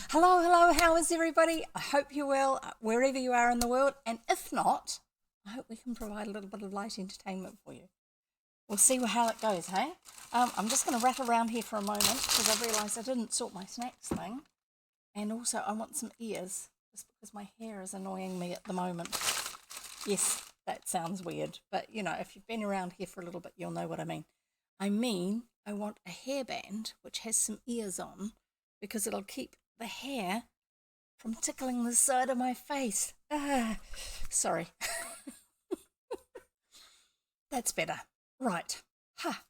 Hello, hello, how is everybody? I hope you're well wherever you are in the world, and if not, I hope we can provide a little bit of light entertainment for you. We'll see how it goes, hey? I'm just going to rat around here for a moment because I've realised I didn't sort my snacks thing, and also I want some ears just because my hair is annoying me at the moment. Yes, that sounds weird, but you know, if you've been around here for a little bit, you'll know what I mean. I want a hairband which has some ears on because it'll keep the hair from tickling the side of my face. Sorry. That's better. Right. Ha.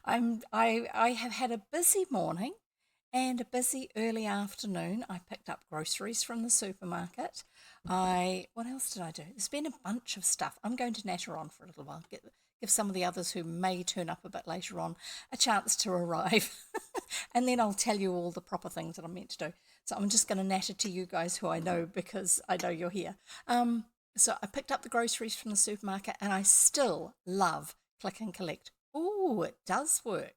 I have had a busy morning and a busy early afternoon. I picked up groceries from the supermarket. What else did I do? There's been a bunch of stuff. I'm going to natter on for a little while. Give some of the others who may turn up a bit later on a chance to arrive. And then I'll tell you all the proper things that I'm meant to do. So I'm just going to natter to you guys who I know because I know you're here. So I picked up the groceries from the supermarket and I still love click and collect. Oh, it does work.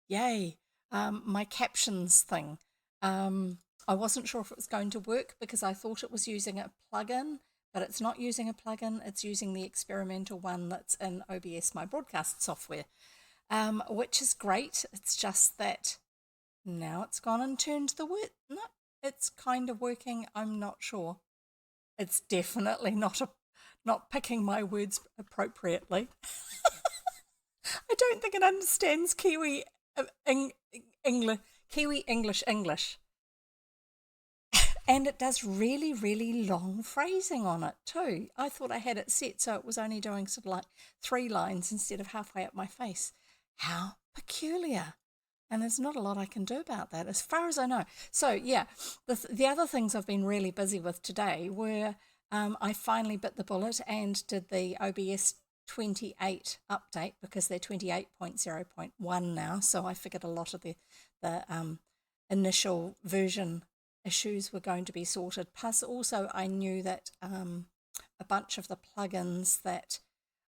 Yay. My captions thing. I wasn't sure if it was going to work because I thought it was using a plugin, but it's not using a plugin. It's using the experimental one that's in OBS, my broadcast software, which is great. It's just that now it's gone and turned the word. No, it's kind of working. I'm not sure. It's definitely not picking my words appropriately. I don't think it understands English, Kiwi English. And it does really, really long phrasing on it too. I thought I had it set so it was only doing sort of like 3 lines instead of halfway up my face. How peculiar. And there's not a lot I can do about that as far as I know. So yeah, the other things I've been really busy with today were I finally bit the bullet and did the OBS 28 update because they're 28.0.1 now. So I figured a lot of the initial version issues were going to be sorted. Plus, also, I knew that a bunch of the plugins that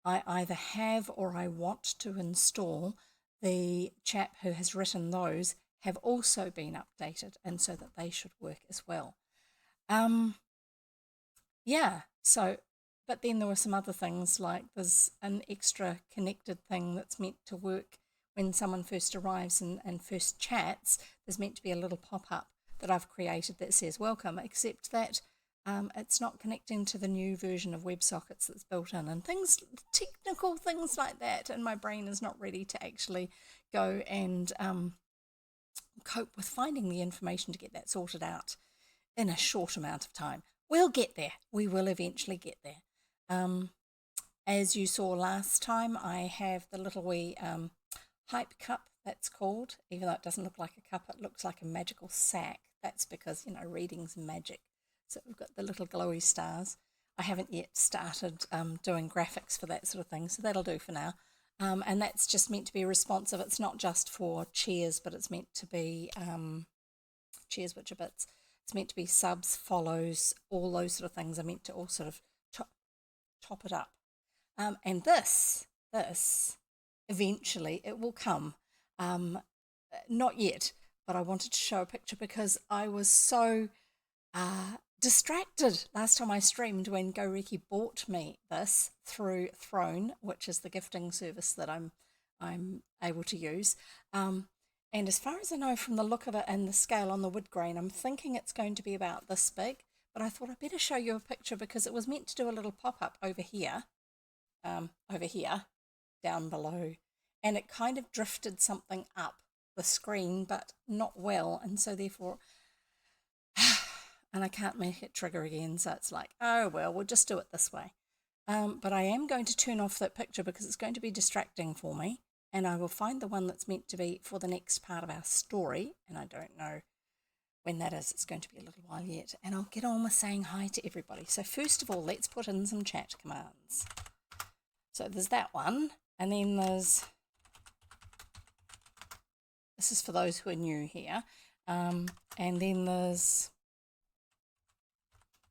I either have or I want to install, the chap who has written those have also been updated, and so that they should work as well. Yeah, so, but then there were some other things like there's an extra connected thing that's meant to work when someone first arrives and first chats. There's meant to be a little pop up that I've created that says welcome, except that it's not connecting to the new version of WebSockets that's built in and things, technical things like that. And my brain is not ready to actually go and cope with finding the information to get that sorted out in a short amount of time. We'll get there. We will eventually get there. As you saw last time, I have the little wee hype cup, that's called, even though it doesn't look like a cup, it looks like a magical sack. That's because, you know, reading's magic. So we've got the little glowy stars. I haven't yet started doing graphics for that sort of thing, so that'll do for now. And that's just meant to be responsive. It's not just for cheers, but it's meant to be cheers, which are bits. It's meant to be subs, follows, all those sort of things are meant to all sort of top it up. And this, eventually, it will come. Not yet, but I wanted to show a picture because I was so distracted last time I streamed when GoReki bought me this through Throne, which is the gifting service that I'm able to use. And as far as I know from the look of it and the scale on the wood grain, I'm thinking it's going to be about this big, but I thought I'd better show you a picture because it was meant to do a little pop-up over here, down below, and it kind of drifted something up the screen, but not well, and so therefore, and I can't make it trigger again, so it's like, oh well, we'll just do it this way. But I am going to turn off that picture because it's going to be distracting for me, and I will find the one that's meant to be for the next part of our story, and I don't know when that is. It's going to be a little while yet, and I'll get on with saying hi to everybody. So first of all, let's put in some chat commands. So there's that one, and then there's, this is for those who are new here, and then there's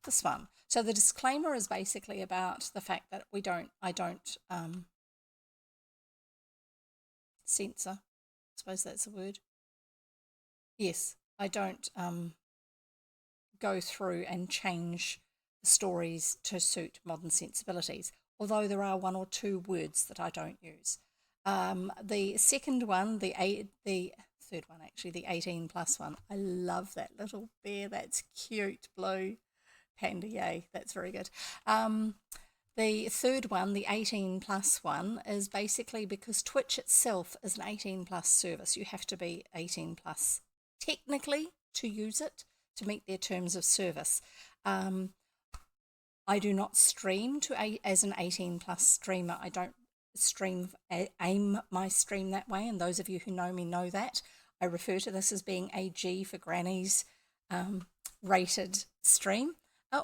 this one. So the disclaimer is basically about the fact that I don't censor suppose that's a word. Yes, I don't go through and change the stories to suit modern sensibilities, although there are one or two words that I don't use. The second one, the third one actually, the 18 plus one, I love that little bear. That's cute, blue panda. Yay, that's very good. The third one, the 18 plus one, is basically because Twitch itself is an 18 plus service. You have to be 18 plus technically to use it, to meet their terms of service. I do not stream as an 18 plus streamer. I don't aim my stream that way, and those of you who know me know that. I refer to this as being a G for grannies rated stream,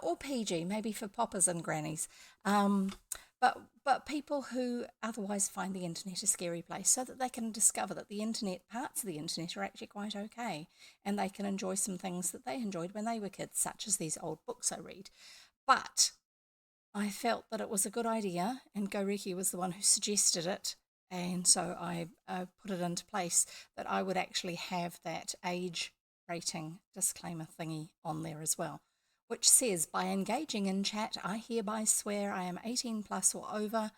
or PG, maybe for poppers and grannies. But people who otherwise find the internet a scary place, so that they can discover that the internet, parts of the internet, are actually quite okay, and they can enjoy some things that they enjoyed when they were kids, such as these old books I read. But I felt that it was a good idea, and Goreki was the one who suggested it, and so I put it into place that I would actually have that age rating disclaimer thingy on there as well, which says, by engaging in chat, I hereby swear I am 18 plus or over,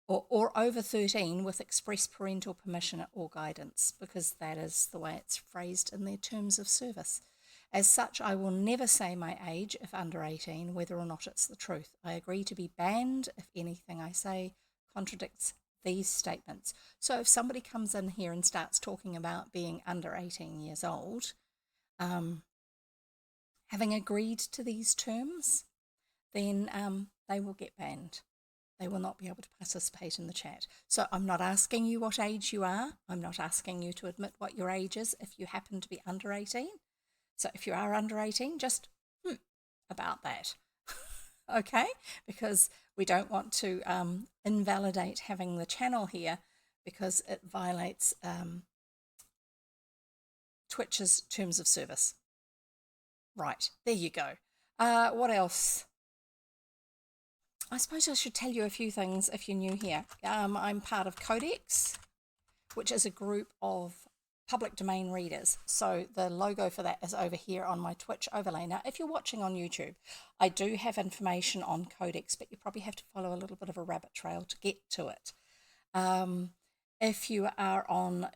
or over 13 with express parental permission or guidance, because that is the way it's phrased in their terms of service. As such, I will never say my age if under 18, whether or not it's the truth. I agree to be banned if anything I say contradicts these statements. So if somebody comes in here and starts talking about being under 18 years old, having agreed to these terms, then they will get banned. They will not be able to participate in the chat. So I'm not asking you what age you are. I'm not asking you to admit what your age is if you happen to be under 18. So if you are under 18, just about that, okay? Because we don't want to invalidate having the channel here, because it violates Twitch's terms of service. Right, there you go. What else? I suppose I should tell you a few things if you're new here. I'm part of Codex, which is a group of public domain readers. So the logo for that is over here on my Twitch overlay. Now, if you're watching on YouTube, I do have information on Codex, but you probably have to follow a little bit of a rabbit trail to get to it. If you are on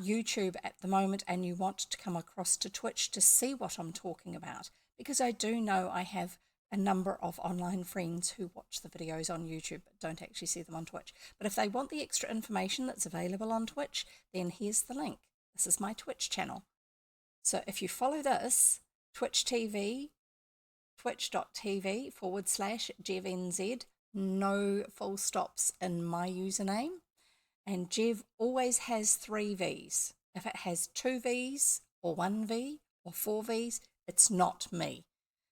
YouTube at the moment and you want to come across to Twitch to see what I'm talking about, because I do know I have a number of online friends who watch the videos on YouTube but don't actually see them on Twitch. But if they want the extra information that's available on Twitch, then here's the link. This is my Twitch channel. So if you follow this, Twitch TV, twitch.tv/jevvnz, no full stops in my username. And Jev always has 3 Vs. If it has 2 Vs or 1 V or 4 Vs, it's not me.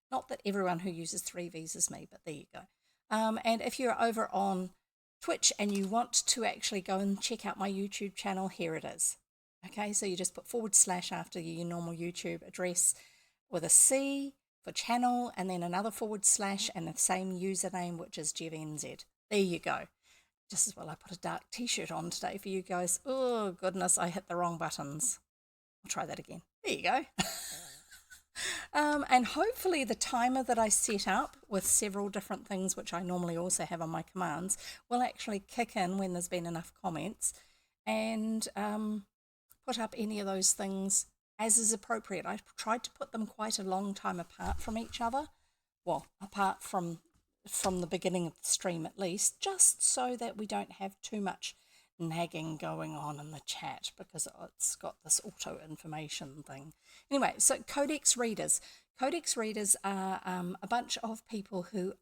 Not that everyone who uses 3 Vs is me, but there you go. And if you're over on Twitch and you want to actually go and check out my YouTube channel, here it is. Okay, so you just put / after your normal YouTube address with a C for channel, and then another / and the same username, which is jevvnz. There you go. Just as well I put a dark t-shirt on today for you guys. Oh goodness, I hit the wrong buttons. I'll try that again. There you go. And hopefully the timer that I set up with several different things, which I normally also have on my commands, will actually kick in when there's been enough comments, and put up any of those things as is appropriate. I've tried to put them quite a long time apart from each other. Well, apart from the beginning of the stream at least, just so that we don't have too much nagging going on in the chat, because it's got this auto information thing. Anyway, so Codex readers. Codex readers are a bunch of people who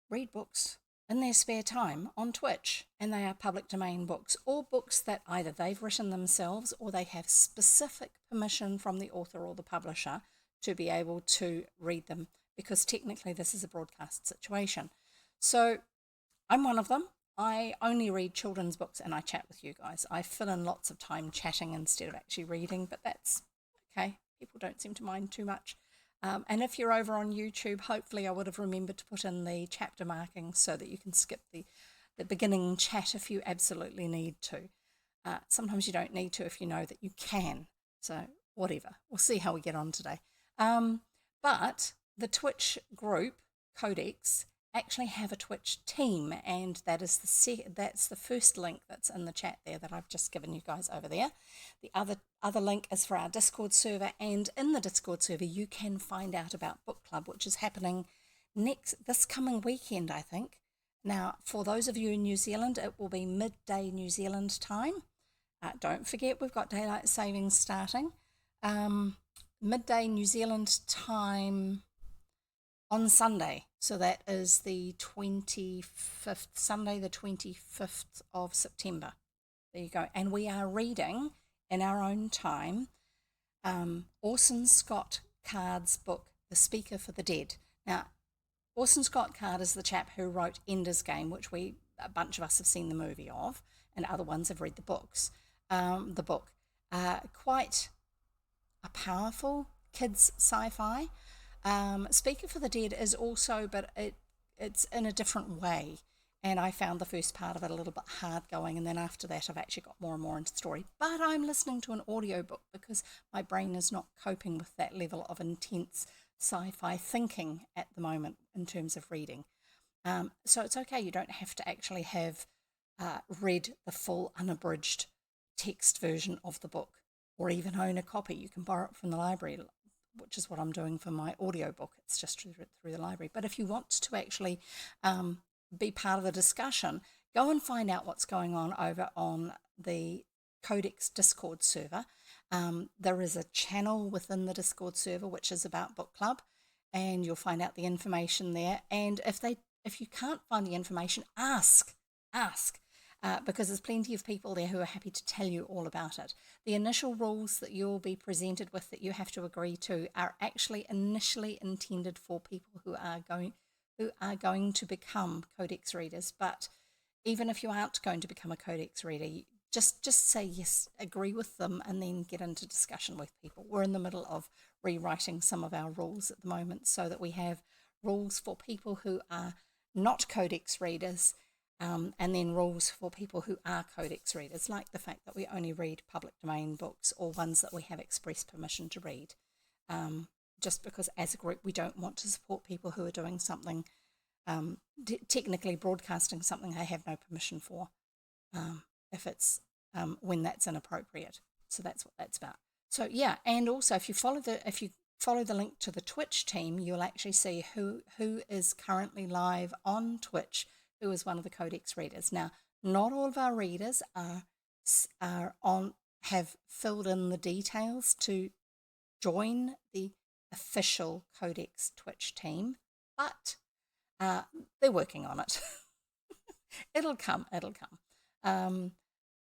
read books in their spare time on Twitch, and they are public domain books, or books that either they've written themselves or they have specific permission from the author or the publisher to be able to read them, because technically this is a broadcast situation. So I'm one of them. I only read children's books and I chat with you guys. I fill in lots of time chatting instead of actually reading, but that's okay. People don't seem to mind too much. And if you're over on YouTube, hopefully I would have remembered to put in the chapter markings so that you can skip the beginning chat if you absolutely need to. Sometimes you don't need to if you know that you can. So whatever, we'll see how we get on today. But the Twitch group, Codex, actually have a Twitch team, and that is that's the first link that's in the chat there that I've just given you guys over there. The other link is for our Discord server, and in the Discord server you can find out about book club, which is happening this coming weekend, I think. Now, for those of you in New Zealand, it will be midday New Zealand time. Don't forget, we've got daylight savings starting. Midday New Zealand time on Sunday. So that is the 25th, Sunday the 25th of September. There you go. And we are reading in our own time Orson Scott Card's book, The Speaker for the Dead. Now, Orson Scott Card is the chap who wrote Ender's Game, which a bunch of us have seen the movie of, and other ones have read the books. The book. Quite a powerful kids sci-fi. Speaker for the Dead is also, but it's in a different way. And I found the first part of it a little bit hard going, and then after that I've actually got more and more into the story. But I'm listening to an audiobook because my brain is not coping with that level of intense sci-fi thinking at the moment in terms of reading. So it's okay, you don't have to actually have read the full unabridged text version of the book, or even own a copy. You can borrow it from the library, which is what I'm doing for my audiobook. It's just through the library. But if you want to actually be part of the discussion, go and find out what's going on over on the Codex Discord server. There is a channel within the Discord server which is about book club, and you'll find out the information there. And if you can't find the information, ask. Because there's plenty of people there who are happy to tell you all about it. The initial rules that you'll be presented with that you have to agree to are actually initially intended for people who are going to become Codex readers. But even if you aren't going to become a Codex reader, just say yes, agree with them, and then get into discussion with people. We're in the middle of rewriting some of our rules at the moment so that we have rules for people who are not Codex readers, and then rules for people who are Codex readers, like the fact that we only read public domain books or ones that we have express permission to read. Just because as a group we don't want to support people who are doing something, technically broadcasting something they have no permission for, if it's when that's inappropriate. So that's what that's about. So yeah, and also if you follow the link to the Twitch team, you'll actually see who is currently live on Twitch, who is one of the Codex readers. Now, not all of our readers have filled in the details to join the official Codex Twitch team, but they're working on it. It'll come.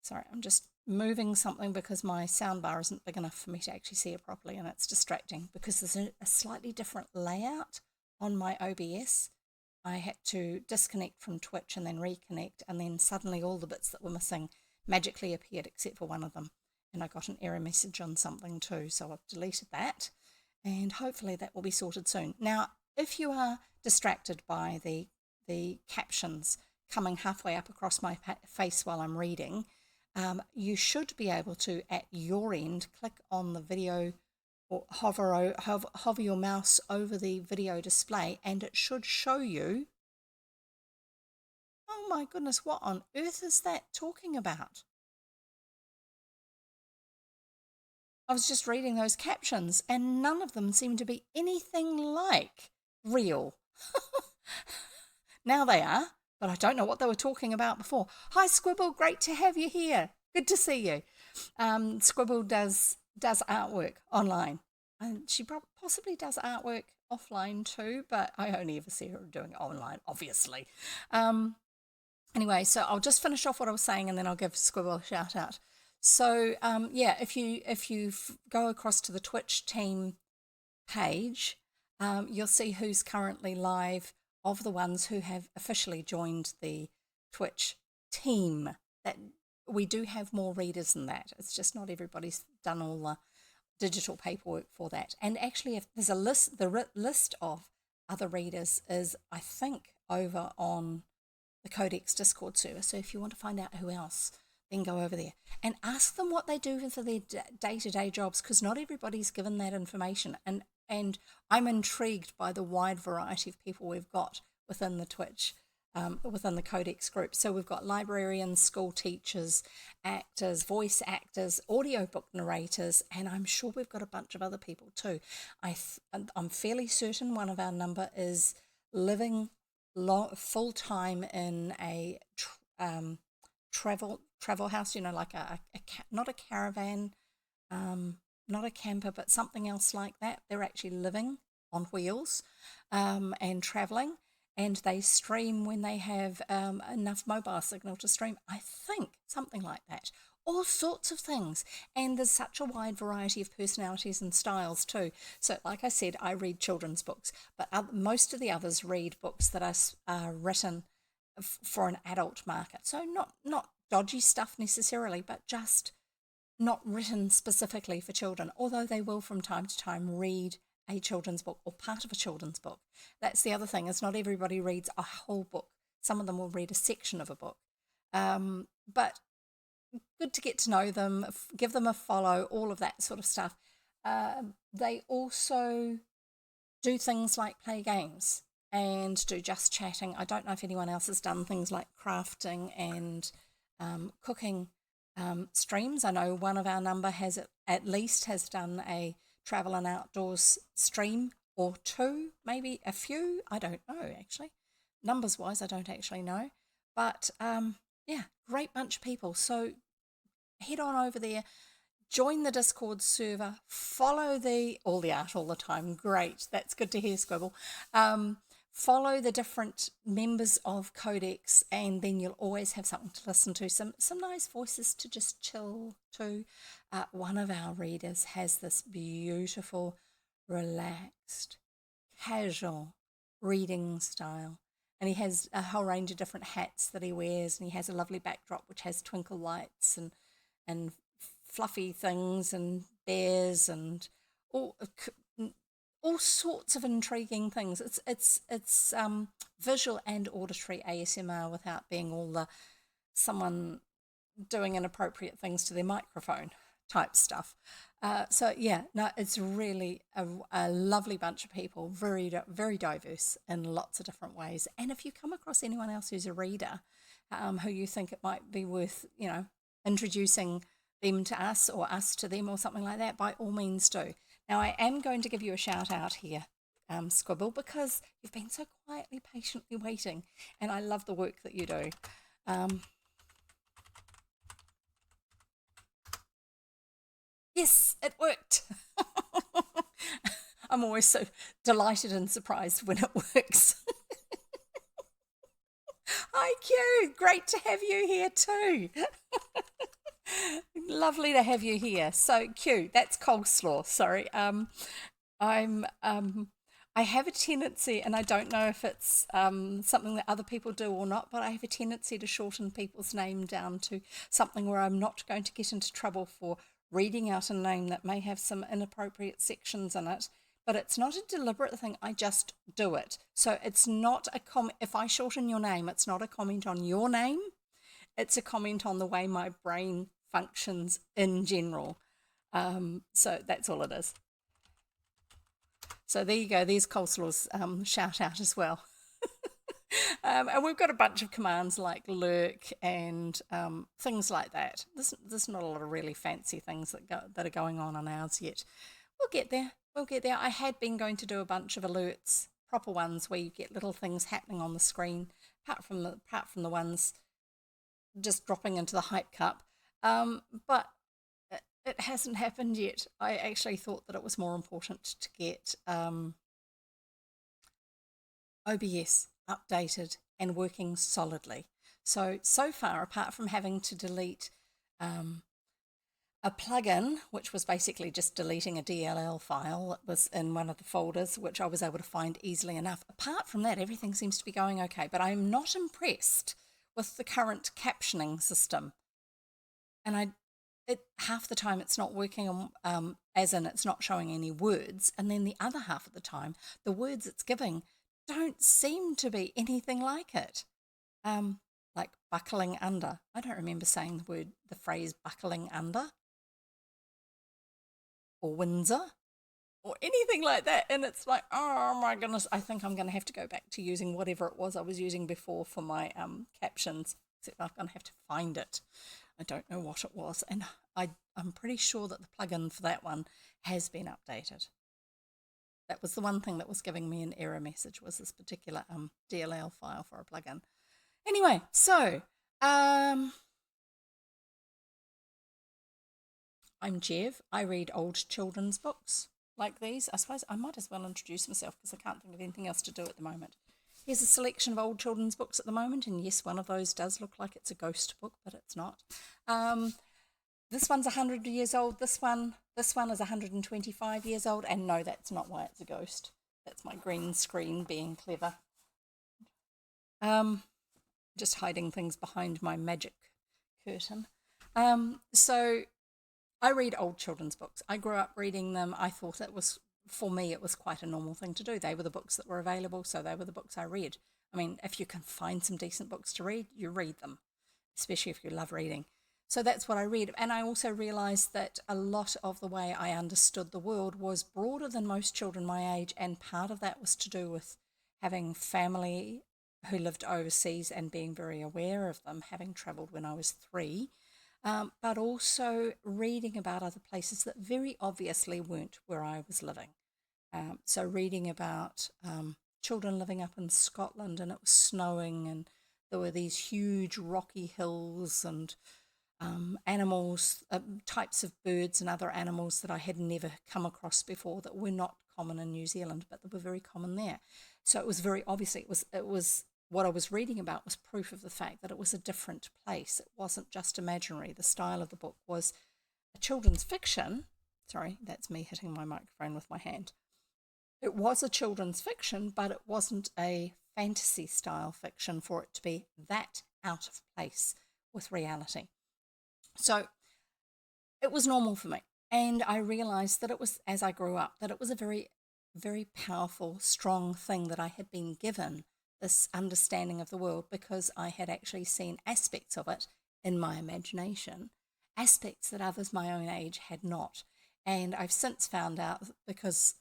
Sorry, I'm just moving something because my soundbar isn't big enough for me to actually see it properly, and it's distracting because there's a slightly different layout on my OBS. I had to disconnect from Twitch and then reconnect, and then suddenly all the bits that were missing magically appeared except for one of them. And I got an error message on something too, so I've deleted that, and hopefully that will be sorted soon. Now, if you are distracted by the captions coming halfway up across my face while I'm reading, you should be able to, at your end, click on the video or hover your mouse over the video display, and it should show you. Oh my goodness, what on earth is that talking about? I was just reading those captions and none of them seem to be anything like real. Now they are, but I don't know what they were talking about before. Hi Squibble, great to have you here. Good to see you. Squibble does artwork online, and she possibly does artwork offline too, but I only ever see her doing it online, obviously. Anyway, so I'll just finish off what I was saying and then I'll give Squibble a shout out. So yeah, if you go across to the Twitch team page, you'll see who's currently live of the ones who have officially joined the Twitch team. That we do have more readers than that. It's just not everybody's done all the digital paperwork for that. And actually, if there's a list, the list of other readers is, I think, over on the Codex Discord server. So if you want to find out who else then go over there and ask them what they do for their day-to-day jobs, because not everybody's given that information. And I'm intrigued by the wide variety of people we've got within the Twitch, within the Codex group. So we've got librarians, school teachers, actors, voice actors, audiobook narrators, and I'm sure we've got a bunch of other people too. I'm fairly certain one of our number is living full time in a travel house. You know, like not a caravan, not a camper, but something else like that. They're actually living on wheels, and traveling, and they stream when they have enough mobile signal to stream. I think something like that. All sorts of things, and there's such a wide variety of personalities and styles too. So, like I said, I read children's books, but most of the others read books that are written for an adult market. So not dodgy stuff necessarily, but just not written specifically for children, although they will from time to time read a children's book or part of a children's book. That's the other thing, is not everybody reads a whole book. Some of them will read a section of a book. But good to get to know them, give them a follow, all of that sort of stuff. They also do things like play games and do just chatting. I don't know if anyone else has done things like crafting and cooking streams. I know one of our number has at least has done a travel and outdoors stream or two, maybe a few. I don't know actually. Numbers wise, I don't actually know. But yeah, great bunch of people. So head on over there, join the Discord server, follow all the art all the time. Great, that's good to hear, Squibble. Follow the different members of Codex, and then you'll always have something to listen to. Some nice voices to just chill to. One of our readers has this beautiful, relaxed, casual reading style. And he has a whole range of different hats that he wears, and he has a lovely backdrop which has twinkle lights and fluffy things and bears and all all sorts of intriguing things. It's visual and auditory ASMR without being all the someone doing inappropriate things to their microphone type stuff. So yeah, no, it's really a lovely bunch of people, very diverse in lots of different ways. And if you come across anyone else who's a reader, who you think it might be worth, introducing them to us or us to them or something like that, by all means do. Now, I am going to give you a shout out here, Squibble, because you've been so quietly, patiently waiting, and I love the work that you do. Yes, it worked. I'm always so delighted and surprised when it works. Hi, Q. Great to have you here too. Lovely to have you here. So, Q, that's coleslaw. Sorry. I have a tendency, and I don't know if it's something that other people do or not, but I have a tendency to shorten people's name down to something where I'm not going to get into trouble for reading out a name that may have some inappropriate sections in it. But it's not a deliberate thing. I just do it. So it's not a if I shorten your name, it's not a comment on your name. It's a comment on the way my brain functions in general. So that's all it is. So there you go. There's coleslaw's shout out as well. And we've got a bunch of commands like lurk and things like that. There's not a lot of really fancy things that are going on ours yet. We'll get there. I had been going to do a bunch of alerts, proper ones where you get little things happening on the screen, apart from the ones just dropping into the hype cup. But it hasn't happened yet. I actually thought that it was more important to get OBS updated and working solidly. So far, apart from having to delete a plugin, which was basically just deleting a DLL file that was in one of the folders, which I was able to find easily enough. Apart from that, everything seems to be going okay, but I'm not impressed with the current captioning system. And half the time it's not working, as in it's not showing any words, and then the other half of the time, the words it's giving don't seem to be anything like it. like buckling under. I don't remember saying the phrase buckling under or Windsor or anything like that. And it's like, oh my goodness, I think I'm going to have to go back to using whatever it was I was using before for my captions, except I'm going to have to find it. I don't know what it was. And I'm pretty sure that the plugin for that one has been updated. That was the one thing that was giving me an error message, was this particular DLL file for a plugin. Anyway, so I'm Jev. I read old children's books like these. I suppose I might as well introduce myself because I can't think of anything else to do at the moment. Here's a selection of old children's books at the moment, and yes, one of those does look like it's a ghost book, but it's not. This one's 100 years old. This one is 125 years old, and no, that's not why it's a ghost. That's my green screen being clever. Just hiding things behind my magic curtain. So I read old children's books. I grew up reading them. I thought for me, it was quite a normal thing to do. They were the books that were available, so they were the books I read. I mean, if you can find some decent books to read, you read them, especially if you love reading. So that's what I read. And I also realised that a lot of the way I understood the world was broader than most children my age, and part of that was to do with having family who lived overseas and being very aware of them, having travelled when I was 3, but also reading about other places that very obviously weren't where I was living. So reading about children living up in Scotland, and it was snowing, and there were these huge rocky hills and animals, types of birds and other animals that I had never come across before that were not common in New Zealand, but they were very common there. So it was very obviously, it was what I was reading about was proof of the fact that it was a different place. It wasn't just imaginary. The style of the book was a children's fiction. Sorry, that's me hitting my microphone with my hand. It was a children's fiction, but it wasn't a fantasy style fiction for it to be that out of place with reality. So it was normal for me. And I realized that it was, as I grew up, that it was a very, very powerful, strong thing that I had been given, this understanding of the world, because I had actually seen aspects of it in my imagination, aspects that others my own age had not. And I've since found out, because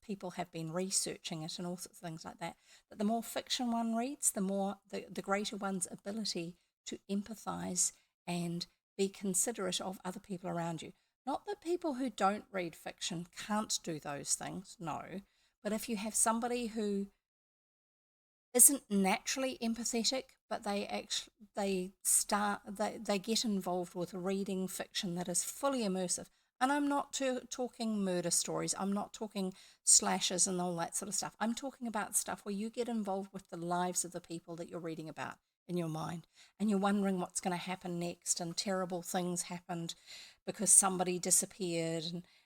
people have been researching it and all sorts of things like that the more fiction one reads, the greater one's ability to empathize and be considerate of other people around you. Not that people who don't read fiction can't do those things, no. But if you have somebody who isn't naturally empathetic, but they get involved with reading fiction that is fully immersive. And I'm not talking murder stories. I'm not talking slashes and all that sort of stuff. I'm talking about stuff where you get involved with the lives of the people that you're reading about in your mind, and you're wondering what's going to happen next, and terrible things happened because somebody disappeared,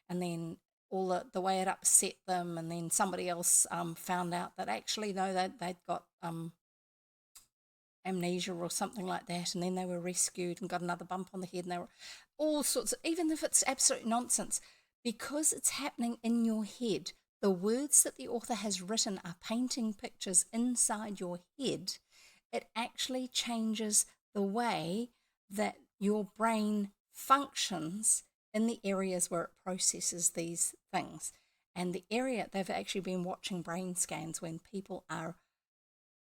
and then all the way it upset them, and then somebody else found out that actually no, they'd got amnesia or something like that, and then they were rescued and got another bump on the head, and they were all sorts of, even if it's absolute nonsense, because it's happening in your head, the words that the author has written are painting pictures inside your head. It actually changes the way that your brain functions in the areas where it processes these things. And the area, they've actually been watching brain scans when people are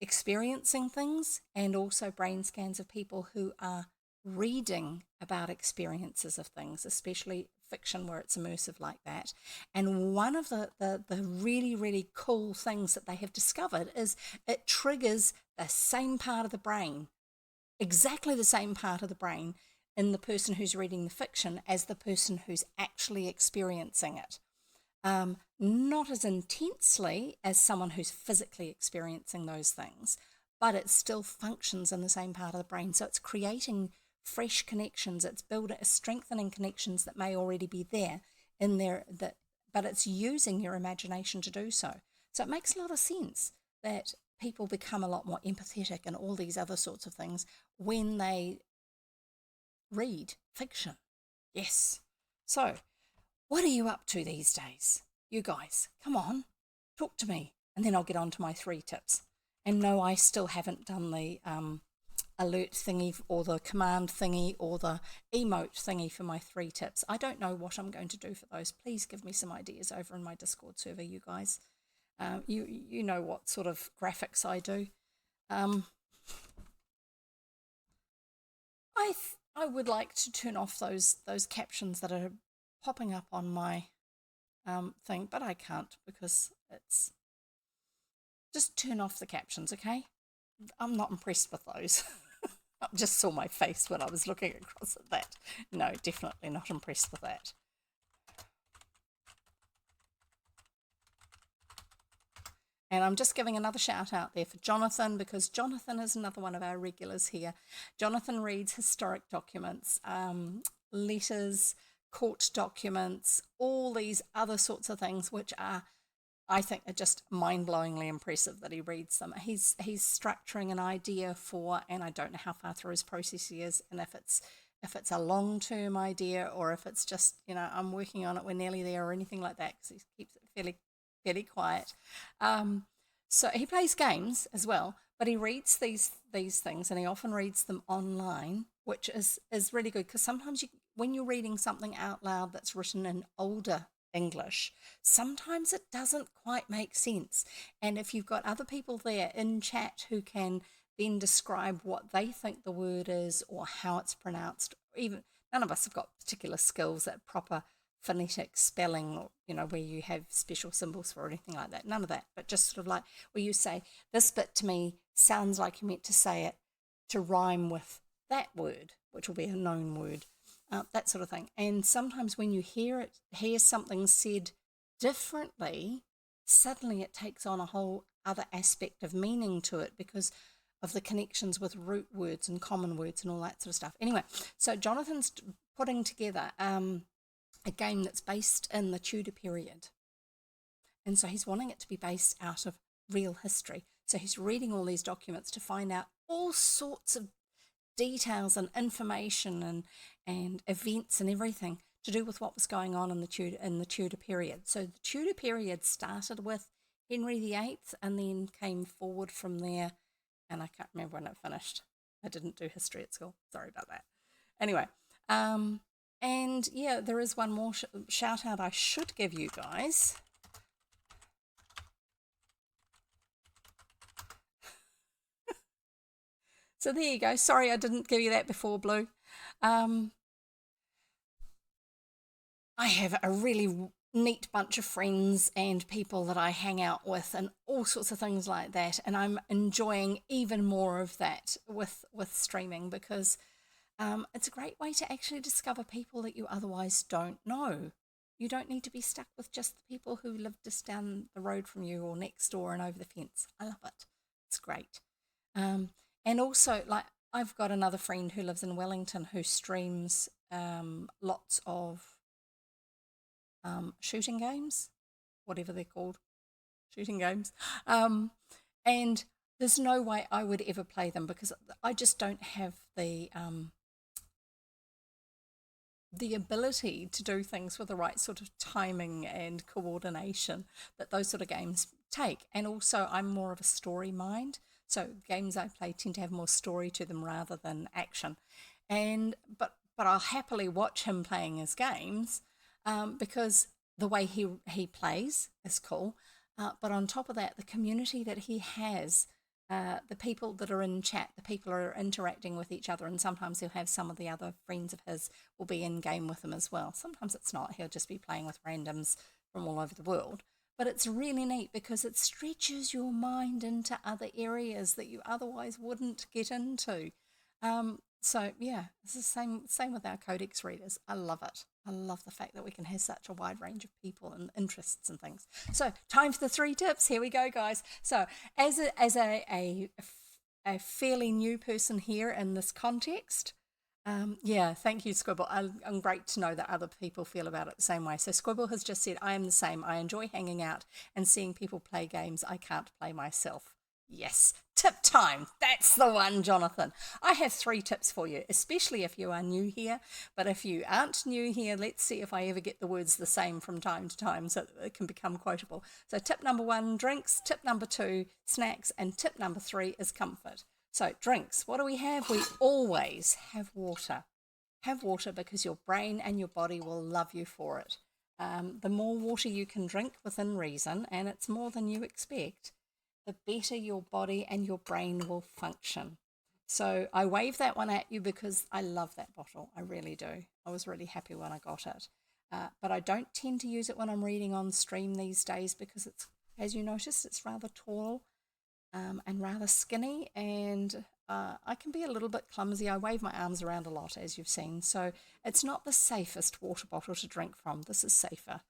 experiencing things, and also brain scans of people who are reading about experiences of things, especially fiction where it's immersive like that. And one of the really, really cool things that they have discovered is it triggers the same part of the brain, exactly the same part of the brain in the person who's reading the fiction as the person who's actually experiencing it. Not as intensely as someone who's physically experiencing those things, but it still functions in the same part of the brain. So it's creating fresh connections. It's strengthening connections that may already be there in there, but it's using your imagination to do so. So it makes a lot of sense that people become a lot more empathetic and all these other sorts of things when they read fiction. Yes. So what are you up to these days? You guys, come on, talk to me, and then I'll get on to my 3 tips. And no, I still haven't done the alert thingy or the command thingy or the emote thingy for my 3 tips. I don't know what I'm going to do for those. Please give me some ideas over in my Discord server, you guys. You know what sort of graphics I do. I would like to turn off those captions that are popping up on my thing, but I can't because it's just turn off the captions, okay? I'm not impressed with those. I just saw my face when I was looking across at that. No, definitely not impressed with that. And I'm just giving another shout out there for Jonathan, because Jonathan is another one of our regulars here. Jonathan reads historic documents, letters, court documents, all these other sorts of things, which are, I think, are just mind-blowingly impressive that he reads them. He's structuring an idea for, and I don't know how far through his process he is, and if it's a long-term idea or if it's just, I'm working on it, we're nearly there, or anything like that, because he keeps it fairly quiet. So he plays games as well, but he reads these things, and he often reads them online, which is really good, because sometimes when you're reading something out loud that's written in older English, sometimes it doesn't quite make sense. And if you've got other people there in chat who can then describe what they think the word is or how it's pronounced, even none of us have got particular skills at proper phonetic spelling, or where you have special symbols for anything like that, none of that, but just sort of like where you say, this bit to me sounds like you meant to say it to rhyme with that word, which will be a known word, that sort of thing. And sometimes when you hear something said differently, suddenly it takes on a whole other aspect of meaning to it because of the connections with root words and common words and all that sort of stuff. Anyway, so Jonathan's putting together a game that's based in the Tudor period. And so he's wanting it to be based out of real history. So he's reading all these documents to find out all sorts of details and information and events and everything to do with what was going on in the Tudor period. So the Tudor period started with Henry VIII and then came forward from there, and I can't remember when it finished. I didn't do history at school. Sorry about that. Anyway, and yeah, there is one more shout out I should give you guys. So there you go. Sorry I didn't give you that before, Blue. I have a really neat bunch of friends and people that I hang out with and all sorts of things like that, and I'm enjoying even more of that with streaming, because it's a great way to actually discover people that you otherwise don't know. You don't need to be stuck with just the people who live just down the road from you or next door and over the fence. I love it. It's great. And also, like, I've got another friend who lives in Wellington who streams lots of shooting games, whatever they're called, shooting games. And there's no way I would ever play them because I just don't have the ability to do things with the right sort of timing and coordination that those sort of games take. And also, I'm more of a story mind. So games I play tend to have more story to them rather than action. But I'll happily watch him playing his games because the way he plays is cool. But on top of that, the community that he has, the people that are in chat, the people are interacting with each other, and sometimes he'll have some of the other friends of his will be in game with him as well. Sometimes it's not. He'll just be playing with randoms from all over the world. But it's really neat because it stretches your mind into other areas that you otherwise wouldn't get into. So yeah, it's the same with our codex readers. I love it. I love the fact that we can have such a wide range of people and interests and things. So time for the 3 tips. Here we go, guys. So as a fairly new person here in this context, yeah, thank you, Squibble. I'm great to know that other people feel about it the same way. So Squibble has just said, I am the same. I enjoy hanging out and seeing people play games I can't play myself. Yes, tip time. That's the one, Jonathan. I have 3 tips for you, especially if you are new here. But if you aren't new here, let's see if I ever get the words the same from time to time so that it can become quotable. So tip number 1, drinks. Tip number 2, snacks. And tip number 3 is comfort. So drinks, what do we have? We always have water. Have water because your brain and your body will love you for it. The more water you can drink within reason, and it's more than you expect, the better your body and your brain will function. So I wave that one at you because I love that bottle. I really do. I was really happy when I got it. But I don't tend to use it when I'm reading on stream these days because it's, as you noticed, it's rather tall and rather skinny, and I can be a little bit clumsy. I wave my arms around a lot, as you've seen. So it's not the safest water bottle to drink from. This is safer.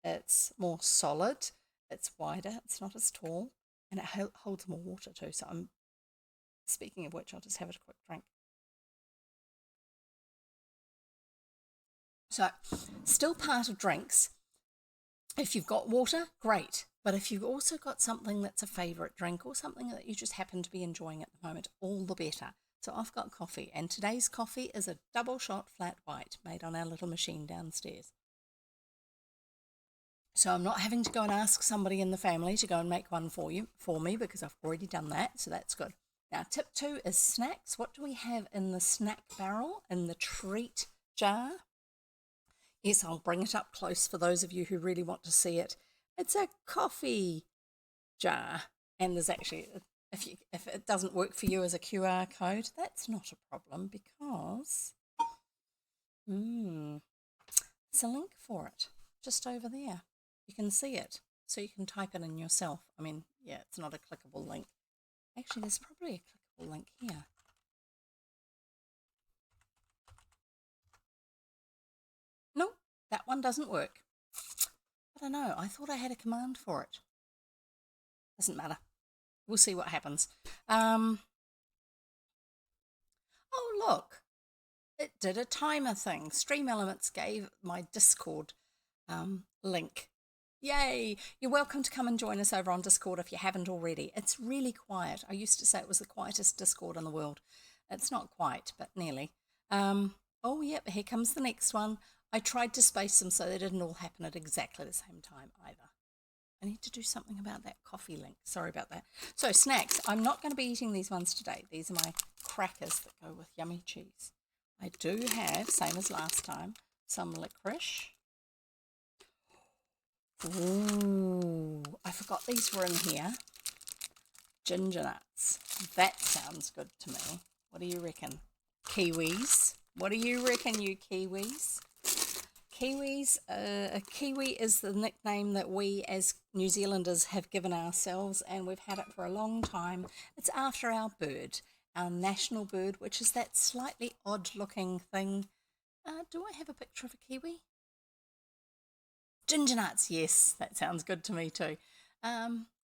It's more solid. It's wider. It's not as tall, and it holds more water too. So I'm speaking of which, I'll just have a quick drink. So, still part of drinks. If you've got water, great. But if you've also got something that's a favourite drink or something that you just happen to be enjoying at the moment, all the better. So I've got coffee, and today's coffee is a double shot flat white made on our little machine downstairs. So I'm not having to go and ask somebody in the family to go and make one for me because I've already done that, so that's good. Now, tip 2 is snacks. What do we have in the snack barrel, in the treat jar? Yes, I'll bring it up close for those of you who really want to see it. It's a coffee jar, and there's actually, if it doesn't work for you as a QR code, that's not a problem because there's a link for it just over there. You can see it, so you can type it in yourself. I mean, yeah, it's not a clickable link. Actually, there's probably a clickable link here. No, that one doesn't work. I don't know. I thought I had a command for it. Doesn't matter. We'll see what happens. Oh, look. It did a timer thing. Stream Elements gave my Discord link. Yay! You're welcome to come and join us over on Discord if you haven't already. It's really quiet. I used to say it was the quietest Discord in the world. It's not quite, but nearly. Oh, yep, here comes the next one. I tried to space them so they didn't all happen at exactly the same time either. I need to do something about that coffee link. Sorry about that. So snacks. I'm not going to be eating these ones today. These are my crackers that go with yummy cheese. I do have, same as last time, some licorice. Ooh, I forgot these were in here. Ginger nuts. That sounds good to me. What do you reckon? Kiwis. What do you reckon, you Kiwis? Kiwis. A kiwi is the nickname that we as New Zealanders have given ourselves, and we've had it for a long time. It's after our bird, our national bird, which is that slightly odd-looking thing. Do I have a picture of a kiwi? Ginger nuts, yes, that sounds good to me too.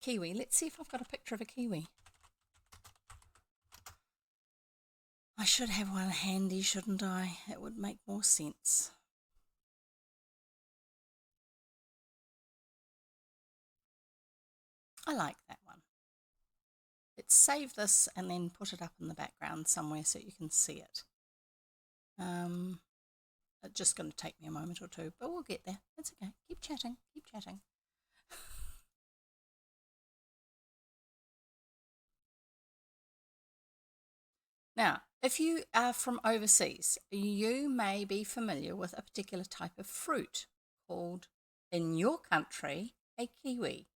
Kiwi, let's see if I've got a picture of a kiwi. I should have one handy, shouldn't I? It would make more sense. I like that one. Let's save this and then put it up in the background somewhere so you can see it. It's just going to take me a moment or two, but we'll get there. It's okay. Keep chatting. Keep chatting. Now, if you are from overseas, you may be familiar with a particular type of fruit called, in your country, a kiwi.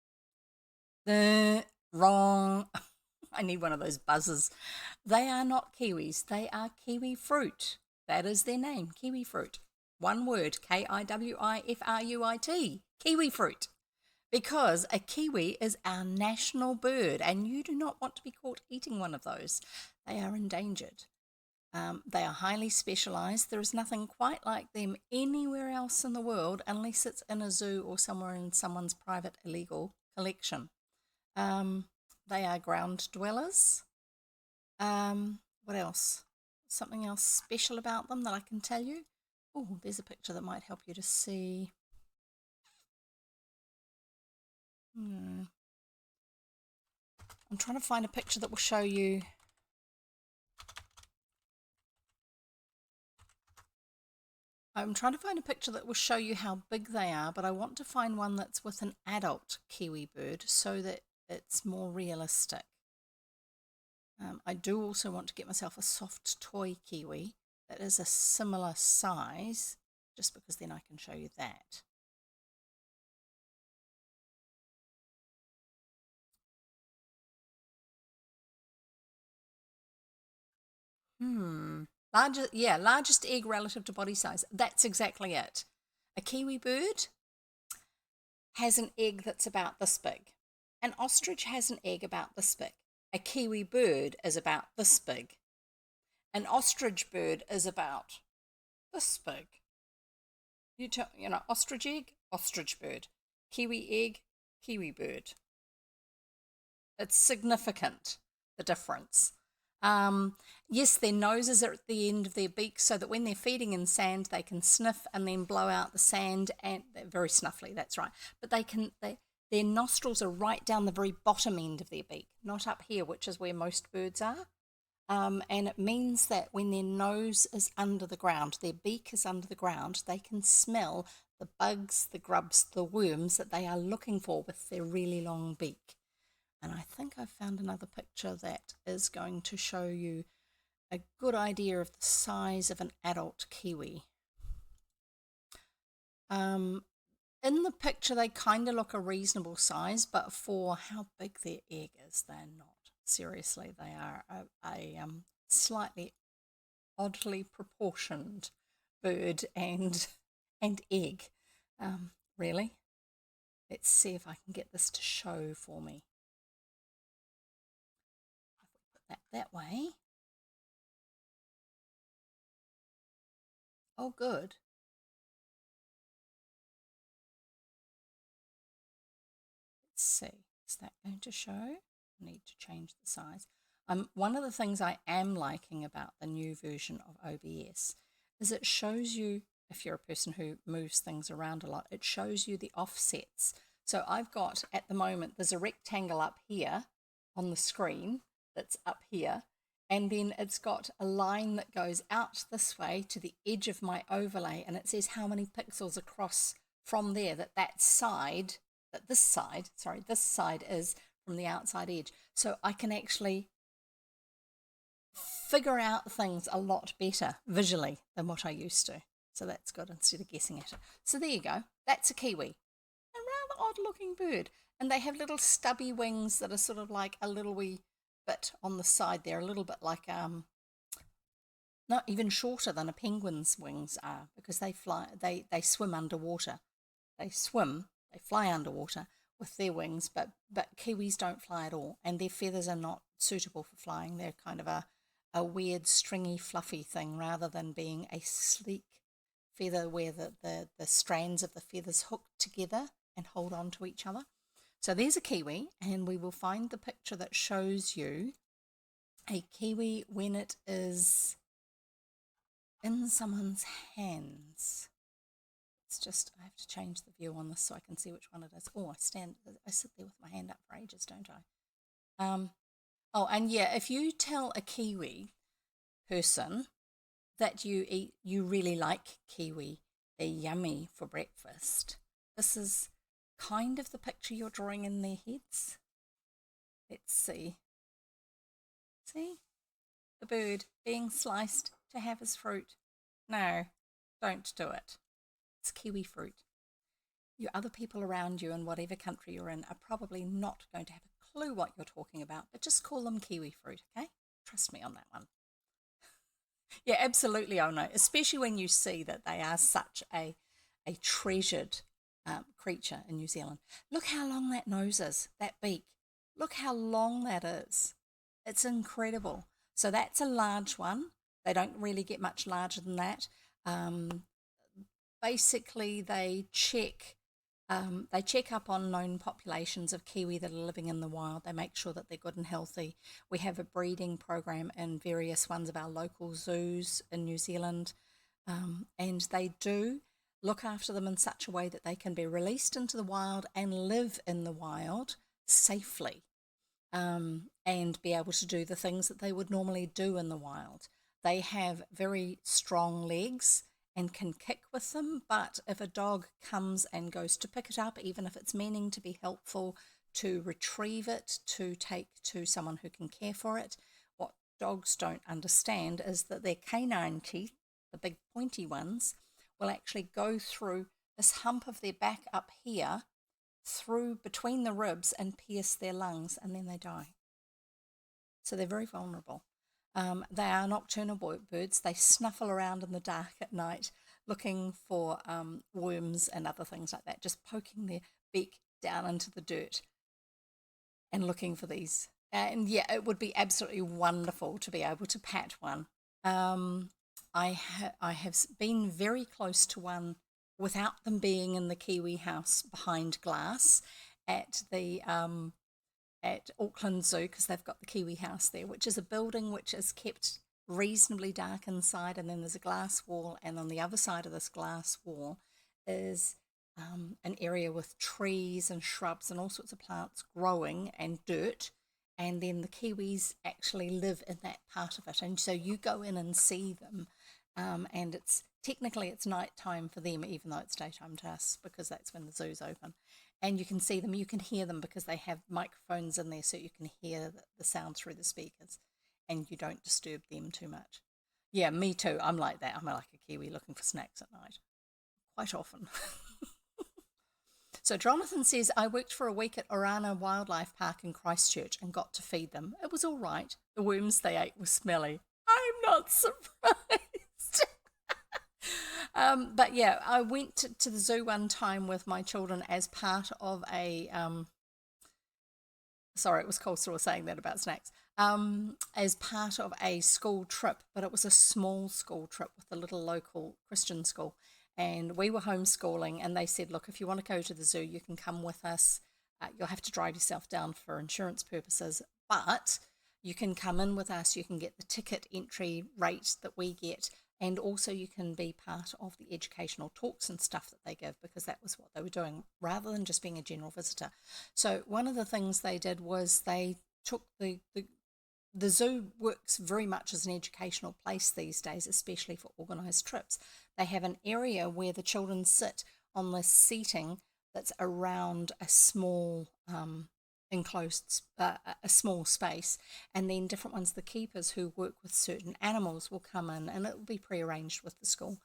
Wrong. I need one of those buzzers. They are not kiwis. They are kiwi fruit. That is their name, kiwi fruit. One word, Kiwifruit. Kiwi fruit. Because a kiwi is our national bird, and you do not want to be caught eating one of those. They are endangered. They are highly specialised. There is nothing quite like them anywhere else in the world unless it's in a zoo or somewhere in someone's private illegal collection. They are ground dwellers. What else? Something else special about them that I can tell you? Oh, there's a picture that might help you to see. I'm trying to find a picture that will show you. I'm trying to find a picture that will show you how big they are, but I want to find one that's with an adult kiwi bird so that it's more realistic. I do also want to get myself a soft toy kiwi that is a similar size, just because then I can show you that. Largest, yeah, largest egg relative to body size. That's exactly it. A kiwi bird has an egg that's about this big. An ostrich has an egg about this big. A kiwi bird is about this big. An ostrich bird is about this big. You know, ostrich egg, ostrich bird. Kiwi egg, kiwi bird. It's significant, the difference. Yes, their noses are at the end of their beaks so that when they're feeding in sand, they can sniff and then blow out the sand, and they're very snuffly, that's right. But their nostrils are right down the very bottom end of their beak, not up here, which is where most birds are. And it means that when their nose is under the ground, their beak is under the ground, they can smell the bugs, the grubs, the worms that they are looking for with their really long beak. And I think I've found another picture that is going to show you a good idea of the size of an adult kiwi. In the picture, they kind of look a reasonable size, but for how big their egg is, they're not. Seriously, they are a slightly oddly proportioned bird and egg. Really. Let's see if I can get this to show for me. If we put that way. Oh, good. Let's see. Is that going to show? I need to change the size. One of the things I am liking about the new version of OBS is it shows you, if you're a person who moves things around a lot, it shows you the offsets. So I've got, at the moment, there's a rectangle up here on the screen that's up here, and then it's got a line that goes out this way to the edge of my overlay, and it says how many pixels across from there that side this side is from the outside edge. So I can actually figure out things a lot better visually than what I used to. So that's good instead of guessing at it. So there you go. That's a kiwi. A rather odd looking bird. And they have little stubby wings that are sort of like a little wee bit on the side there, a little bit like not even shorter than a penguin's wings are, because they swim underwater. They fly underwater with their wings, but kiwis don't fly at all, and their feathers are not suitable for flying. They're kind of a weird stringy fluffy thing rather than being a sleek feather where the strands of the feathers hook together and hold on to each other. So there's a kiwi, and we will find the picture that shows you a kiwi when it is in someone's hands. It's just, I have to change the view on this so I can see which one it is. Oh, I sit there with my hand up for ages, don't I? Oh, and yeah, if you tell a kiwi person that you really like kiwi, they're yummy for breakfast, this is kind of the picture you're drawing in their heads. Let's see. See? The bird being sliced to have his fruit. No, don't do it. It's kiwi fruit. You other people around you in whatever country you're in are probably not going to have a clue what you're talking about, but just call them kiwi fruit, okay? Trust me on that one. Yeah, absolutely, oh no, especially when you see that they are such a treasured creature in New Zealand. Look how long that nose is, that beak. Look how long that is. It's incredible. So that's a large one. They don't really get much larger than that. Basically, they check up on known populations of kiwi that are living in the wild. They make sure that they're good and healthy. We have a breeding program in various ones of our local zoos in New Zealand, and they do look after them in such a way that they can be released into the wild and live in the wild safely, and be able to do the things that they would normally do in the wild. They have very strong legs and can kick with them, but if a dog comes and goes to pick it up, even if it's meaning to be helpful, to retrieve it, to take to someone who can care for it, dogs don't understand is that their canine teeth, the big pointy ones, will actually go through this hump of their back up here, through between the ribs and pierce their lungs, and then they die. So they're very vulnerable. They are nocturnal birds. They snuffle around in the dark at night looking for worms and other things like that, just poking their beak down into the dirt and looking for these. And yeah, it would be absolutely wonderful to be able to pat one. I have been very close to one without them being in the Kiwi house behind glass at the at Auckland Zoo, because they've got the Kiwi house there, which is a building which is kept reasonably dark inside, and then there's a glass wall, and on the other side of this glass wall is an area with trees and shrubs and all sorts of plants growing and dirt, and then the Kiwis actually live in that part of it, and so you go in and see them, and it's technically it's night time for them, even though it's daytime to us, because that's when the zoo's open. And you can see them, you can hear them because they have microphones in there, so you can hear the sound through the speakers, and you don't disturb them too much. Yeah, me too. I'm like that. I'm like a Kiwi looking for snacks at night, quite often. So Jonathan says, I worked for a week at Orana Wildlife Park in Christchurch and got to feed them. It was all right. The worms they ate were smelly. I'm not surprised. But yeah, I went to the zoo one time with my children as part of a, sorry, it was Coleslaw saying that about snacks, as part of a school trip, but it was a small school trip with a little local Christian school. And we were homeschooling, and they said, look, if you want to go to the zoo, you can come with us. You'll have to drive yourself down for insurance purposes, but you can come in with us. You can get the ticket entry rate that we get, and also you can be part of the educational talks and stuff that they give, because that was what they were doing, rather than just being a general visitor. So one of the things they did was they took the zoo works very much as an educational place these days, especially for organised trips. They have an area where the children sit on this seating that's around a small enclosed, a small space, and then different ones, the keepers who work with certain animals will come in, and it will be prearranged with the school.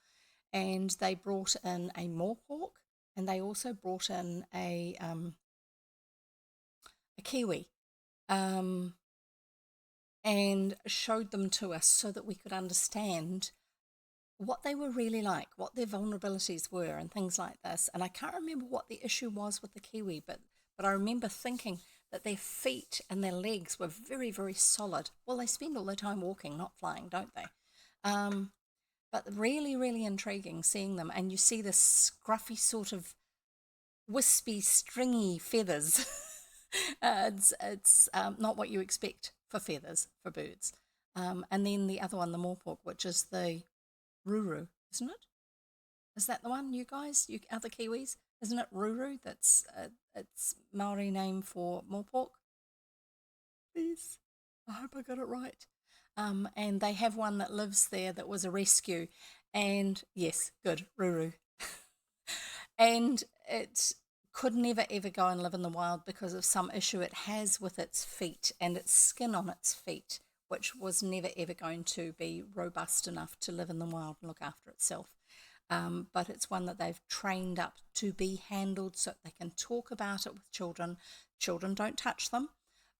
And they brought in a moorpork, and they also brought in a kiwi. And showed them to us so that we could understand what they were really like, what their vulnerabilities were, and things like this. And I can't remember what the issue was with the kiwi, but I remember thinking that their feet and their legs were very, very solid. Well, they spend all their time walking, not flying, don't they? But really, really intriguing seeing them. And you see this scruffy sort of wispy, stringy feathers. It's not what you expect for feathers for birds. And then the other one, the moorpork, which is the ruru, isn't it? Is that the one, you guys, you other Kiwis? Isn't it ruru? That's it's Maori name for moorpork. Please, I hope I got it right. And they have one that lives there that was a rescue, and yes, good ruru. And it could never ever go and live in the wild because of some issue it has with its feet and its skin on its feet, which was never ever going to be robust enough to live in the wild and look after itself. But it's one that they've trained up to be handled so they can talk about it with children. Children don't touch them,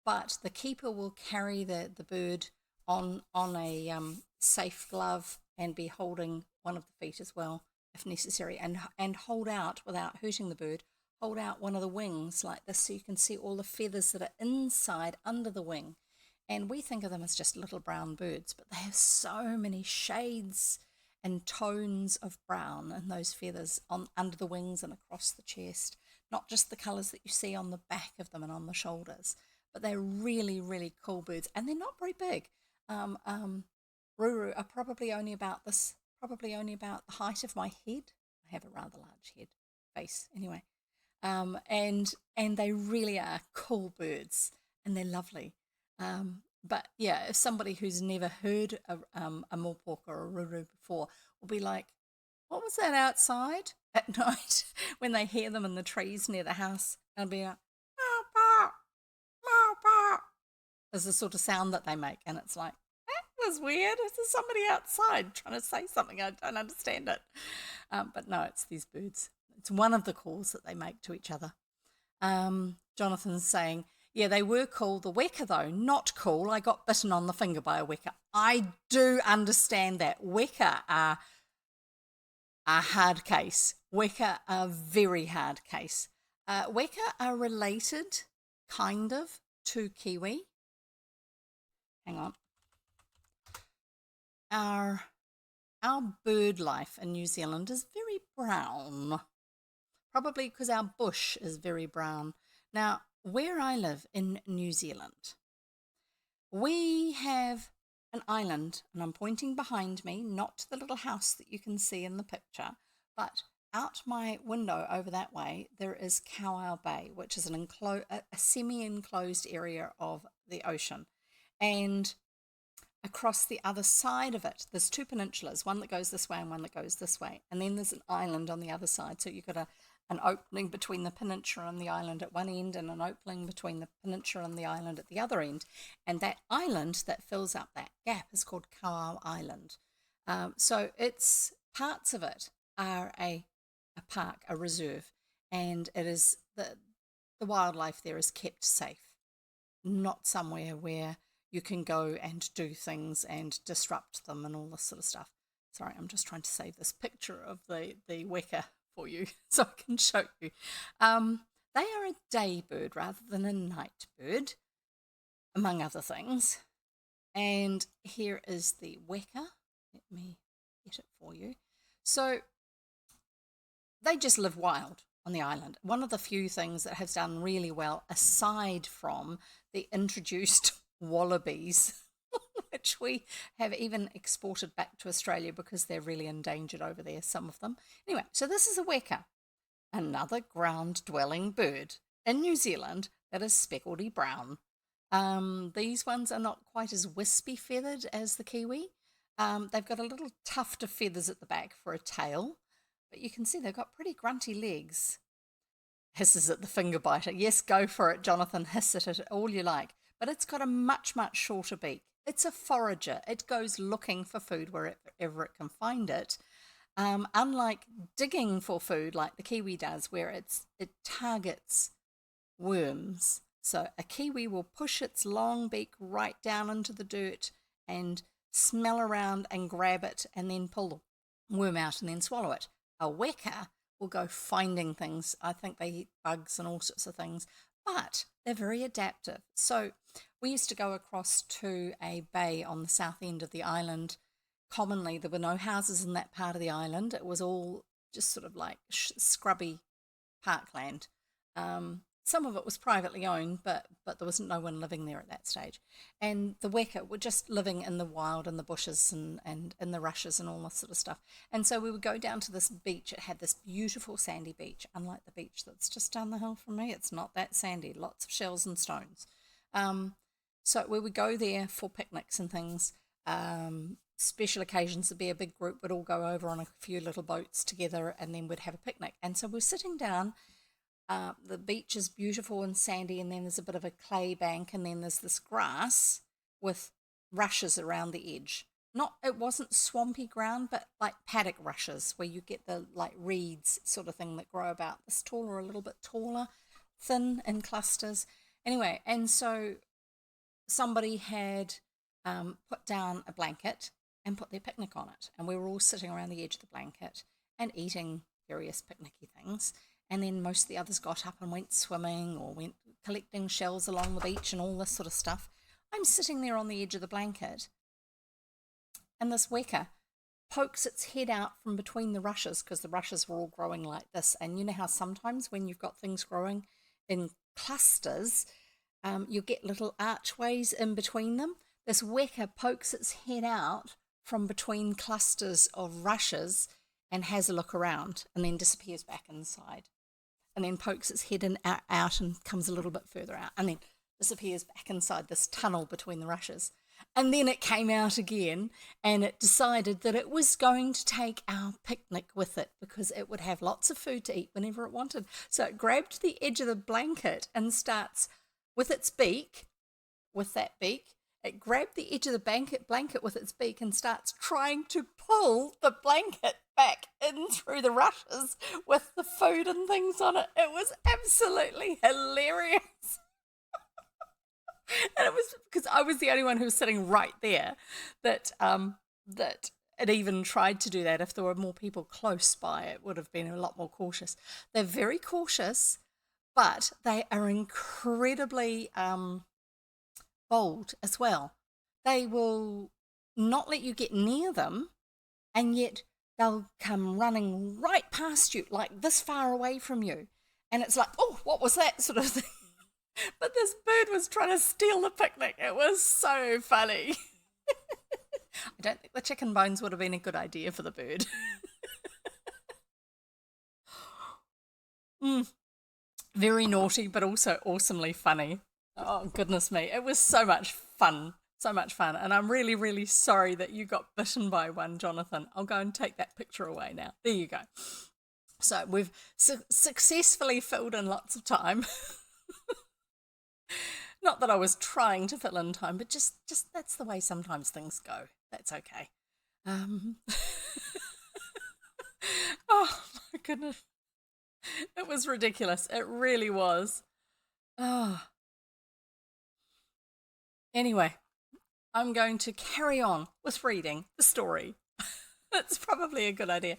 but the keeper will carry the bird on a safe glove and be holding one of the feet as well if necessary, and hold out without hurting the bird, hold out one of the wings like this so you can see all the feathers that are inside under the wing. And we think of them as just little brown birds, but they have so many shades and tones of brown in those feathers on under the wings and across the chest, not just the colours that you see on the back of them and on the shoulders, but they're really, really cool birds, and they're not very big. Ruru are probably only about the height of my head. I have a rather large head face anyway. And they really are cool birds, and they're lovely. But yeah, if somebody who's never heard a moorpork or a ruru before will be like, what was that outside at night when they hear them in the trees near the house? They'll be like, meow, meow, meow, meow. There's the sort of sound that they make, and it's like, was weird. There's somebody outside trying to say something. I don't understand it. But no, it's these birds. It's one of the calls that they make to each other. Jonathan's saying, yeah, they were cool. The weka, though, not cool. I got bitten on the finger by a weka. I do understand that. Weka are a hard case. Weka are very hard case. Weka are related, kind of, to kiwi. Hang on. Our bird life in New Zealand is very brown. Probably because our bush is very brown. Now, where I live in New Zealand, we have an island, and I'm pointing behind me, not to the little house that you can see in the picture, but out my window over that way, there is Kowau Bay, which is a semi-enclosed area of the ocean. And across the other side of it, there's two peninsulas, one that goes this way and one that goes this way. And then there's an island on the other side. So you've got an opening between the peninsula and the island at one end and an opening between the peninsula and the island at the other end. And that island that fills up that gap is called Kowau Island. So it's parts of it are a park, a reserve, and it is the wildlife there is kept safe, not somewhere where you can go and do things and disrupt them and all this sort of stuff. Sorry, I'm just trying to save this picture of the weka for you so I can show you. They are a day bird rather than a night bird, among other things. And here is the weka. Let me get it for you. So they just live wild on the island. One of the few things that has done really well, aside from the introduced wallabies, which we have even exported back to Australia because they're really endangered over there, some of them. Anyway, so this is a weka, another ground-dwelling bird in New Zealand that is speckledy brown. These ones are not quite as wispy feathered as the kiwi. They've got a little tuft of feathers at the back for a tail, but you can see they've got pretty grunty legs. Hisses at the finger biter. Yes, go for it, Jonathan. Hiss at it all you like. But it's got a much, much shorter beak. It's a forager. It goes looking for food wherever it can find it. Unlike digging for food like the kiwi does, where it targets worms. So a kiwi will push its long beak right down into the dirt and smell around and grab it and then pull the worm out and then swallow it. A weka will go finding things. I think they eat bugs and all sorts of things, but they're very adaptive. So we used to go across to a bay on the south end of the island. Commonly, there were no houses in that part of the island. It was all just sort of like scrubby parkland. Some of it was privately owned, but there wasn't no one living there at that stage. And the weka were just living in the wild and the bushes and in the rushes and all this sort of stuff. And so we would go down to this beach. It had this beautiful sandy beach, unlike the beach that's just down the hill from me. It's not that sandy, lots of shells and stones. So we would go there for picnics and things. Special occasions, there'd be a big group, would all go over on a few little boats together and then we'd have a picnic. And so we're sitting down. The beach is beautiful and sandy, and then there's a bit of a clay bank, and then there's this grass with rushes around the edge. It wasn't swampy ground, but like paddock rushes where you get the like reeds sort of thing that grow about this tall or a little bit taller, thin in clusters. Anyway, and so somebody had put down a blanket and put their picnic on it, and we were all sitting around the edge of the blanket and eating various picnicky things. And then most of the others got up and went swimming or went collecting shells along the beach and all this sort of stuff. I'm sitting there on the edge of the blanket, and this weka pokes its head out from between the rushes, because the rushes were all growing like this. And you know how sometimes when you've got things growing in clusters, you get little archways in between them. This weka pokes its head out from between clusters of rushes and has a look around and then disappears back inside, and then pokes its head out and comes a little bit further out and then disappears back inside this tunnel between the rushes. And then it came out again, and it decided that it was going to take our picnic with it because it would have lots of food to eat whenever it wanted. So it grabbed the edge of the blanket and starts with its beak, with that beak, it grabbed the edge of the blanket with its beak and starts trying to pull the blanket back in through the rushes with the food and things on it. It was absolutely hilarious. And it was because I was the only one who was sitting right there that it even tried to do that. If there were more people close by, it would have been a lot more cautious. They're very cautious, but they are incredibly bold as well. They will not let you get near them, and yet they'll come running right past you, like this far away from you. And it's like, oh, what was that sort of thing? But this bird was trying to steal the picnic. It was so funny. I don't think the chicken bones would have been a good idea for the bird. Very naughty, but also awesomely funny. Oh, goodness me. It was so much fun. So much fun. And I'm really, really sorry that you got bitten by one, Jonathan. I'll go and take that picture away now. There you go. So we've successfully filled in lots of time. Not that I was trying to fill in time, but just that's the way sometimes things go. That's okay. Oh, my goodness. It was ridiculous. It really was. Oh. Anyway, I'm going to carry on with reading the story. That's probably a good idea.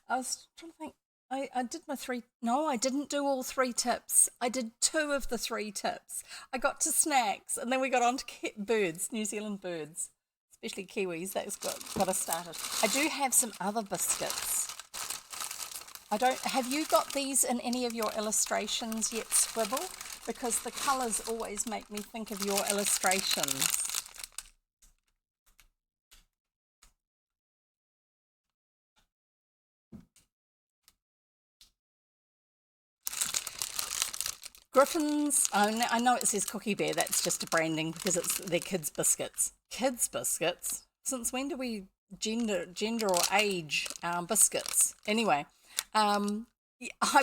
I was trying to think. I did my 3. No, I didn't do all 3 tips. I did 2 of the 3 tips. I got to snacks, and then we got on to birds, New Zealand birds, especially kiwis. That's got us started. I do have some other biscuits. Have you got these in any of your illustrations yet, Scribble? Because the colours always make me think of your illustrations. Griffin's, I know it says Cookie Bear, that's just a branding because they're kids' biscuits. Kids' biscuits? Since when do we gender or age biscuits? Anyway, I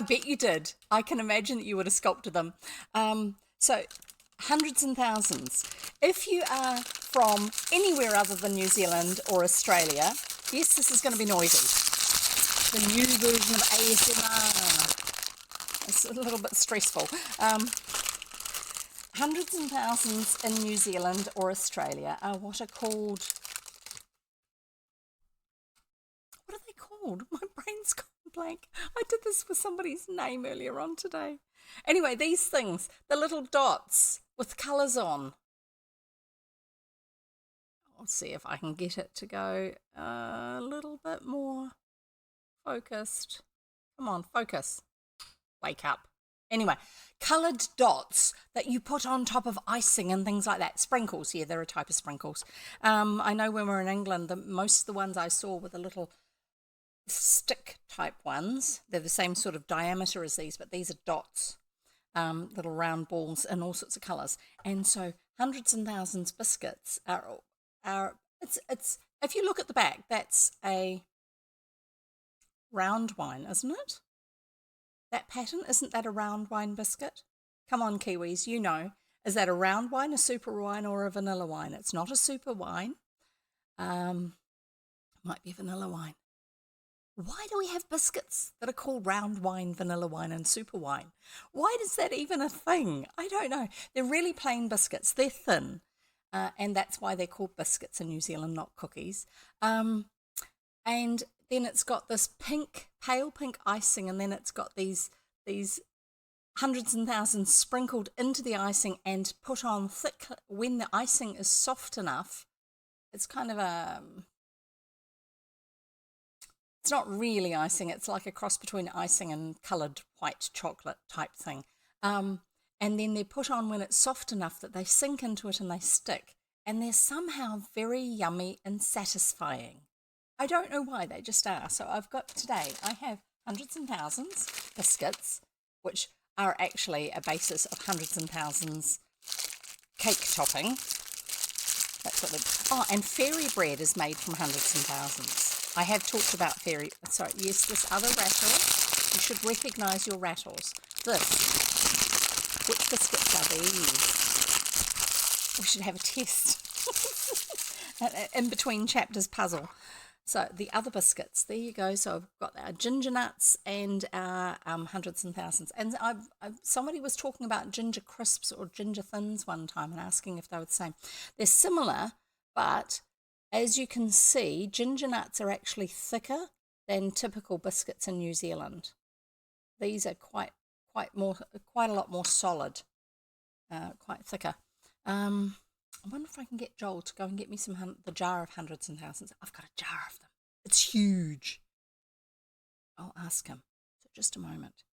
bet you did. I can imagine that you would have sculpted them. So, hundreds and thousands. If you are from anywhere other than New Zealand or Australia, yes, this is going to be noisy. The new version of ASMR. It's a little bit stressful. Hundreds and thousands in New Zealand or Australia are what are called... What are they called? My brain's gone blank. I did this with somebody's name earlier on today. Anyway, these things, the little dots with colours on. I'll see if I can get it to go a little bit more focused. Come on, focus. Wake up. Anyway, coloured dots that you put on top of icing and things like that. Sprinkles, yeah, they're a type of sprinkles. I know when we were in England, most of the ones I saw were the little stick type ones. They're the same sort of diameter as these, but these are dots, little round balls in all sorts of colours. And so hundreds and thousands biscuits it's if you look at the back, that's a round wine, isn't it? That pattern, isn't that a round wine biscuit? Come on, Kiwis, you know. Is that a round wine, a super wine, or a vanilla wine? It's not a super wine. Might be a vanilla wine. Why do we have biscuits that are called round wine, vanilla wine, and super wine? Why is that even a thing? I don't know. They're really plain biscuits. They're thin, and that's why they're called biscuits in New Zealand, not cookies. And then it's got this pale pink icing, and then it's got these hundreds and thousands sprinkled into the icing and put on thick. When the icing is soft enough, it's kind of it's not really icing. It's like a cross between icing and coloured white chocolate type thing. And then they're put on when it's soft enough that they sink into it and they stick. And they're somehow very yummy and satisfying. I don't know why, they just are. So I have hundreds and thousands biscuits, which are actually a basis of hundreds and thousands cake topping. That's what and fairy bread is made from hundreds and thousands. I have talked about this other rattle. You should recognise your rattles. Which biscuits are these? We should have a test. in between chapters puzzle. So the other biscuits, there you go. So I've got our ginger nuts and our hundreds and thousands. And somebody was talking about ginger crisps or ginger thins one time and asking if they were the same. They're similar, but as you can see, ginger nuts are actually thicker than typical biscuits in New Zealand. These are quite a lot more solid, quite thicker. I wonder if I can get Joel to go and get me the jar of hundreds and thousands. I've got a jar of them. It's huge. I'll ask him. So just a moment.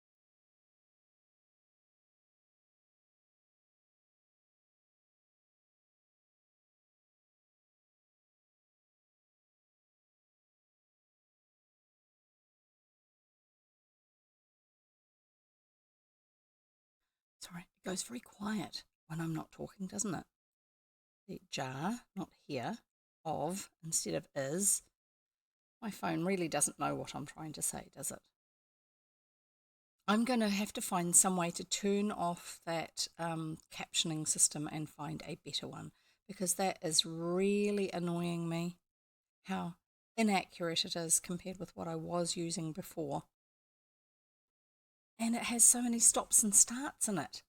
Sorry, it goes very quiet when I'm not talking, doesn't it? The jar, not here, of instead of is. My phone really doesn't know what I'm trying to say, does it? I'm going to have to find some way to turn off that captioning system and find a better one, because that is really annoying me, how inaccurate it is compared with what I was using before. And it has so many stops and starts in it.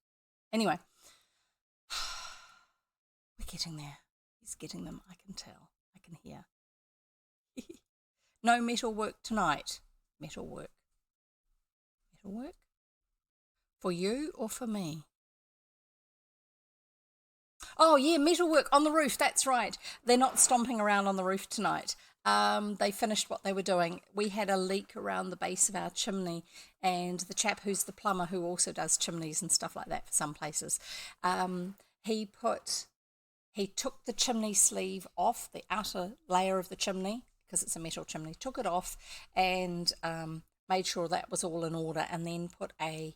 Anyway, we're getting there. He's getting them, I can tell. I can hear. No metal work tonight. Metal work. Metal work? For you or for me? Oh, yeah, metalwork on the roof. That's right. They're not stomping around on the roof tonight. They finished what they were doing. We had a leak around the base of our chimney, and the chap who's the plumber, who also does chimneys and stuff like that for some places, he took the chimney sleeve off, the outer layer of the chimney, because it's a metal chimney, took it off and made sure that was all in order, and then put a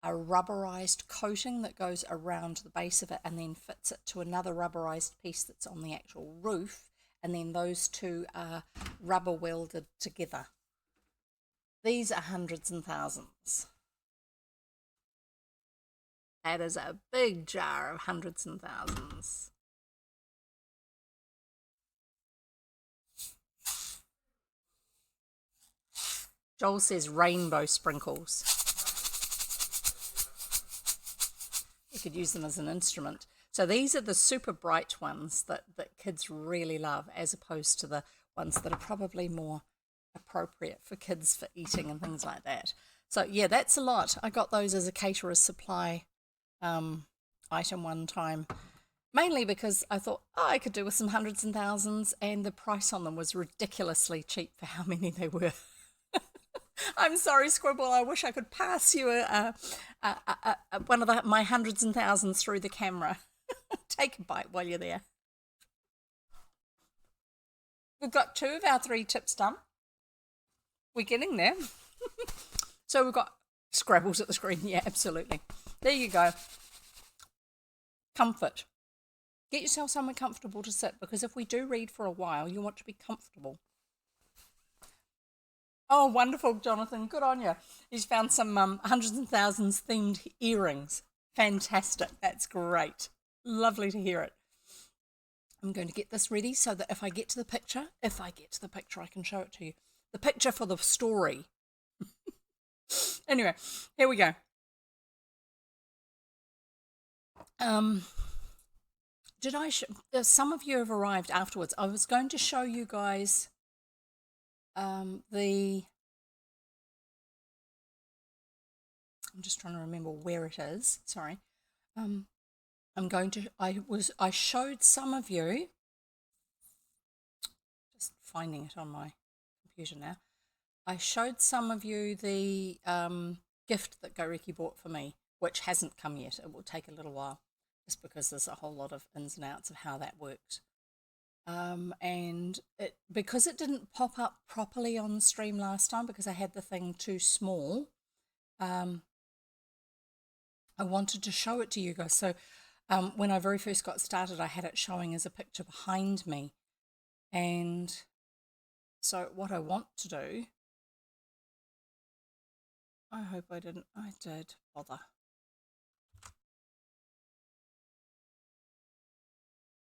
rubberized coating that goes around the base of it and then fits it to another rubberized piece that's on the actual roof, and then those two are rubber welded together. These are hundreds and thousands. That is a big jar of hundreds and thousands. Joel says rainbow sprinkles. You could use them as an instrument. So these are the super bright ones that kids really love, as opposed to the ones that are probably more appropriate for kids for eating and things like that. So yeah, that's a lot. I got those as a caterer's supply item one time, mainly because I thought, I could do with some hundreds and thousands, and the price on them was ridiculously cheap for how many they were. I'm sorry, Squibble. I wish I could pass you one of my hundreds and thousands through the camera. Take a bite while you're there. We've got 2 of our 3 tips done. We're getting there. So we've got Scrabbles at the screen. Yeah, absolutely. There you go. Comfort. Get yourself somewhere comfortable to sit, because if we do read for a while, you want to be comfortable. Oh, wonderful, Jonathan. Good on you. He's found some hundreds and thousands themed earrings. Fantastic. That's great. Lovely to hear it. I'm going to get this ready so that if I get to the picture, I can show it to you. The picture for the story. Anyway, here we go. Some of you have arrived afterwards. I was going to show you guys I'm just trying to remember where it is. Sorry. I showed some of you, just finding it on my computer now. I showed some of you the gift that Goriki bought for me, which hasn't come yet. It will take a little while, just because there's a whole lot of ins and outs of how that works. And because it didn't pop up properly on the stream last time, because I had the thing too small, I wanted to show it to you guys. So when I very first got started, I had it showing as a picture behind me. And so what I want to do, I hope I did bother.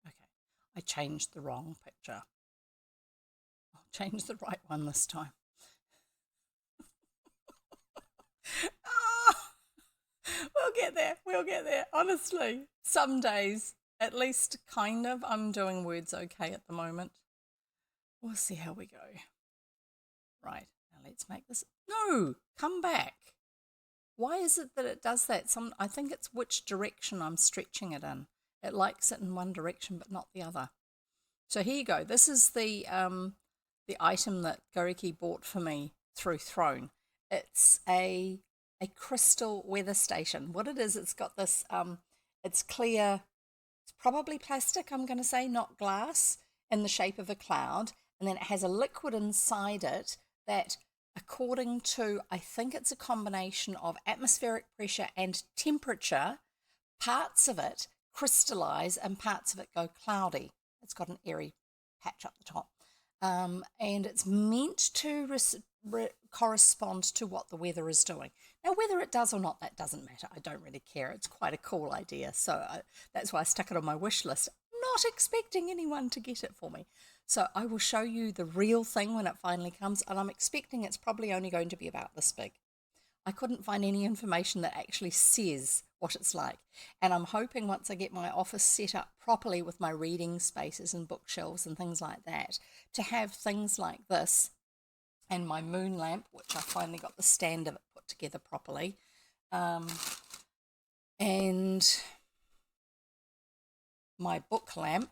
Okay, I changed the wrong picture. I'll change the right one this time. Oh, we'll get there. We'll get there. Honestly, some days, at least kind of, I'm doing words okay at the moment. We'll see how we go. Right, now let's make this. No, come back. Why is it that it does that? I think it's which direction I'm stretching it in. It likes it in one direction but not the other. So here you go. This is the item that Goriki bought for me through Throne. It's a crystal weather station. What it is, it's got this, it's clear, it's probably plastic, I'm going to say, not glass, in the shape of a cloud. And then it has a liquid inside it that, according to, I think it's a combination of atmospheric pressure and temperature, parts of it crystallize and parts of it go cloudy. It's got an airy patch up the top. And it's meant to correspond to what the weather is doing. Now, whether it does or not, that doesn't matter. I don't really care. It's quite a cool idea. So that's why I stuck it on my wish list, not expecting anyone to get it for me. So I will show you the real thing when it finally comes, and I'm expecting it's probably only going to be about this big. I couldn't find any information that actually says what it's like. And I'm hoping once I get my office set up properly with my reading spaces and bookshelves and things like that, to have things like this and my moon lamp, which I finally got the stand of it put together properly, and my book lamp,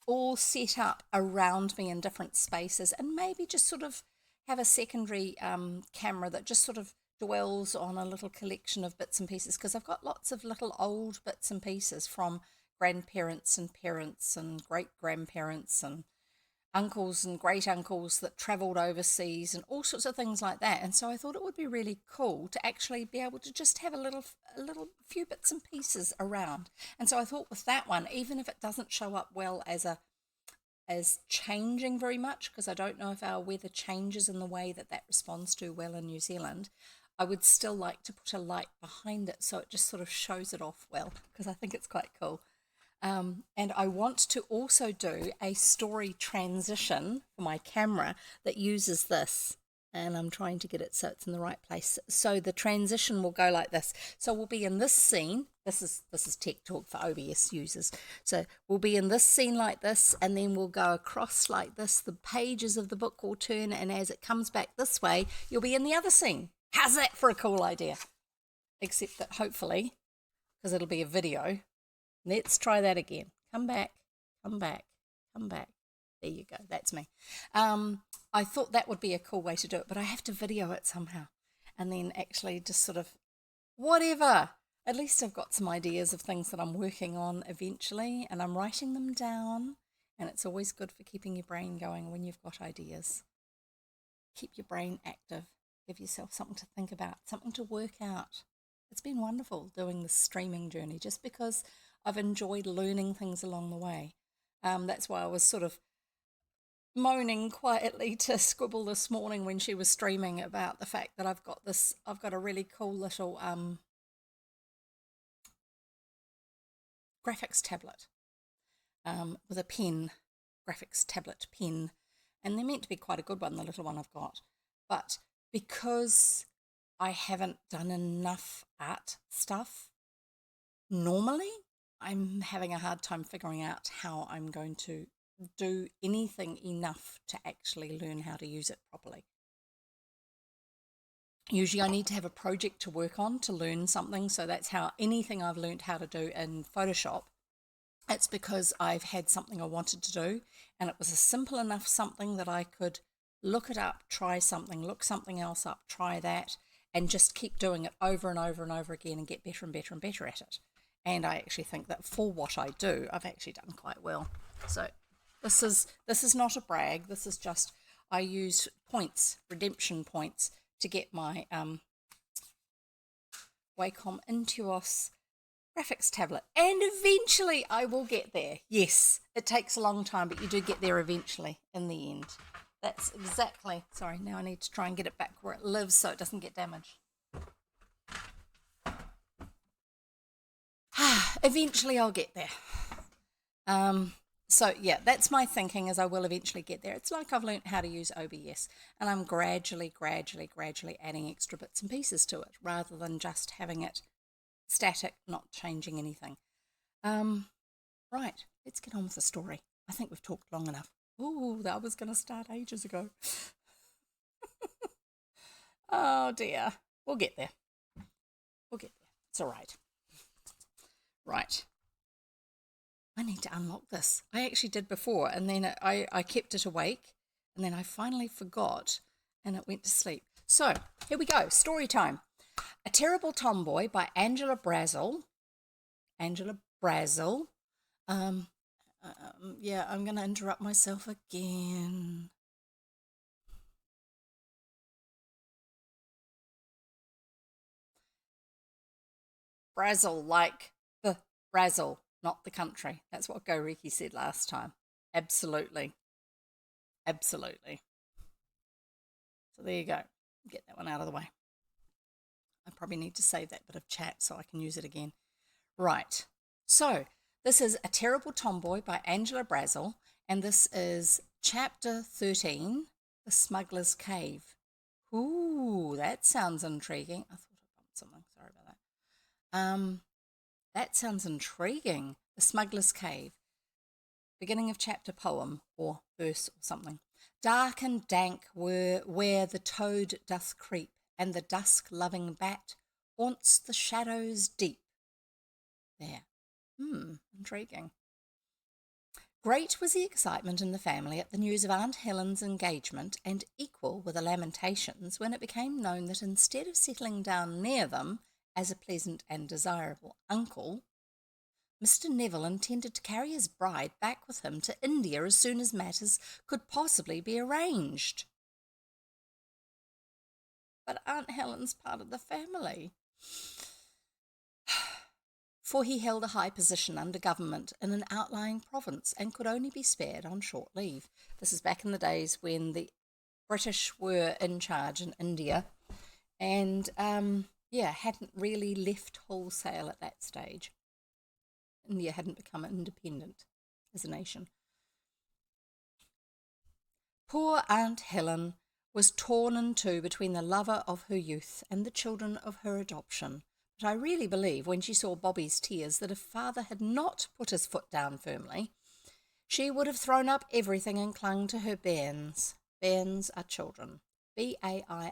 all set up around me in different spaces, and maybe just sort of have a secondary camera that just sort of dwells on a little collection of bits and pieces, because I've got lots of little old bits and pieces from grandparents and parents and great-grandparents and uncles and great-uncles that travelled overseas and all sorts of things like that. And so I thought it would be really cool to actually be able to just have a little few bits and pieces around. And so I thought with that one, even if it doesn't show up well as changing very much, because I don't know if our weather changes in the way that responds to well in New Zealand, I would still like to put a light behind it so it just sort of shows it off well, because I think it's quite cool. And I want to also do a story transition for my camera that uses this, and I'm trying to get it so it's in the right place. So the transition will go like this. So we'll be in this scene. This is tech talk for OBS users. So we'll be in this scene like this, and then we'll go across like this. The pages of the book will turn, and as it comes back this way, you'll be in the other scene. How's that for a cool idea? Except that hopefully, because it'll be a video, let's try that again. Come back, come back, come back. There you go. That's me. I thought that would be a cool way to do it, but I have to video it somehow. And then actually just sort of whatever. At least I've got some ideas of things that I'm working on eventually, and I'm writing them down. And it's always good for keeping your brain going when you've got ideas. Keep your brain active. Give yourself something to think about, something to work out. It's been wonderful doing this streaming journey just because I've enjoyed learning things along the way. That's why I was sort of moaning quietly to Squibble this morning when she was streaming about the fact that I've got a really cool little graphics tablet with a pen, graphics tablet pen, and they're meant to be quite a good one, the little one I've got. But because I haven't done enough art stuff normally, I'm having a hard time figuring out how I'm going to do anything enough to actually learn how to use it properly. Usually I need to have a project to work on to learn something, so that's how anything I've learned how to do in Photoshop, it's because I've had something I wanted to do, and it was a simple enough something that I could look it up, try something, look something else up, try that, and just keep doing it over and over and over again and get better and better and better at it. And I actually think that for what I do, I've actually done quite well. So this is not a brag. This is just, I use points, redemption points, to get my Wacom Intuos graphics tablet. And eventually I will get there. Yes, it takes a long time, but you do get there eventually in the end. That's exactly, sorry, now I need to try and get it back where it lives so it doesn't get damaged. Eventually I'll get there. So yeah, that's my thinking, is I will eventually get there. It's like I've learnt how to use OBS, and I'm gradually adding extra bits and pieces to it rather than just having it static, not changing anything. Right, let's get on with the story. I think we've talked long enough. Ooh, that was going to start ages ago. Oh dear. We'll get there. We'll get there. It's all right. Right. I need to unlock this. I actually did before, and then I kept it awake, and then I finally forgot, and it went to sleep. So, here we go. Story time. A Terrible Tomboy by Angela Brazel. Angela Brazel. Yeah, I'm going to interrupt myself again. Brazel, like the Brazel, not the country. That's what Go Riki said last time. Absolutely. Absolutely. So there you go. Get that one out of the way. I probably need to save that bit of chat so I can use it again. Right. So this is A Terrible Tomboy by Angela Brazel, and this is chapter 13, The Smuggler's Cave. Ooh, that sounds intriguing. I thought I bumped something. Sorry about that. That sounds intriguing. The Smuggler's Cave. Beginning of chapter poem or verse or something. Dark and dank were where the toad doth creep, and the dusk-loving bat haunts the shadows deep. There. Intriguing. Great was the excitement in the family at the news of Aunt Helen's engagement, and equal were the lamentations when it became known that instead of settling down near them as a pleasant and desirable uncle, Mr. Neville intended to carry his bride back with him to India as soon as matters could possibly be arranged. But Aunt Helen's part of the family. For he held a high position under government in an outlying province and could only be spared on short leave. This is back in the days when the British were in charge in India, and hadn't really left wholesale at that stage. India hadn't become independent as a nation. Poor Aunt Helen was torn in two between the lover of her youth and the children of her adoption. But I really believe when she saw Bobby's tears that if father had not put his foot down firmly, she would have thrown up everything and clung to her bairns. Bairns are children. B-A-I-R-N-S.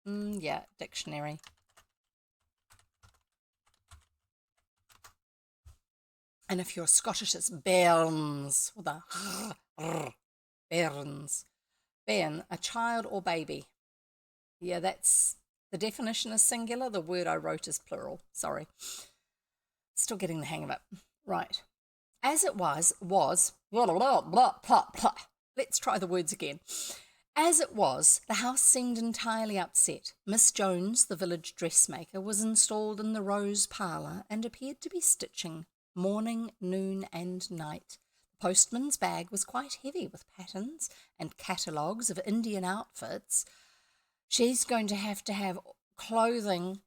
Yeah, dictionary. And if you're Scottish, it's bairns. With a bairns. Bairn, a child or baby. Yeah, that's the definition is singular. The word I wrote is plural. Sorry. Still getting the hang of it. Right. As it was, blah, blah, blah, blah, blah. Let's try the words again. As it was, the house seemed entirely upset. Miss Jones, the village dressmaker, was installed in the Rose parlour and appeared to be stitching morning, noon and night. The postman's bag was quite heavy with patterns and catalogues of Indian outfits. She's going to have clothing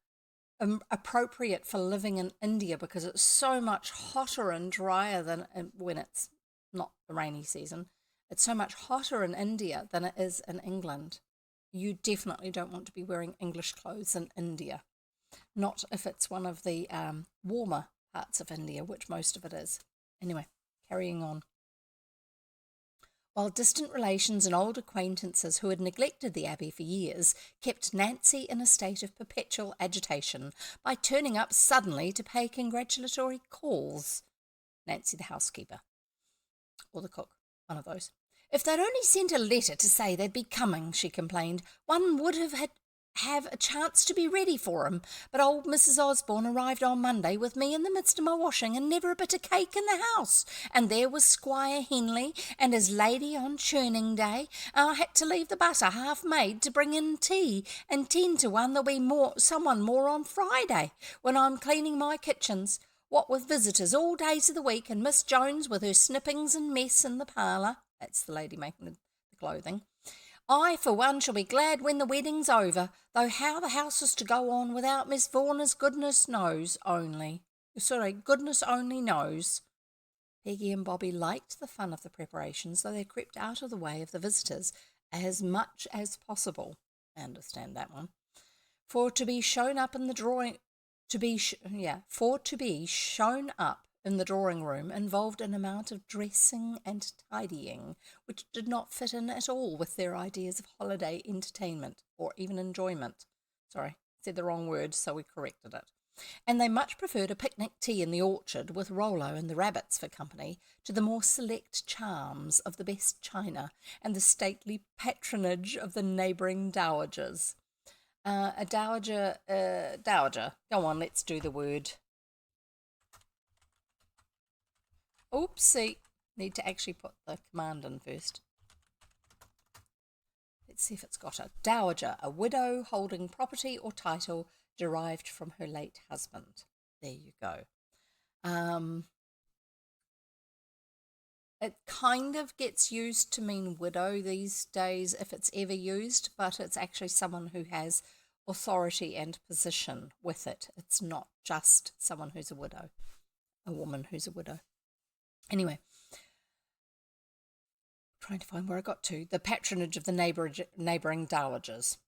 appropriate for living in India because it's so much hotter and drier than when it's not the rainy season. It's so much hotter in India than it is in England. You definitely don't want to be wearing English clothes in India. Not if it's one of the warmer parts of India, which most of it is. Anyway, carrying on. While distant relations and old acquaintances who had neglected the Abbey for years kept Nancy in a state of perpetual agitation by turning up suddenly to pay congratulatory calls. Nancy the housekeeper. Or the cook, one of those. If they'd only sent a letter to say they'd be coming, she complained, one would have a chance to be ready for 'em. But old Mrs. Osborne arrived on Monday with me in the midst of my washing and never a bit of cake in the house. And there was Squire Henley and his lady on churning day. And I had to leave the butter half made to bring in tea. And 10 to 1 there'll be someone more on Friday when I'm cleaning my kitchens. What with visitors all days of the week and Miss Jones with her snippings and mess in the parlour. That's the lady making the clothing. I, for one, shall be glad when the wedding's over, though how the house is to go on without Miss Varner's goodness knows only. Sorry, goodness only knows. Peggy and Bobby liked the fun of the preparations, though they crept out of the way of the visitors as much as possible. I understand that one. For to be shown up in the drawing, for to be shown up in the drawing room involved an amount of dressing and tidying which did not fit in at all with their ideas of holiday entertainment or even enjoyment. Sorry, said the wrong word, so we corrected it. And they much preferred a picnic tea in the orchard with Rollo and the rabbits for company to the more select charms of the best china and the stately patronage of the neighbouring dowagers. A dowager. Go on, let's do the word. Oopsie. Need to actually put the command in first. Let's see if it's got a dowager, a widow holding property or title derived from her late husband. There you go. It kind of gets used to mean widow these days if it's ever used, but it's actually someone who has authority and position with it. It's not just someone who's a widow, a woman who's a widow. Anyway, trying to find where I got to. The patronage of the neighbouring dowagers.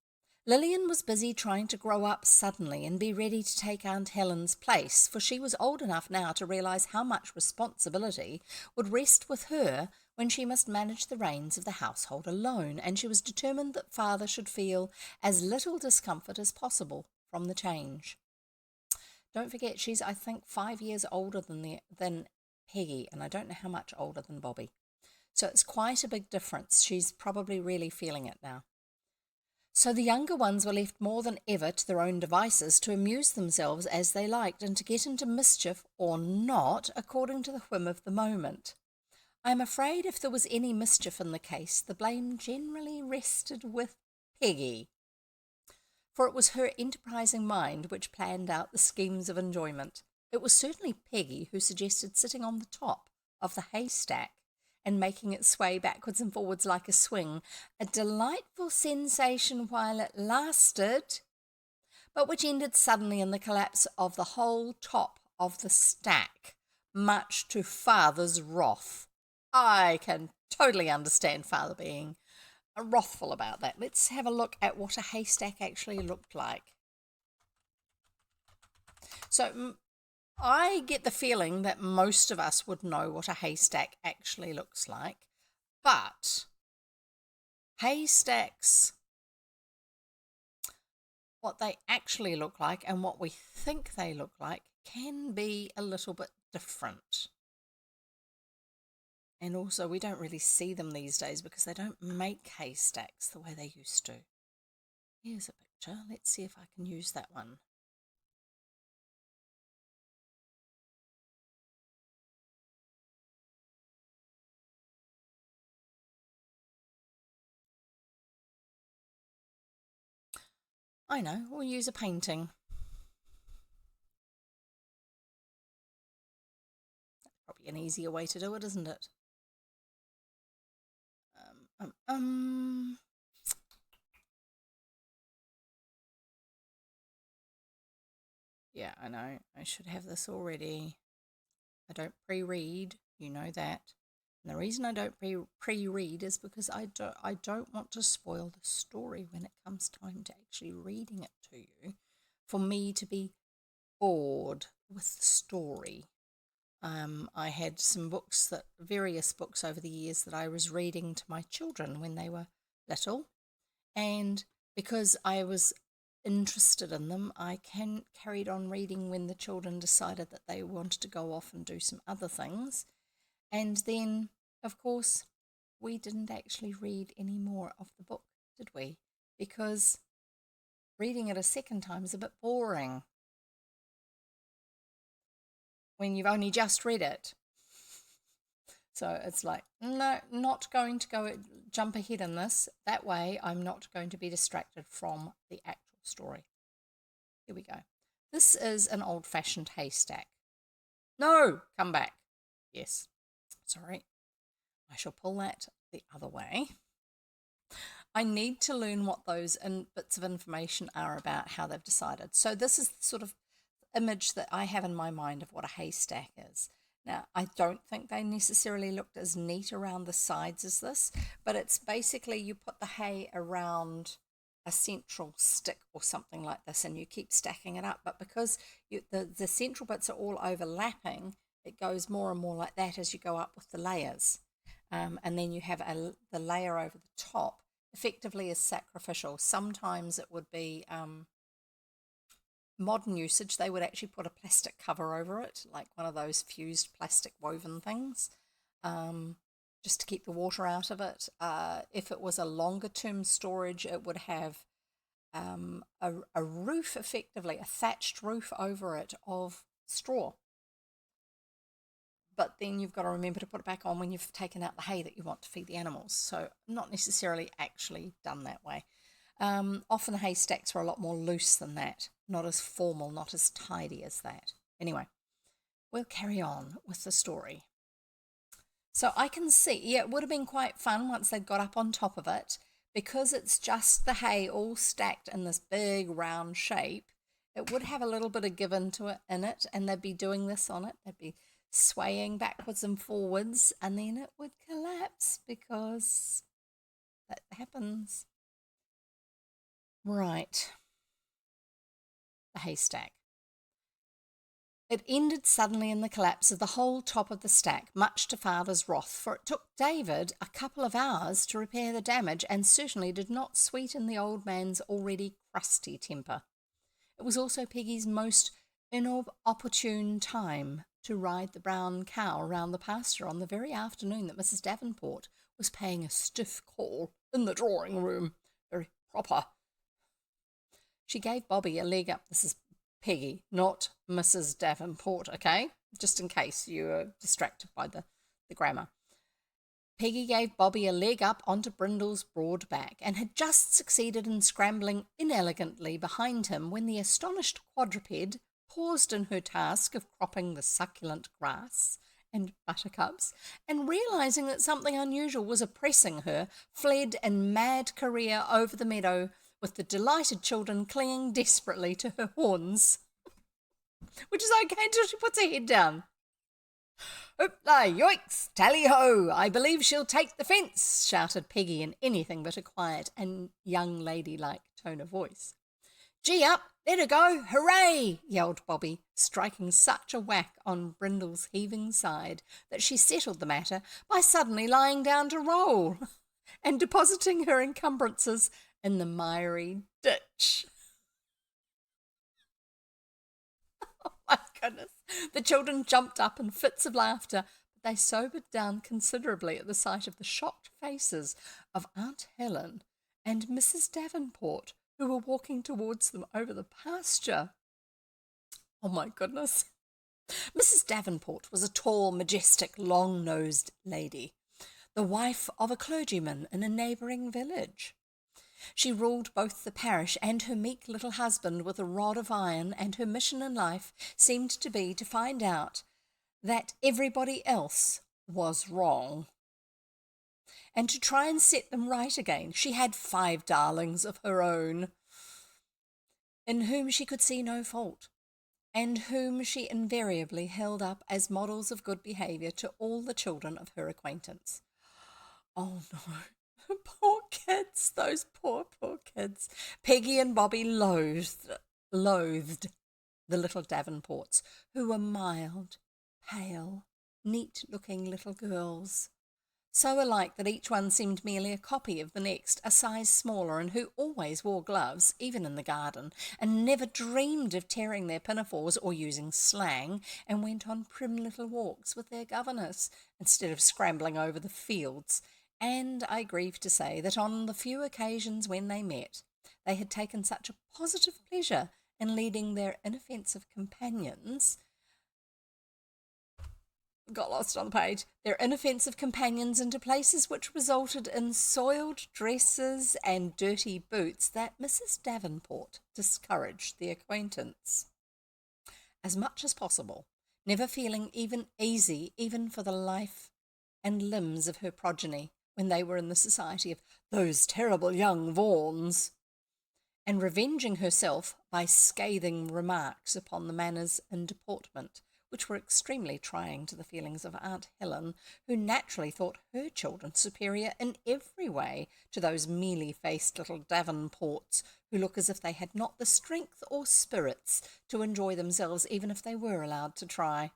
Lillian was busy trying to grow up suddenly and be ready to take Aunt Helen's place, for she was old enough now to realise how much responsibility would rest with her when she must manage the reins of the household alone, and she was determined that father should feel as little discomfort as possible from the change. Don't forget, she's, I think, 5 years older than Peggy, and I don't know how much older than Bobby. So it's quite a big difference. She's probably really feeling it now. So the younger ones were left more than ever to their own devices to amuse themselves as they liked and to get into mischief or not according to the whim of the moment. I am afraid if there was any mischief in the case, the blame generally rested with Peggy, for it was her enterprising mind which planned out the schemes of enjoyment. It was certainly Peggy who suggested sitting on the top of the haystack and making it sway backwards and forwards like a swing, a delightful sensation while it lasted, but which ended suddenly in the collapse of the whole top of the stack, much to father's wrath. I can totally understand father being wrathful about that. Let's have a look at what a haystack actually looked like. So I get the feeling that most of us would know what a haystack actually looks like, but haystacks, what they actually look like and what we think they look like can be a little bit different. And also we don't really see them these days because they don't make haystacks the way they used to. Here's a picture. Let's see if I can use that one. I know, we'll use a painting. That's probably an easier way to do it, isn't it? Yeah, I know. I should have this already. I don't pre-read, you know that. And the reason I don't pre-read is because I don't want to spoil the story when it comes time to actually reading it to you, for me to be bored with the story. I had some various books over the years that I was reading to my children when they were little, and because I was interested in them, I carried on reading when the children decided that they wanted to go off and do some other things. And then, of course, we didn't actually read any more of the book, did we? Because reading it a second time is a bit boring when you've only just read it. So it's like, no, not going to jump ahead in this. That way I'm not going to be distracted from the actual story. Here we go. This is an old-fashioned haystack. No, come back. Yes, sorry. I shall pull that the other way. I need to learn what those bits of information are about how they've decided. So this is the sort of image that I have in my mind of what a haystack is. Now, I don't think they necessarily looked as neat around the sides as this, but it's basically you put the hay around a central stick or something like this and you keep stacking it up. But because the central bits are all overlapping, it goes more and more like that as you go up with the layers. And then you have the layer over the top effectively is sacrificial. Sometimes it would be modern usage, they would actually put a plastic cover over it, like one of those fused plastic woven things, just to keep the water out of it. If it was a longer term storage, it would have a roof, effectively, a thatched roof over it of straw. But then you've got to remember to put it back on when you've taken out the hay that you want to feed the animals. So not necessarily actually done that way. Often the haystacks are a lot more loose than that, not as formal, not as tidy as that. Anyway, we'll carry on with the story. So I can see, yeah, it would have been quite fun once they'd got up on top of it, because it's just the hay all stacked in this big round shape. It would have a little bit of give into it in it, and they'd be doing this on it. They'd be swaying backwards and forwards, and then it would collapse because that happens. Right. The haystack. It ended suddenly in the collapse of the whole top of the stack, much to Father's wrath, for it took David a couple of hours to repair the damage and certainly did not sweeten the old man's already crusty temper. It was also Peggy's most inopportune time to ride the brown cow round the pasture on the very afternoon that Mrs. Davenport was paying a stiff call in the drawing room. Very proper. She gave Bobby a leg up. This is Peggy, not Mrs. Davenport, okay? Just in case you were distracted by the grammar. Peggy gave Bobby a leg up onto Brindle's broad back and had just succeeded in scrambling inelegantly behind him when the astonished quadruped paused in her task of cropping the succulent grass and buttercups, and realizing that something unusual was oppressing her, fled in mad career over the meadow, with the delighted children clinging desperately to her horns, which is okay until she puts her head down. "Hoopla, yoicks, tally-ho, I believe she'll take the fence," shouted Peggy in anything but a quiet and young lady-like tone of voice. "Gee up, let her go, hooray!" yelled Bobby, striking such a whack on Brindle's heaving side that she settled the matter by suddenly lying down to roll and depositing her encumbrances in the miry ditch. Oh my goodness. The children jumped up in fits of laughter, but they sobered down considerably at the sight of the shocked faces of Aunt Helen and Mrs. Davenport, who were walking towards them over the pasture. Oh my goodness. Mrs. Davenport was a tall, majestic, long-nosed lady, the wife of a clergyman in a neighbouring village. She ruled both the parish and her meek little husband with a rod of iron, and her mission in life seemed to be to find out that everybody else was wrong and to try and set them right again. She had 5 darlings of her own, in whom she could see no fault, and whom she invariably held up as models of good behaviour to all the children of her acquaintance. Oh no. Poor kids, those poor kids. Peggy and Bobby loathed the little Davenports, who were mild, pale, neat-looking little girls, so alike that each one seemed merely a copy of the next, a size smaller, and who always wore gloves, even in the garden, and never dreamed of tearing their pinafores or using slang, and went on prim little walks with their governess, instead of scrambling over the fields. And I grieve to say that on the few occasions when they met, they had taken such a positive pleasure in leading their inoffensive companions, got lost on the page, their inoffensive companions into places which resulted in soiled dresses and dirty boots, that Mrs. Davenport discouraged the acquaintance as much as possible, never feeling even easy even for the life and limbs of her progeny, when they were in the society of those terrible young Vaughans, and revenging herself by scathing remarks upon the manners and deportment, which were extremely trying to the feelings of Aunt Helen, who naturally thought her children superior in every way to those mealy-faced little Davenports who look as if they had not the strength or spirits to enjoy themselves even if they were allowed to try.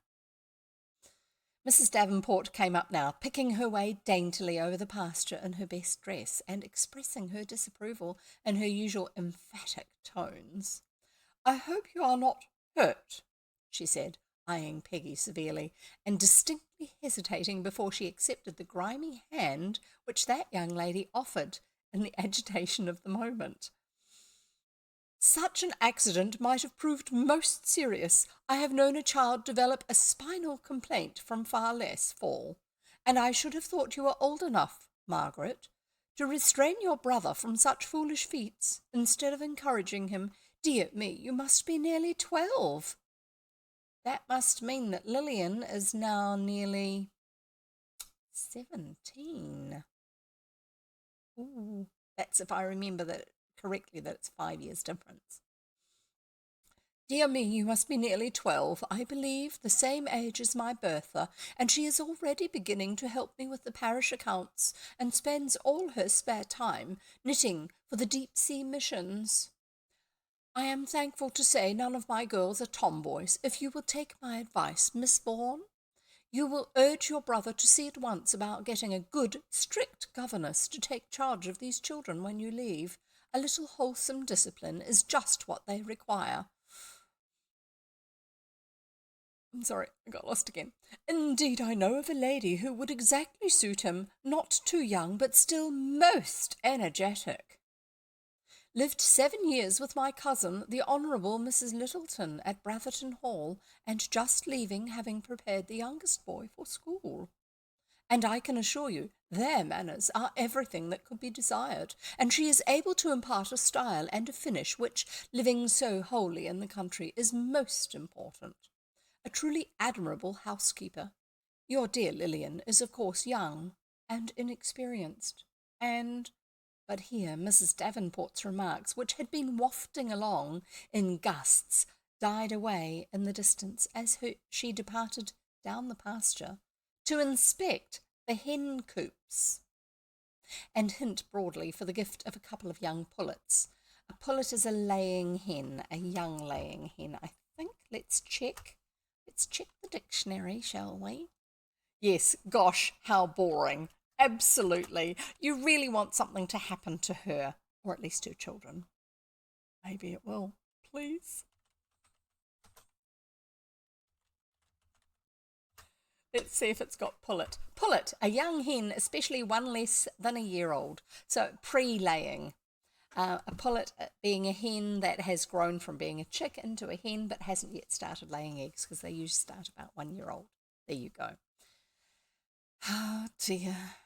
Mrs. Davenport came up now, picking her way daintily over the pasture in her best dress and expressing her disapproval in her usual emphatic tones. "I hope you are not hurt," she said, eyeing Peggy severely, and distinctly hesitating before she accepted the grimy hand which that young lady offered in the agitation of the moment. "Such an accident might have proved most serious. I have known a child develop a spinal complaint from far less fall, and I should have thought you were old enough, Margaret, to restrain your brother from such foolish feats, instead of encouraging him. Dear me, you must be nearly 12. That must mean that Lillian is now nearly 17. Ooh, that's if I remember that correctly, that it's 5 years difference. Dear me, you must be nearly 12, I believe, the same age as my Bertha, and she is already beginning to help me with the parish accounts, and spends all her spare time knitting for the deep-sea missions. I am thankful to say none of my girls are tomboys. If you will take my advice, Miss Vaughan, you will urge your brother to see at once about getting a good, strict governess to take charge of these children when you leave. A little wholesome discipline is just what they require. I'm sorry, I got lost again. Indeed, I know of a lady who would exactly suit him, not too young, but still most energetic. Lived 7 years with my cousin, the Honourable Mrs. Littleton, at Brotherton Hall, and just leaving, having prepared the youngest boy for school. And I can assure you, their manners are everything that could be desired, and she is able to impart a style and a finish which, living so wholly in the country, is most important. A truly admirable housekeeper. Your dear Lillian is, of course, young and inexperienced, and—" But here Mrs. Davenport's remarks, which had been wafting along in gusts, died away in the distance as she departed down the pasture to inspect the hen coops and hint broadly for the gift of a couple of young pullets. A pullet is a laying hen, a young laying hen, I think. Let's check the dictionary, shall we? Yes, gosh, how boring. Absolutely. You really want something to happen to her, or at least her children. Maybe it will. Please. Let's see if it's got pullet. Pullet, a young hen, especially one less than a year old. So pre-laying. A pullet being a hen that has grown from being a chick into a hen but hasn't yet started laying eggs, because they usually start about 1 year old. There you go. Oh dear.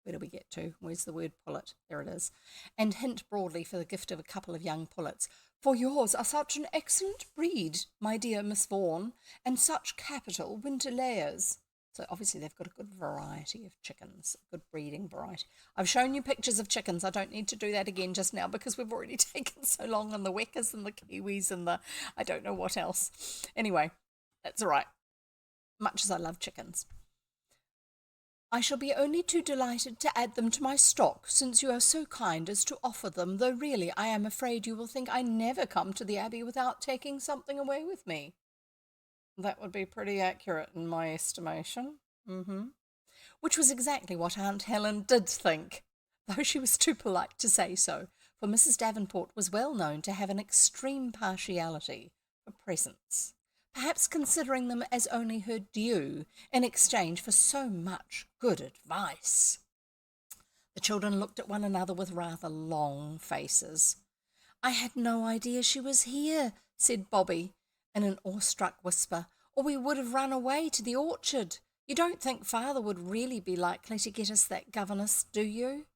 Where do we get to? Where's the word pullet? There it is. And hint broadly for the gift of a couple of young pullets. For yours are such an excellent breed, my dear Miss Vaughan, and such capital winter layers. So obviously they've got a good variety of chickens, a good breeding variety. I've shown you pictures of chickens. I don't need to do that again just now because we've already taken so long on the weckers and the kiwis and the I don't know what else. Anyway, that's all right. Much as I love chickens. I shall be only too delighted to add them to my stock, since you are so kind as to offer them, though really I am afraid you will think I never come to the Abbey without taking something away with me. That would be pretty accurate in my estimation. Which was exactly what Aunt Helen did think, though she was too polite to say so, for Mrs. Davenport was well known to have an extreme partiality for presents, perhaps considering them as only her due in exchange for so much good advice. The children looked at one another with rather long faces. I had no idea she was here, said Bobby in an awestruck whisper, or we would have run away to the orchard. You don't think father would really be likely to get us that governess, do you?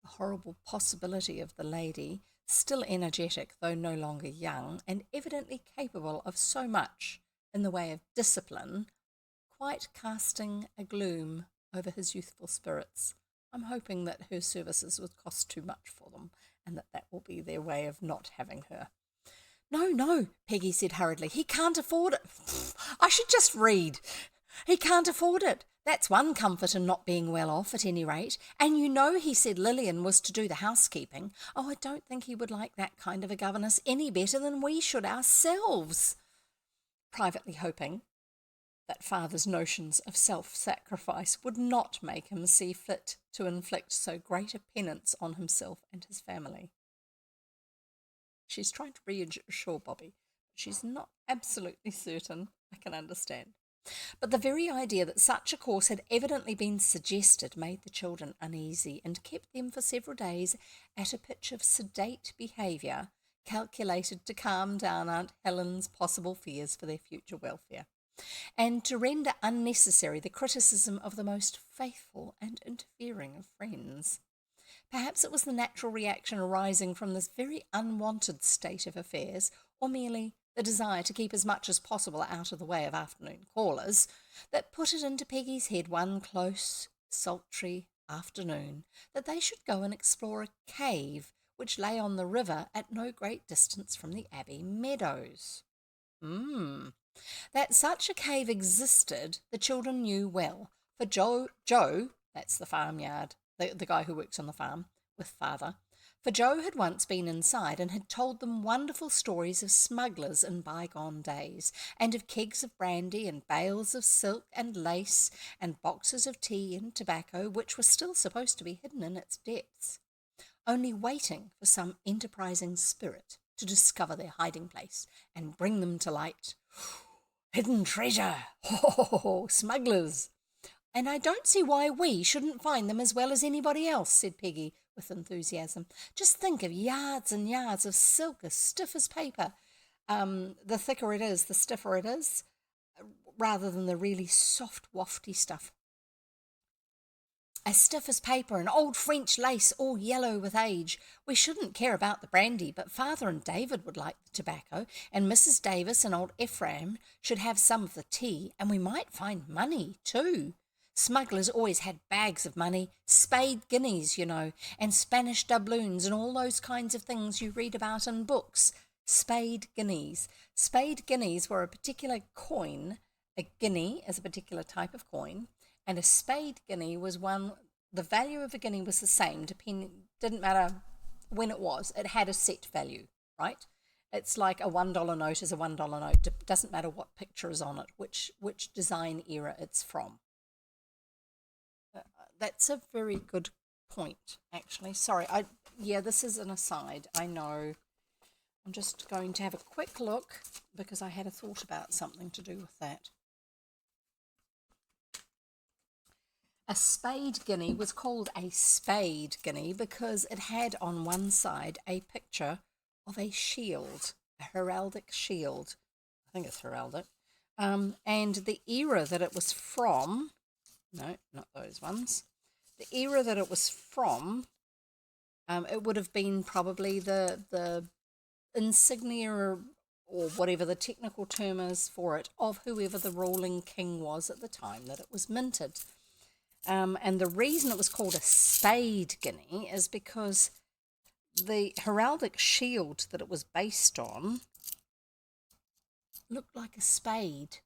The horrible possibility of the lady, still energetic though no longer young, and evidently capable of so much in the way of discipline, quite casting a gloom over his youthful spirits. I'm hoping that her services would cost too much for them, and that will be their way of not having her. No, no, Peggy said hurriedly. He can't afford it. I should just read. He can't afford it. That's one comfort in not being well off, at any rate. And you know he said Lillian was to do the housekeeping. Oh, I don't think he would like that kind of a governess any better than we should ourselves. Privately hoping that father's notions of self-sacrifice would not make him see fit to inflict so great a penance on himself and his family. She's trying to reassure Bobby, but she's not absolutely certain. I can understand. But the very idea that such a course had evidently been suggested made the children uneasy and kept them for several days at a pitch of sedate behaviour calculated to calm down Aunt Helen's possible fears for their future welfare, and to render unnecessary the criticism of the most faithful and interfering of friends. Perhaps it was the natural reaction arising from this very unwanted state of affairs, or merely the desire to keep as much as possible out of the way of afternoon callers, that put it into Peggy's head one close, sultry afternoon that they should go and explore a cave which lay on the river at no great distance from the Abbey meadows. That such a cave existed, the children knew well, for Joe, that's the farmyard, the guy who works on the farm with father, for Joe had once been inside and had told them wonderful stories of smugglers in bygone days, and of kegs of brandy and bales of silk and lace and boxes of tea and tobacco which were still supposed to be hidden in its depths, only waiting for some enterprising spirit to discover their hiding place and bring them to light. Hidden treasure! Ho, smugglers! And I don't see why we shouldn't find them as well as anybody else, said Peggy with enthusiasm. Just think of yards and yards of silk as stiff as paper. The thicker it is, the stiffer it is, rather than the really soft, wafty stuff. As stiff as paper, and old French lace all yellow with age. We shouldn't care about the brandy, but Father and David would like the tobacco, and Mrs. Davis and old Ephraim should have some of the tea, and we might find money too. Smugglers always had bags of money, spade guineas, you know, and Spanish doubloons and all those kinds of things you read about in books. Spade guineas. Spade guineas were a particular coin. A guinea is a particular type of coin, and a spade guinea was one. The value of a guinea was the same, didn't matter when it was. It had a set value, right? It's like a $1 note is a $1 note. It doesn't matter what picture is on it, which design era it's from. That's a very good point, actually. Sorry, this is an aside. I know. I'm just going to have a quick look because I had a thought about something to do with that. A spade guinea was called a spade guinea because it had on one side a picture of a shield, a heraldic shield. I think it's heraldic. And the era that it was from, no, not those ones. The era that it was from, it would have been probably the insignia or whatever the technical term is for it, of whoever the ruling king was at the time that it was minted. And the reason it was called a spade guinea is because the heraldic shield that it was based on looked like a spade,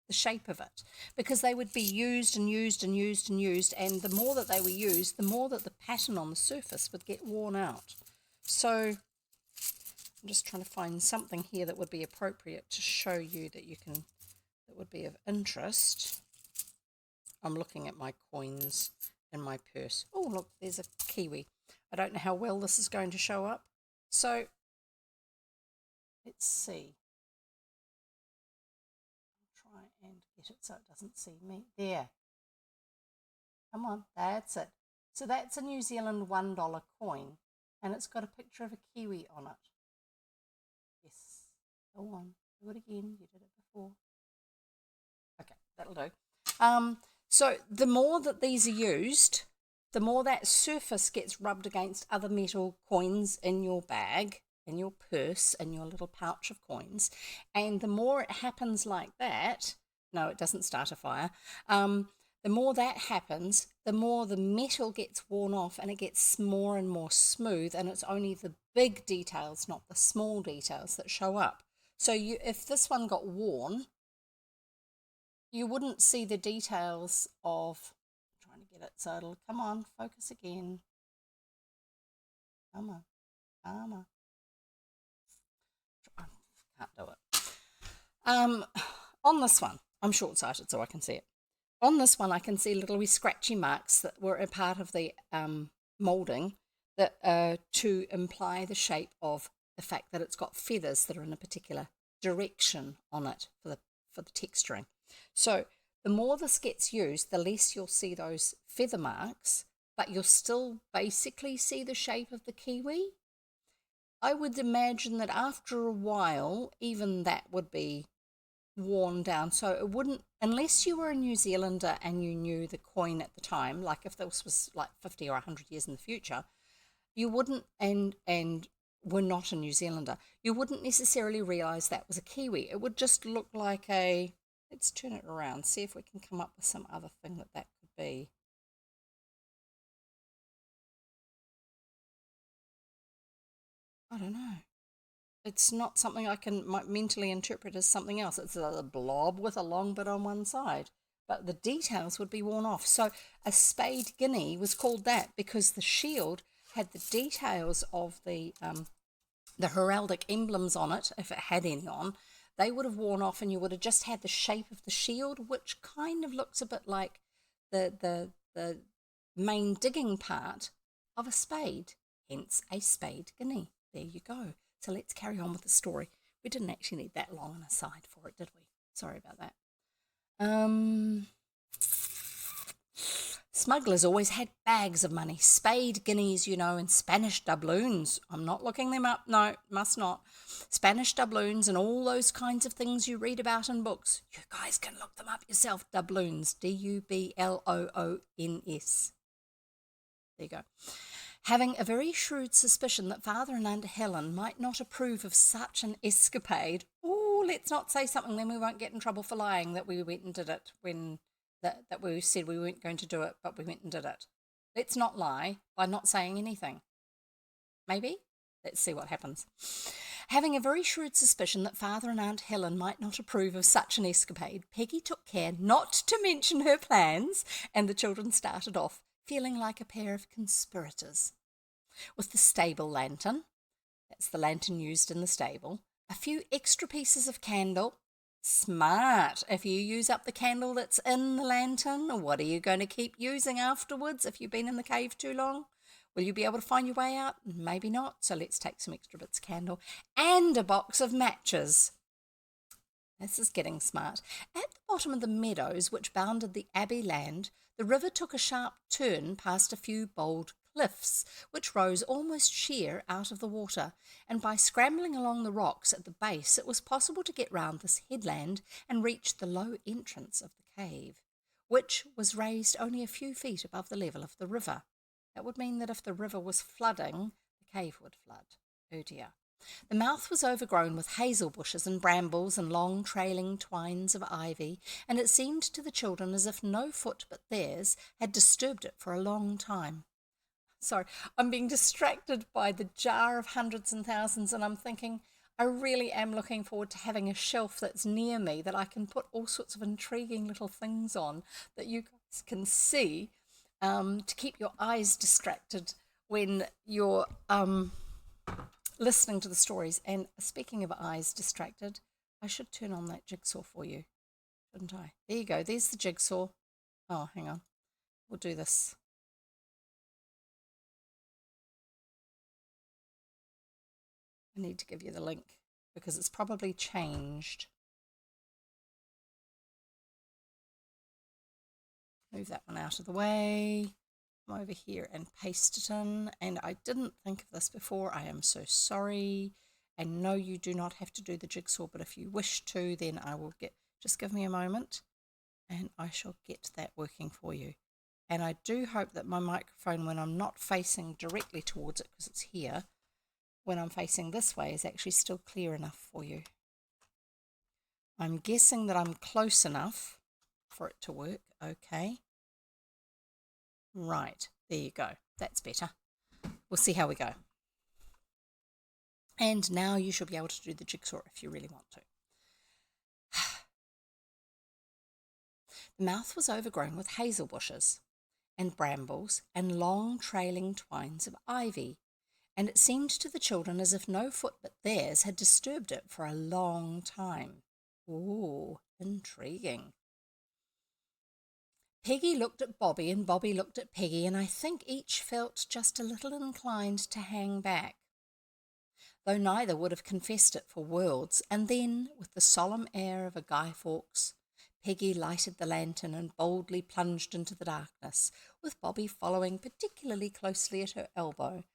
the shape of it, because they would be used and used and used and used, and the more that they were used, the more that the pattern on the surface would get worn out. So I'm just trying to find something here that would be appropriate to show you that would be of interest. I'm looking at my coins in my purse. Oh, look, there's a kiwi. I don't know how well this is going to show up. So, let's see. I'll try and get it so it doesn't see me. There. Come on, that's it. So that's a New Zealand $1 coin, and it's got a picture of a kiwi on it. Yes. Go on. Do it again. You did it before. Okay, that'll do. So the more that these are used, the more that surface gets rubbed against other metal coins in your bag, in your purse, in your little pouch of coins. And the more it happens like that, no, it doesn't start a fire, The more that happens, the more the metal gets worn off and it gets more and more smooth, and it's only the big details, not the small details, that show up. So if this one got worn, you wouldn't see the details of, I'm trying to get it so it'll, come on, focus again. Come on, come on. I can't do it. On this one, I'm short-sighted so I can see it. On this one, I can see little wee scratchy marks that were a part of the moulding that to imply the shape of the fact that it's got feathers that are in a particular direction on it for the texturing. So the more this gets used, the less you'll see those feather marks, but you'll still basically see the shape of the kiwi. I would imagine that after a while, even that would be worn down. So it wouldn't, unless you were a New Zealander and you knew the coin at the time, like if this was like 50 or 100 years in the future, you wouldn't, and were not a New Zealander, you wouldn't necessarily realise that was a kiwi. It would just look like a, let's turn it around, see if we can come up with some other thing that could be. I don't know. It's not something I can mentally interpret as something else. It's a blob with a long bit on one side, but the details would be worn off. So a spade guinea was called that because the shield had the details of the heraldic emblems on it, if it had any on. They would have worn off, and you would have just had the shape of the shield, which kind of looks a bit like the main digging part of a spade, hence a spade guinea. There you go. So let's carry on with the story. We didn't actually need that long an aside for it, did we? Sorry about that. Smugglers always had bags of money, spade guineas, you know, and Spanish doubloons. I'm not looking them up. No, must not. Spanish doubloons and all those kinds of things you read about in books. You guys can look them up yourself. Doubloons, Dubloons. There you go. Having a very shrewd suspicion that Father and Aunt Helen might not approve of such an escapade. Oh, let's not say something, then we won't get in trouble for lying that we went and did it when that we said we weren't going to do it, but we went and did it. Let's not lie by not saying anything. Maybe? Let's see what happens. Having a very shrewd suspicion that Father and Aunt Helen might not approve of such an escapade, Peggy took care not to mention her plans, and the children started off, feeling like a pair of conspirators. With the stable lantern, that's the lantern used in the stable, a few extra pieces of candle. Smart. If you use up the candle that's in the lantern, what are you going to keep using afterwards if you've been in the cave too long? Will you be able to find your way out? Maybe not. So let's take some extra bits of candle and a box of matches. This is getting smart. At the bottom of the meadows which bounded the Abbey land, the river took a sharp turn past a few bold cliffs, which rose almost sheer out of the water, and by scrambling along the rocks at the base it was possible to get round this headland and reach the low entrance of the cave, which was raised only a few feet above the level of the river. That would mean that if the river was flooding, the cave would flood. Oh dear. The mouth was overgrown with hazel bushes and brambles and long trailing twines of ivy, and it seemed to the children as if no foot but theirs had disturbed it for a long time. Sorry, I'm being distracted by the jar of hundreds and thousands, and I'm thinking I really am looking forward to having a shelf that's near me that I can put all sorts of intriguing little things on that you guys can see, to keep your eyes distracted when you're listening to the stories. And speaking of eyes distracted, I should turn on that jigsaw for you, shouldn't I? There you go. There's the jigsaw. Oh, hang on. We'll do this. I need to give you the link because it's probably changed. Move that one out of the way. Come over here and paste it in. And I didn't think of this before. I am so sorry. And no, you do not have to do the jigsaw, but if you wish to, then I will just give me a moment and I shall get that working for you. And I do hope that my microphone, when I'm not facing directly towards it because it's here, when I'm facing this way, is actually still clear enough for you. I'm guessing that I'm close enough for it to work. Okay. Right, there you go. That's better. We'll see how we go. And now you should be able to do the jigsaw if you really want to. The mouth was overgrown with hazel bushes and brambles and long trailing twines of ivy, and it seemed to the children as if no foot but theirs had disturbed it for a long time. Ooh, intriguing. Peggy looked at Bobby and Bobby looked at Peggy, and I think each felt just a little inclined to hang back, though neither would have confessed it for worlds. And then, with the solemn air of a Guy Fawkes, Peggy lighted the lantern and boldly plunged into the darkness, with Bobby following particularly closely at her elbow.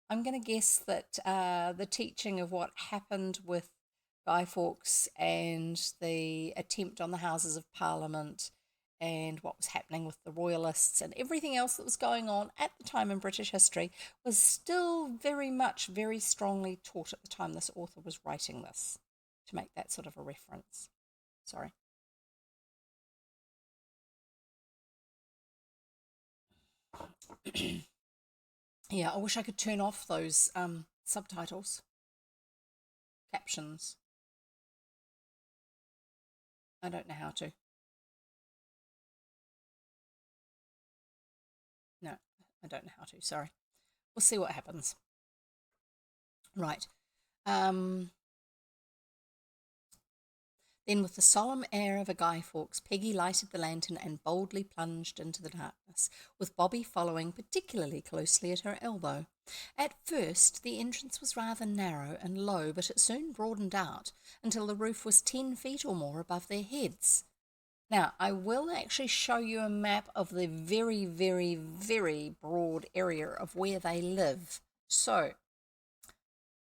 I'm going to guess that the teaching of what happened with Guy Fawkes and the attempt on the Houses of Parliament and what was happening with the Royalists and everything else that was going on at the time in British history was still very strongly taught at the time this author was writing this, to make that sort of a reference. Sorry. Yeah, I wish I could turn off those subtitles, captions. I don't know how to. No, I don't know how to, sorry. We'll see what happens. Right. Then, with the solemn air of a Guy Fawkes, Peggy lighted the lantern and boldly plunged into the darkness, with Bobby following particularly closely at her elbow. At first, the entrance was rather narrow and low, but it soon broadened out until the roof was 10 feet or more above their heads. Now, I will actually show you a map of the very broad area of where they live. So,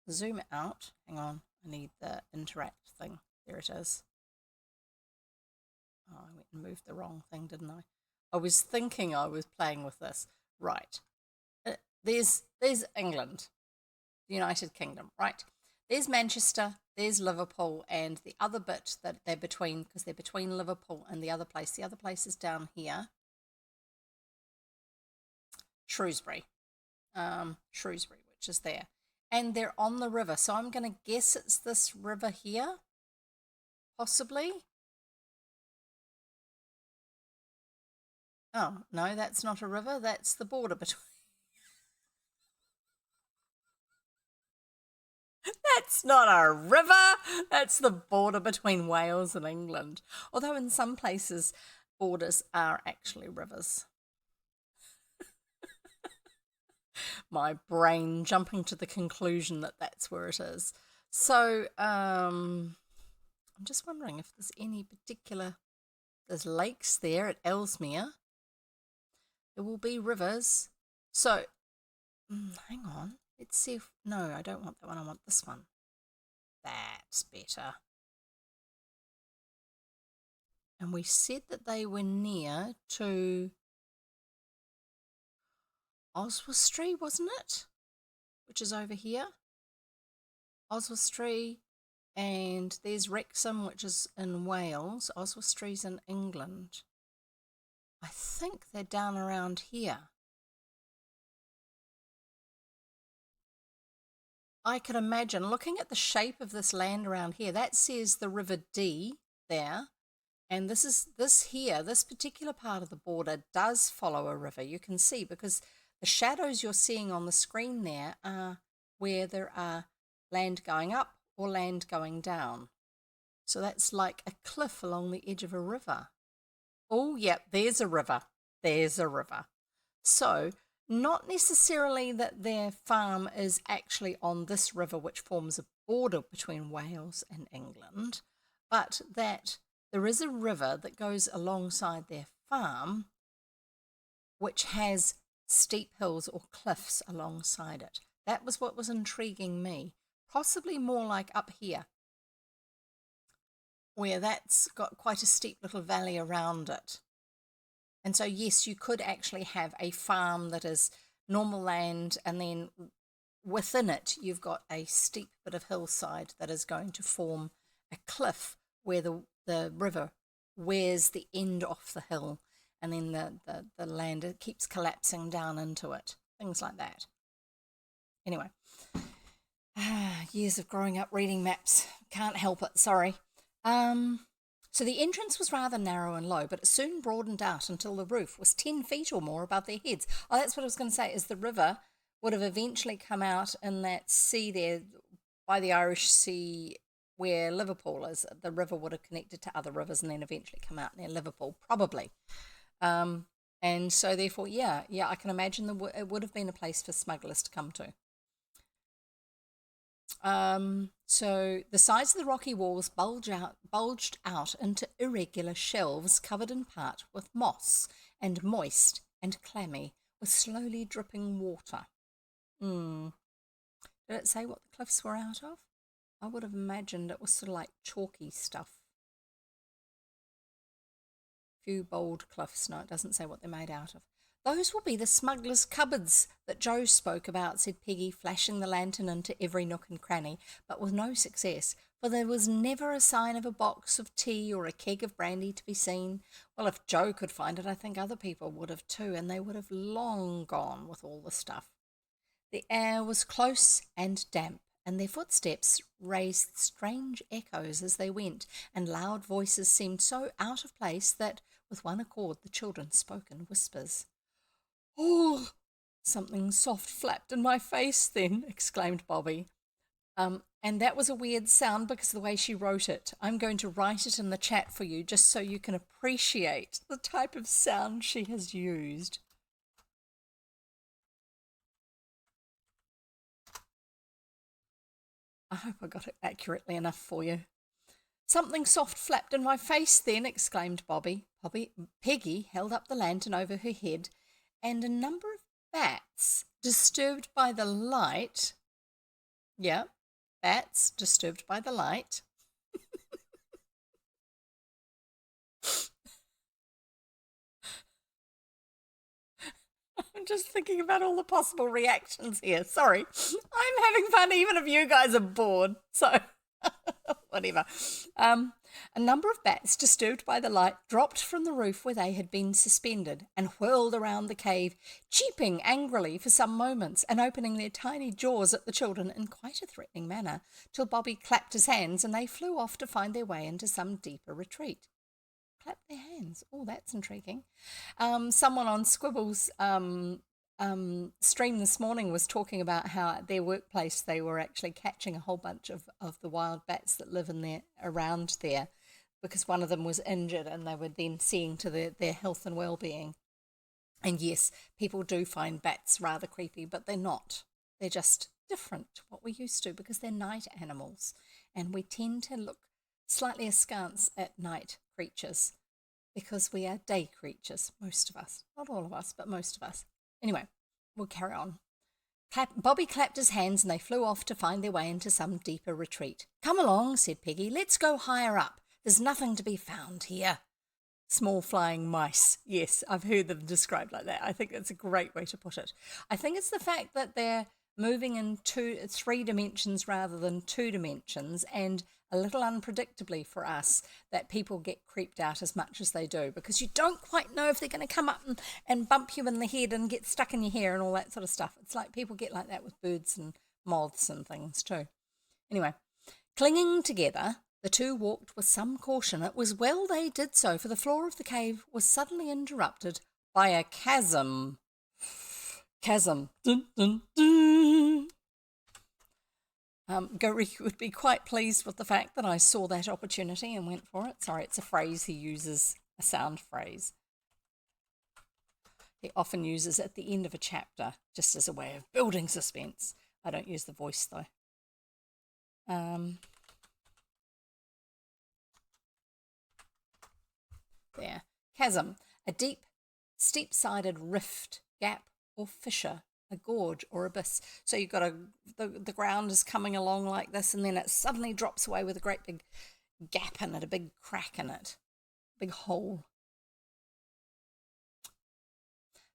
zoom out. Hang on, I need the interact thing. There it is. Oh, I went and moved the wrong thing, didn't I? I was thinking I was playing with this. Right. There's England, the United Kingdom, right? There's Manchester, there's Liverpool, and the other bit that they're between, because they're between Liverpool and the other place. The other place is down here. Shrewsbury, which is there. And they're on the river. So I'm going to guess it's this river here, possibly. Oh, no, that's not a river. That's the border between. That's not a river. That's the border between Wales and England. Although in some places, borders are actually rivers. My brain jumping to the conclusion that that's where it is. So I'm just wondering if there's any particular. There's lakes there at Ellesmere. There will be rivers. So hang on. Let's see if. No, I don't want that one. I want this one. That's better. And we said that they were near to Oswestry, wasn't it? Which is over here. Oswestry, and there's Wrexham, which is in Wales. Oswestry's in England. I think they're down around here. I could imagine, looking at the shape of this land around here, that says the River Dee there. And this particular part of the border does follow a river. You can see, because the shadows you're seeing on the screen there are where there are land going up or land going down. So that's like a cliff along the edge of a river. Oh, yep, there's a river. There's a river. So not necessarily that their farm is actually on this river, which forms a border between Wales and England, but that there is a river that goes alongside their farm, which has steep hills or cliffs alongside it. That was what was intriguing me. Possibly more like up here, where that's got quite a steep little valley around it. And so, yes, you could actually have a farm that is normal land, and then within it, you've got a steep bit of hillside that is going to form a cliff where the river wears the end off the hill. and then the land it keeps collapsing down into it. Things like that. Anyway, years of growing up reading maps. Can't help it, sorry. So the entrance was rather narrow and low, but it soon broadened out until the roof was 10 feet or more above their heads. Oh, that's what I was going to say, is the river would have eventually come out in that sea there by the Irish Sea where Liverpool is. The river would have connected to other rivers and then eventually come out near Liverpool, probably. And so therefore, yeah, I can imagine it would have been a place for smugglers to come to. So the sides of the rocky walls bulged out into irregular shelves covered in part with moss and moist and clammy with slowly dripping water. Did it say what the cliffs were out of? I would have imagined it was sort of like chalky stuff. Few bold cliffs. No, it doesn't say what they're made out of. Those will be the smugglers' cupboards that Joe spoke about, said Peggy, flashing the lantern into every nook and cranny, but with no success, for there was never a sign of a box of tea or a keg of brandy to be seen. Well, if Joe could find it, I think other people would have too, and they would have long gone with all the stuff. The air was close and damp, and their footsteps raised strange echoes as they went, and loud voices seemed so out of place that, with one accord, the children spoke in whispers. "Oh!" "Something soft flapped in my face then," exclaimed Bobby. And that was a weird sound because of the way she wrote it. I'm going to write it in the chat for you just so you can appreciate the type of sound she has used. I hope I got it accurately enough for you. "Something soft flapped in my face then," exclaimed Bobby. Peggy held up the lantern over her head, and a number of bats, disturbed by the light, bats disturbed by the light, I'm just thinking about all the possible reactions here. Sorry, I'm having fun even if you guys are bored, so whatever. A number of bats, disturbed by the light, dropped from the roof where they had been suspended and whirled around the cave, cheeping angrily for some moments and opening their tiny jaws at the children in quite a threatening manner, till Bobby clapped his hands and they flew off to find their way into some deeper retreat. Clap their hands. Oh, that's intriguing. Someone on Squibble's stream this morning was talking about how at their workplace they were actually catching a whole bunch of the wild bats that live in there around there, because one of them was injured and they were then seeing to their health and well-being. And yes, people do find bats rather creepy, but they're not. They're just different to what we're used to because they're night animals, and we tend to look slightly askance at night creatures because we are day creatures, most of us. Not all of us, but most of us. Anyway, we'll carry on. Bobby clapped his hands and they flew off to find their way into some deeper retreat. "Come along," said Peggy. "Let's go higher up. There's nothing to be found here." Small flying mice. Yes, I've heard them described like that. I think that's a great way to put it. I think it's the fact that they're moving in 3 dimensions rather than 2 dimensions, and a little unpredictably for us, that people get creeped out as much as they do, because you don't quite know if they're going to come up and bump you in the head and get stuck in your hair and all that sort of stuff. It's like people get like that with birds and moths and things too. Anyway, clinging together, the two walked with some caution. It was well they did so, for the floor of the cave was suddenly interrupted by a chasm. Dun, dun, dun. Gary would be quite pleased with the fact that I saw that opportunity and went for it. Sorry, it's a phrase he uses, a sound phrase. He often uses at the end of a chapter, just as a way of building suspense. I don't use the voice, though. There. Chasm, a deep, steep-sided rift, gap, or fissure, a gorge or abyss. So you've got the ground is coming along like this, and then it suddenly drops away with a great big gap in it, a big crack in it, big hole.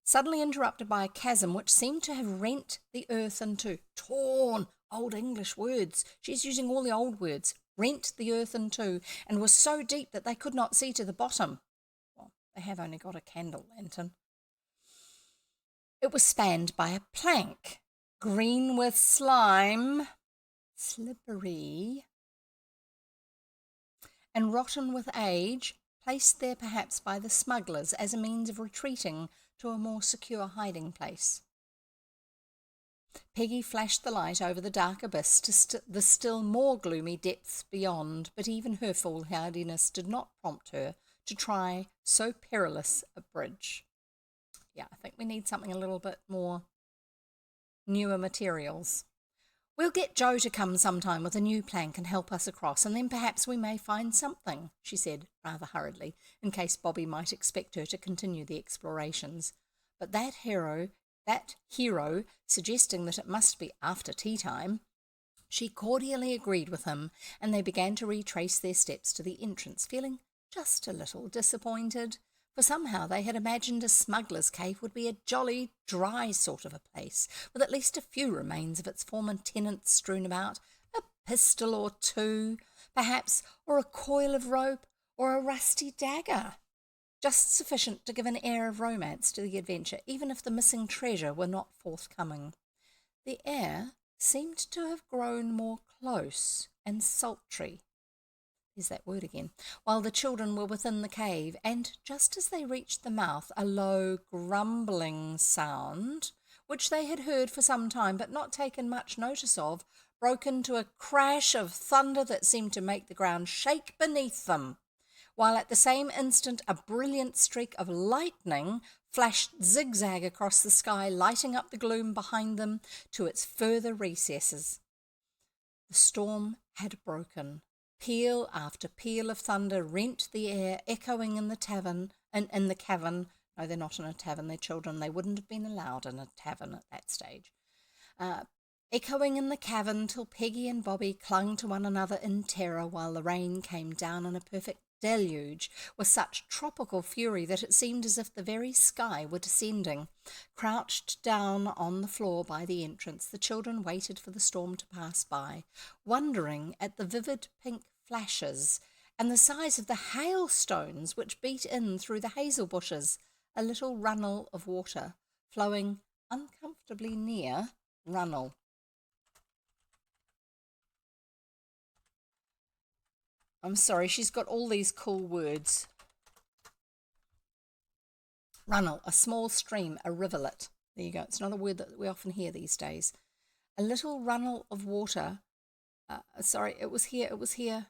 Suddenly interrupted by a chasm which seemed to have rent the earth in two. Torn, old English words. She's using all the old words. Rent the earth in two, and was so deep that they could not see to the bottom. Well, They have only got a candle lantern. It was spanned by a plank, green with slime, slippery, and rotten with age, placed there perhaps by the smugglers as a means of retreating to a more secure hiding place. Peggy flashed the light over the dark abyss to the still more gloomy depths beyond, but even her foolhardiness did not prompt her to try so perilous a bridge. Yeah, I think we need something a little bit more newer materials. We'll get Joe to come sometime with a new plank and help us across, and then perhaps we may find something, she said rather hurriedly, in case Bobby might expect her to continue the explorations. But that hero, suggesting that it must be after tea time, she cordially agreed with him, and they began to retrace their steps to the entrance, feeling just a little disappointed, for somehow they had imagined a smuggler's cave would be a jolly, dry sort of a place, with at least a few remains of its former tenants strewn about, a pistol or two, perhaps, or a coil of rope, or a rusty dagger. Just sufficient to give an air of romance to the adventure, even if the missing treasure were not forthcoming. The air seemed to have grown more close and sultry. There's that word again. While the children were within the cave, and just as they reached the mouth, a low grumbling sound, which they had heard for some time but not taken much notice of, broke into a crash of thunder that seemed to make the ground shake beneath them, while at the same instant a brilliant streak of lightning flashed zigzag across the sky, lighting up the gloom behind them to its further recesses. The storm had broken. Peal after peal of thunder rent the air, echoing in the tavern, in the cavern. No, they're not in a tavern, they're children. They wouldn't have been allowed in a tavern at that stage. Echoing in the cavern till Peggy and Bobby clung to one another in terror while the rain came down in a perfect deluge with such tropical fury that it seemed as if the very sky were descending. Crouched down on the floor by the entrance, the children waited for the storm to pass by, wondering at the vivid pink flashes and the size of the hailstones which beat in through the hazel bushes, a little runnel of water flowing uncomfortably near. Runnel. I'm sorry, she's got all these cool words. Runnel, a small stream, a rivulet. There you go. It's not a word that we often hear these days. A little runnel of water. It was here.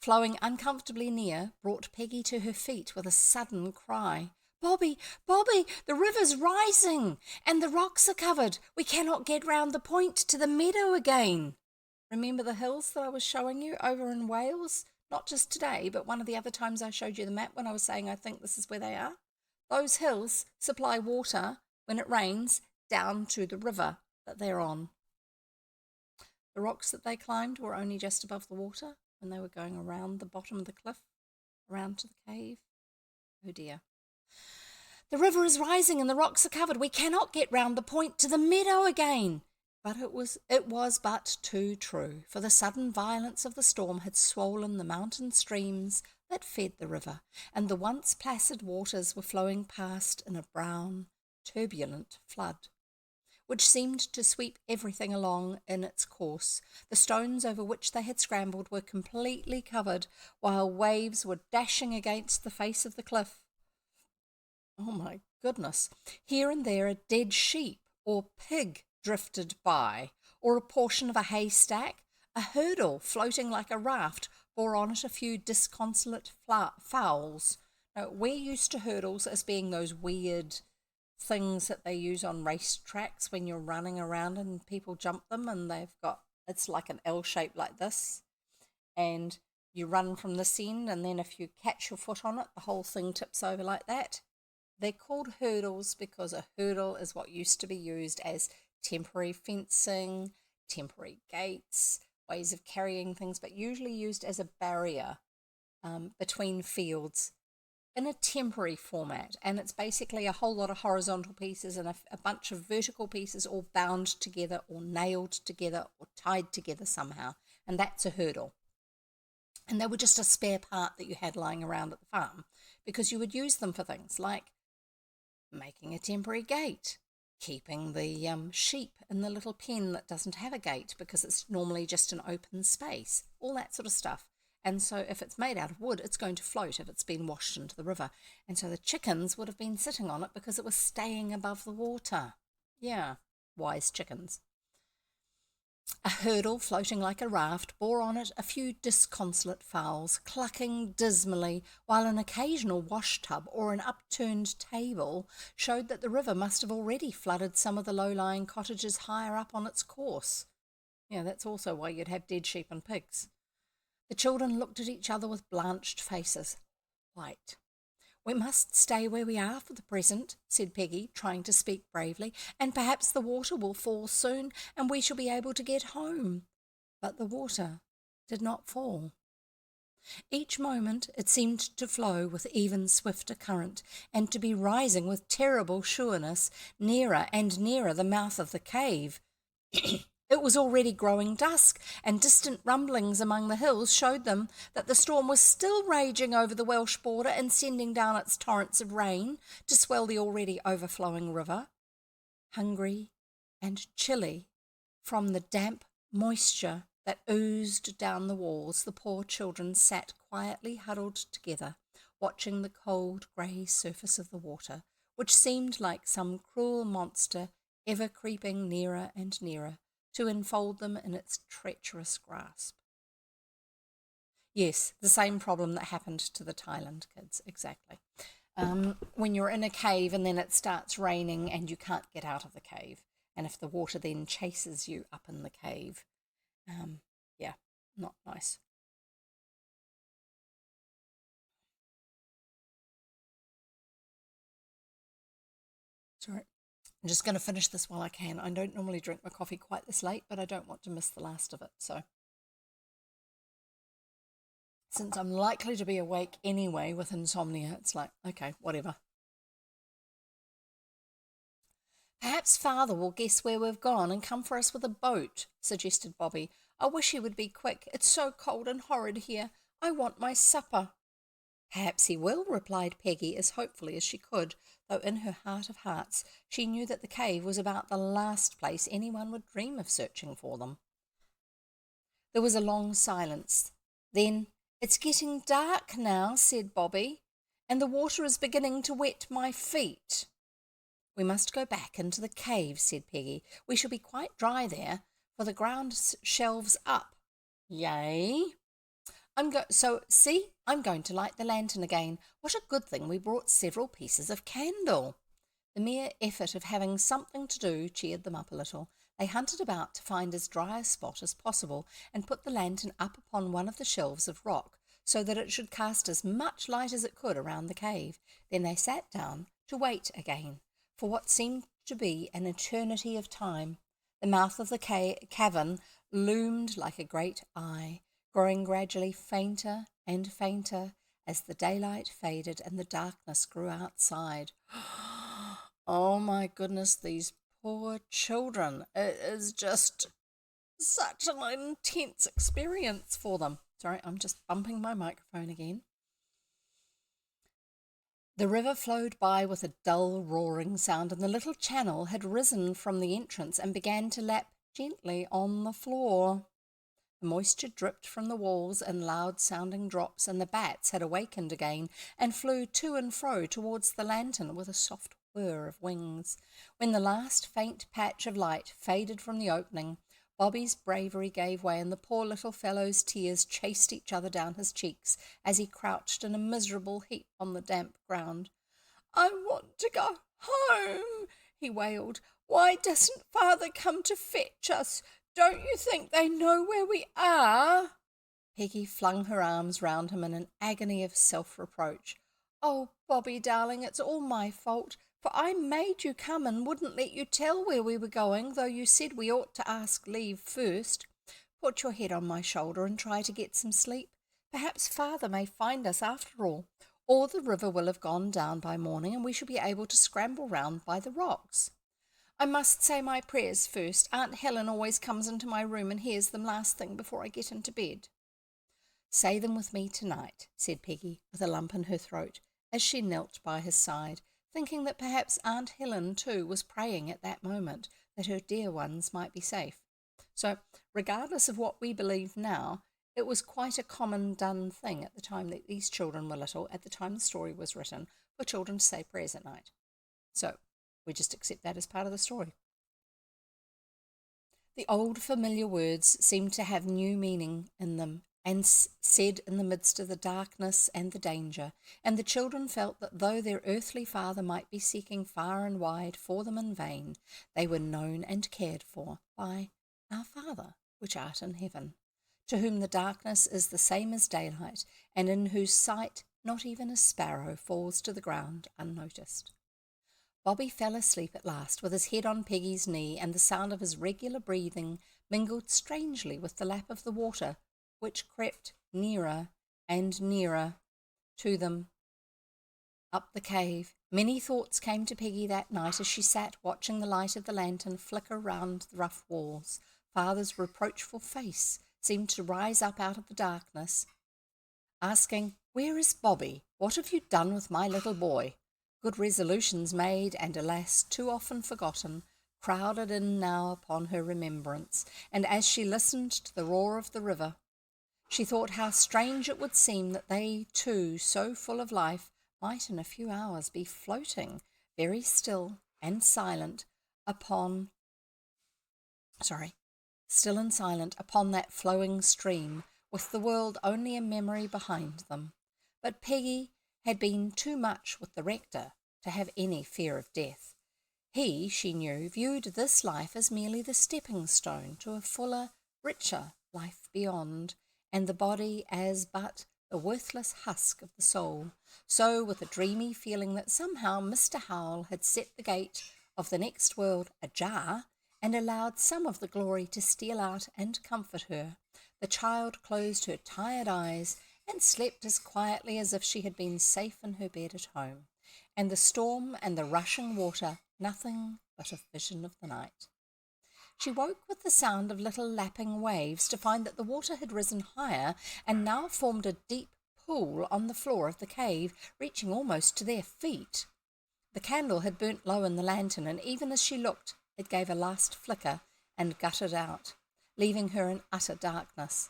Flowing uncomfortably near, brought Peggy to her feet with a sudden cry. Bobby, Bobby, the river's rising, and the rocks are covered. We cannot get round the point to the meadow again. Remember the hills that I was showing you over in Wales? Not just today, but one of the other times I showed you the map when I was saying I think this is where they are. Those hills supply water, when it rains, down to the river that they're on. The rocks that they climbed were only just above the water when they were going around the bottom of the cliff, around to the cave. Oh dear. The river is rising and the rocks are covered. We cannot get round the point to the meadow again. But it was but too true, for the sudden violence of the storm had swollen the mountain streams that fed the river, and the once placid waters were flowing past in a brown, turbulent flood, which seemed to sweep everything along in its course. The stones over which they had scrambled were completely covered, while waves were dashing against the face of the cliff. Oh my goodness. Here and there a dead sheep or pig drifted by, or a portion of a haystack. A hurdle floating like a raft bore on it a few disconsolate fowls. Now, we're used to hurdles as being those weird things that they use on race tracks when you're running around and people jump them, and it's like an L shape like this, and you run from this end, and then if you catch your foot on it, the whole thing tips over like that. They're called hurdles because a hurdle is what used to be used as temporary fencing, temporary gates, ways of carrying things, but usually used as a barrier between fields in a temporary format. And it's basically a whole lot of horizontal pieces and a bunch of vertical pieces all bound together or nailed together or tied together somehow. And that's a hurdle. And they were just a spare part that you had lying around at the farm. because you would use them for things like making a temporary gate, keeping the sheep in the little pen that doesn't have a gate because it's normally just an open space, all that sort of stuff. And so if it's made out of wood, it's going to float if it's been washed into the river. And so the chickens would have been sitting on it because it was staying above the water. Yeah, wise chickens. A hurdle floating like a raft bore on it a few disconsolate fowls, clucking dismally, while an occasional wash tub or an upturned table showed that the river must have already flooded some of the low-lying cottages higher up on its course. Yeah, that's also why you'd have dead sheep and pigs. The children looked at each other with blanched faces. White. "We must stay where we are for the present," said Peggy, trying to speak bravely, "and perhaps the water will fall soon and we shall be able to get home." But the water did not fall. Each moment it seemed to flow with even swifter current, and to be rising with terrible sureness nearer and nearer the mouth of the cave. It was already growing dusk, and distant rumblings among the hills showed them that the storm was still raging over the Welsh border and sending down its torrents of rain to swell the already overflowing river. Hungry and chilly from the damp moisture that oozed down the walls, the poor children sat quietly huddled together, watching the cold grey surface of the water, which seemed like some cruel monster ever creeping nearer and nearer to enfold them in its treacherous grasp. Yes, the same problem that happened to the Thailand kids, exactly. When you're in a cave and then it starts raining and you can't get out of the cave, and if the water then chases you up in the cave, yeah, not nice. Sorry. I'm just going to finish this while I can. I don't normally drink my coffee quite this late, but I don't want to miss the last of it. So, since I'm likely to be awake anyway with insomnia, it's like, okay, whatever. "Perhaps father will guess where we've gone and come for us with a boat," suggested Bobby. "I wish he would be quick. It's so cold and horrid here. I want my supper." "Perhaps he will," replied Peggy as hopefully as she could, though in her heart of hearts she knew that the cave was about the last place anyone would dream of searching for them. There was a long silence. Then, "It's getting dark now," said Bobby, "and the water is beginning to wet my feet." "We must go back into the cave," said Peggy. "We shall be quite dry there, for the ground shelves up." "Yay." I'm going to light the lantern again. What a good thing we brought several pieces of candle." The mere effort of having something to do cheered them up a little. They hunted about to find as dry a spot as possible and put the lantern up upon one of the shelves of rock so that it should cast as much light as it could around the cave. Then they sat down to wait again for what seemed to be an eternity of time. The mouth of the cavern loomed like a great eye, growing gradually fainter and fainter as the daylight faded and the darkness grew outside. Oh my goodness, these poor children. It is just such an intense experience for them. Sorry, I'm just bumping my microphone again. The river flowed by with a dull roaring sound, and the little channel had risen from the entrance and began to lap gently on the floor. The moisture dripped from the walls in loud-sounding drops, and the bats had awakened again and flew to and fro towards the lantern with a soft whir of wings. When the last faint patch of light faded from the opening, Bobby's bravery gave way, and the poor little fellow's tears chased each other down his cheeks as he crouched in a miserable heap on the damp ground. "I want to go home," he wailed. "Why doesn't father come to fetch us? Don't you think they know where we are?" Peggy flung her arms round him in an agony of self-reproach. "Oh, Bobby, darling, it's all my fault, for I made you come and wouldn't let you tell where we were going, though you said we ought to ask leave first. Put your head on my shoulder and try to get some sleep. Perhaps father may find us after all, or the river will have gone down by morning and we shall be able to scramble round by the rocks. I must say my prayers first. Aunt Helen always comes into my room and hears them last thing before I get into bed." "Say them with me tonight," said Peggy, with a lump in her throat. as she knelt by his side, thinking that perhaps Aunt Helen too was praying at that moment that her dear ones might be safe. So, regardless of what we believe now, it was quite a common done thing at the time that these children were little, at the time the story was written, for children to say prayers at night. So, we just accept that as part of the story. The old familiar words seemed to have new meaning in them, and said in the midst of the darkness and the danger, and the children felt that though their earthly father might be seeking far and wide for them in vain, they were known and cared for by our Father which art in heaven, to whom the darkness is the same as daylight, and in whose sight not even a sparrow falls to the ground unnoticed. Bobby fell asleep at last, with his head on Peggy's knee, and the sound of his regular breathing mingled strangely with the lap of the water, which crept nearer and nearer to them up the cave. Many thoughts came to Peggy that night as she sat watching the light of the lantern flicker round the rough walls. Father's reproachful face seemed to rise up out of the darkness, asking, "Where is Bobby? What have you done with my little boy?" Good resolutions made, and alas, too often forgotten, crowded in now upon her remembrance, and as she listened to the roar of the river, she thought how strange it would seem that they too, so full of life, might in a few hours be floating, very still and silent, upon, still and silent upon that flowing stream, with the world only a memory behind them. But Peggy had been too much with the rector to have any fear of death. He, she knew, viewed this life as merely the stepping stone to a fuller, richer life beyond, and the body as but the worthless husk of the soul. So, with a dreamy feeling that somehow Mr. Howell had set the gate of the next world ajar and allowed some of the glory to steal out and comfort her, the child closed her tired eyes and slept as quietly as if she had been safe in her bed at home, and the storm and the rushing water nothing but a vision of the night. She woke with the sound of little lapping waves to find that the water had risen higher and now formed a deep pool on the floor of the cave, reaching almost to their feet. The candle had burnt low in the lantern, and even as she looked, it gave a last flicker and guttered out, leaving her in utter darkness.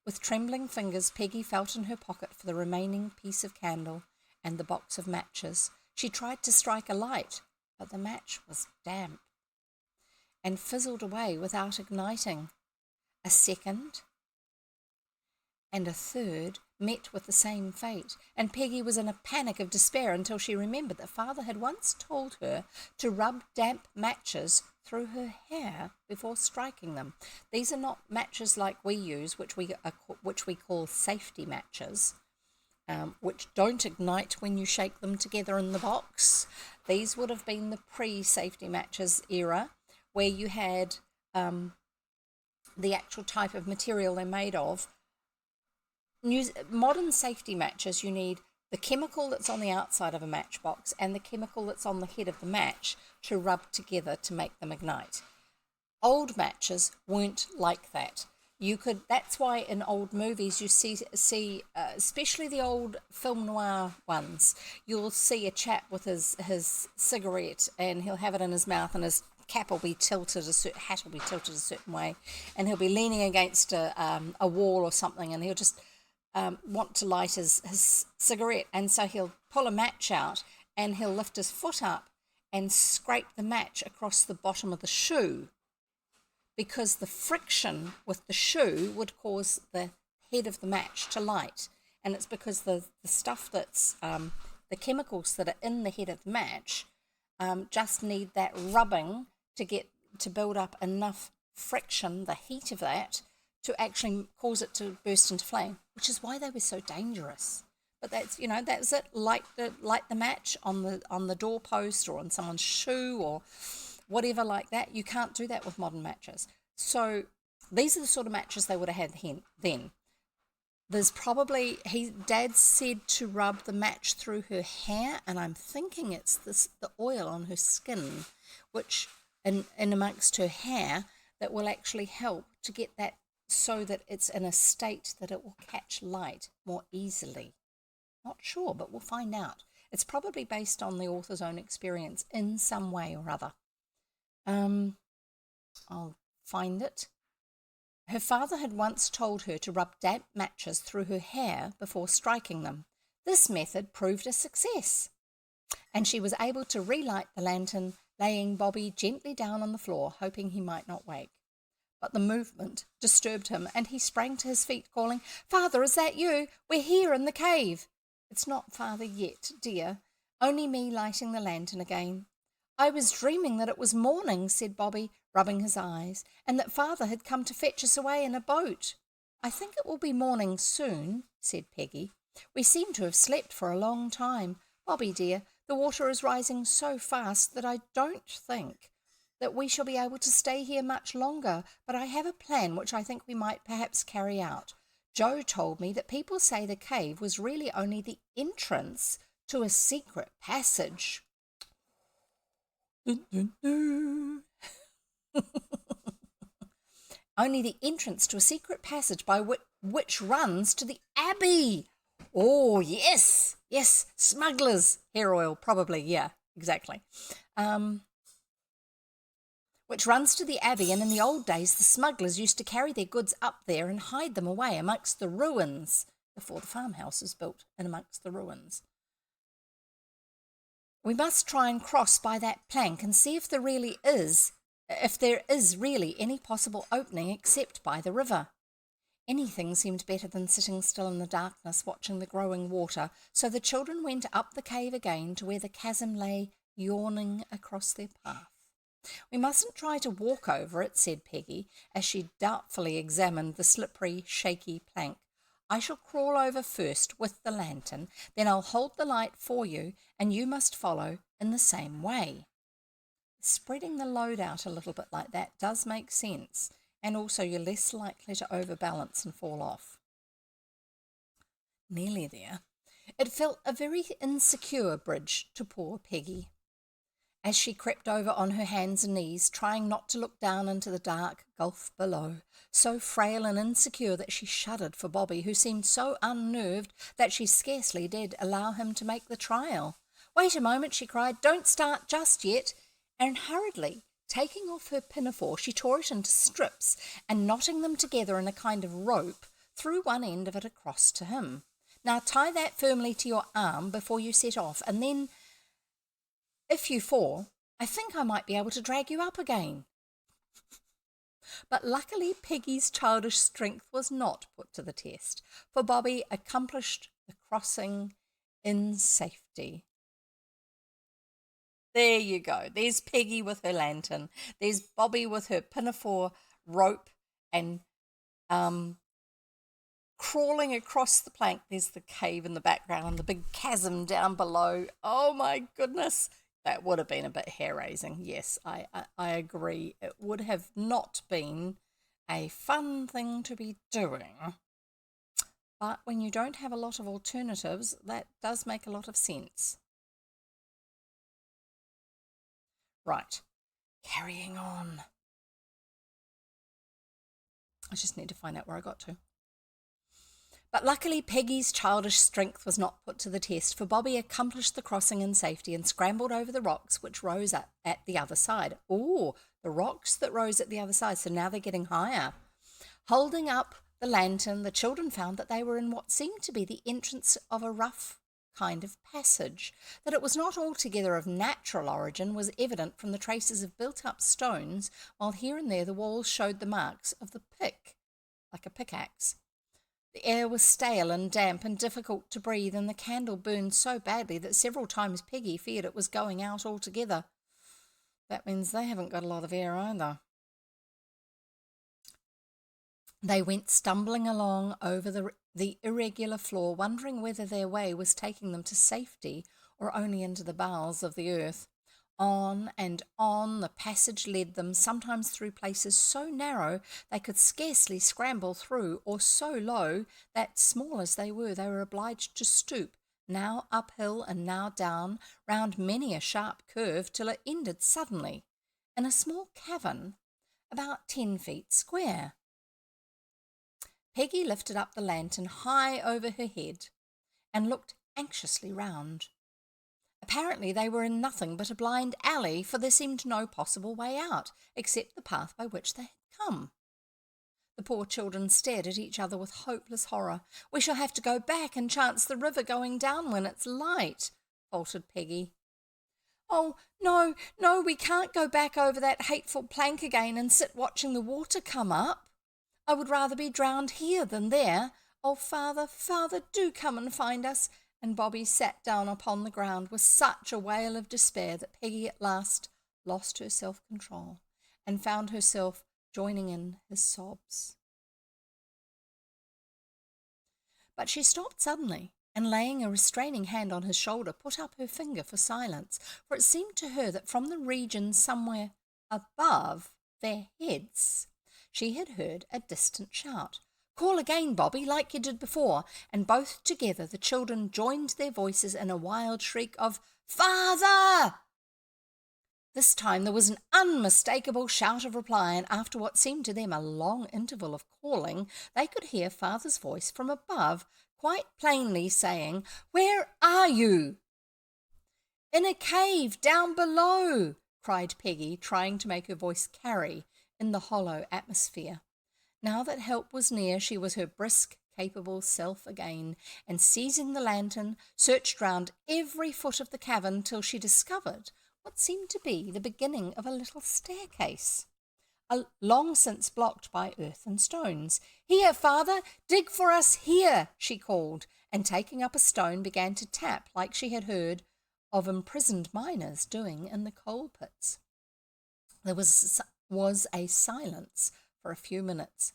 With trembling fingers, Peggy felt in her pocket for the remaining piece of candle and the box of matches. She tried to strike a light, but the match was damp and fizzled away without igniting. A second and a third met with the same fate, and Peggy was in a panic of despair until she remembered that Father had once told her to rub damp matches through her hair before striking them. These are not matches like we use, which we call safety matches, which don't ignite when you shake them together in the box. These would have been the pre-safety matches era, where you had the actual type of material they're made of. Modern safety matches, you need the chemical that's on the outside of a matchbox and the chemical that's on the head of the match to rub together to make them ignite. Old matches weren't like that. That's why in old movies you see especially the old film noir ones, you'll see a chap with his cigarette, and he'll have it in his mouth, and his hat will be tilted a certain way, and he'll be leaning against a wall or something, and he'll just want to light his cigarette, and so he'll pull a match out and he'll lift his foot up and scrape the match across the bottom of the shoe, because the friction with the shoe would cause the head of the match to light, and it's because the stuff that's the chemicals that are in the head of the match just need that rubbing to build up enough friction, the heat of that, to actually cause it to burst into flame, which is why they were so dangerous. But that's it. Light the match on the doorpost or on someone's shoe or whatever like that. You can't do that with modern matches. So these are the sort of matches they would have had then. There's probably Dad said to rub the match through her hair, and I'm thinking it's the oil on her skin, which in amongst her hair, that will actually help to get that so that it's in a state that it will catch light more easily. Not sure, but we'll find out. It's probably based on the author's own experience in some way or other. I'll find it. Her father had once told her to rub damp matches through her hair before striking them. This method proved a success, and she was able to relight the lantern, laying Bobby gently down on the floor, hoping he might not wake. But the movement disturbed him, and he sprang to his feet, calling, "Father, is that you? We're here in the cave." "It's not Father yet, dear. Only me lighting the lantern again." "I was dreaming that it was morning," said Bobby, rubbing his eyes, "and that Father had come to fetch us away in a boat." "I think it will be morning soon," said Peggy. "We seem to have slept for a long time. Bobby, dear, the water is rising so fast that I don't think that we shall be able to stay here much longer, but I have a plan which I think we might perhaps carry out. Joe told me that people say the cave was really only the entrance to a secret passage." Dun, dun, dun. "Only the entrance to a secret passage by which runs to the Abbey." "Oh, yes, yes, smugglers, hair oil, probably, yeah, exactly. Which runs to the Abbey, and in the old days the smugglers used to carry their goods up there and hide them away amongst the ruins, before the farmhouse was built and amongst the ruins. We must try and cross by that plank and see if there is really any possible opening except by the river." Anything seemed better than sitting still in the darkness watching the growing water, so the children went up the cave again to where the chasm lay yawning across their path. "We mustn't try to walk over it," said Peggy, as she doubtfully examined the slippery, shaky plank. "I shall crawl over first with the lantern, then I'll hold the light for you, and you must follow in the same way." Spreading the load out a little bit like that does make sense, and also you're less likely to overbalance and fall off. Nearly there. It felt a very insecure bridge to poor Peggy. As she crept over on her hands and knees, trying not to look down into the dark gulf below, so frail and insecure that she shuddered for Bobby, who seemed so unnerved that she scarcely dared allow him to make the trial. "Wait a moment," she cried. "Don't start just yet." And hurriedly taking off her pinafore, she tore it into strips and, knotting them together in a kind of rope, threw one end of it across to him. "Now tie that firmly to your arm before you set off, and then if you fall, I think I might be able to drag you up again." But luckily Peggy's childish strength was not put to the test, for Bobby accomplished the crossing in safety. There you go. There's Peggy with her lantern. There's Bobby with her pinafore rope and crawling across the plank. There's the cave in the background and the big chasm down below. Oh my goodness. That would have been a bit hair-raising. Yes, I agree. It would have not been a fun thing to be doing. But when you don't have a lot of alternatives, that does make a lot of sense. Right, carrying on. I just need to find out where I got to. But luckily Peggy's childish strength was not put to the test, for Bobby accomplished the crossing in safety and scrambled over the rocks which rose up at the other side. Oh, the rocks that rose at the other side, so now they're getting higher. Holding up the lantern, the children found that they were in what seemed to be the entrance of a rough kind of passage. That it was not altogether of natural origin was evident from the traces of built-up stones, while here and there the walls showed the marks of the pick, like a pickaxe. The air was stale and damp and difficult to breathe, and the candle burned so badly that several times Peggy feared it was going out altogether. That means they haven't got a lot of air either. They went stumbling along over the irregular floor, wondering whether their way was taking them to safety or only into the bowels of the earth. On and on the passage led them, sometimes through places so narrow they could scarcely scramble through, or so low that, small as they were obliged to stoop, now uphill and now down, round many a sharp curve, till it ended suddenly in a small cavern about 10 feet square. Peggy lifted up the lantern high over her head and looked anxiously round. Apparently they were in nothing but a blind alley, for there seemed no possible way out, except the path by which they had come. The poor children stared at each other with hopeless horror. "We shall have to go back and chance the river going down when it's light," faltered Peggy. "Oh, no, no, we can't go back over that hateful plank again and sit watching the water come up. I would rather be drowned here than there. Oh, Father, Father, do come and find us." And Bobby sat down upon the ground with such a wail of despair that Peggy at last lost her self-control and found herself joining in his sobs. But she stopped suddenly, and laying a restraining hand on his shoulder, put up her finger for silence, for it seemed to her that from the region somewhere above their heads she had heard a distant shout. "Call again, Bobby, like you did before," and both together the children joined their voices in a wild shriek of "Father!" This time there was an unmistakable shout of reply, and after what seemed to them a long interval of calling, they could hear Father's voice from above quite plainly saying, "Where are you?" "In a cave down below," cried Peggy, trying to make her voice carry in the hollow atmosphere. Now that help was near, she was her brisk, capable self again, and seizing the lantern, searched round every foot of the cavern till she discovered what seemed to be the beginning of a little staircase, long since blocked by earth and stones. "Here, Father, dig for us here," she called, and taking up a stone began to tap like she had heard of imprisoned miners doing in the coal pits. There was a silence for a few minutes.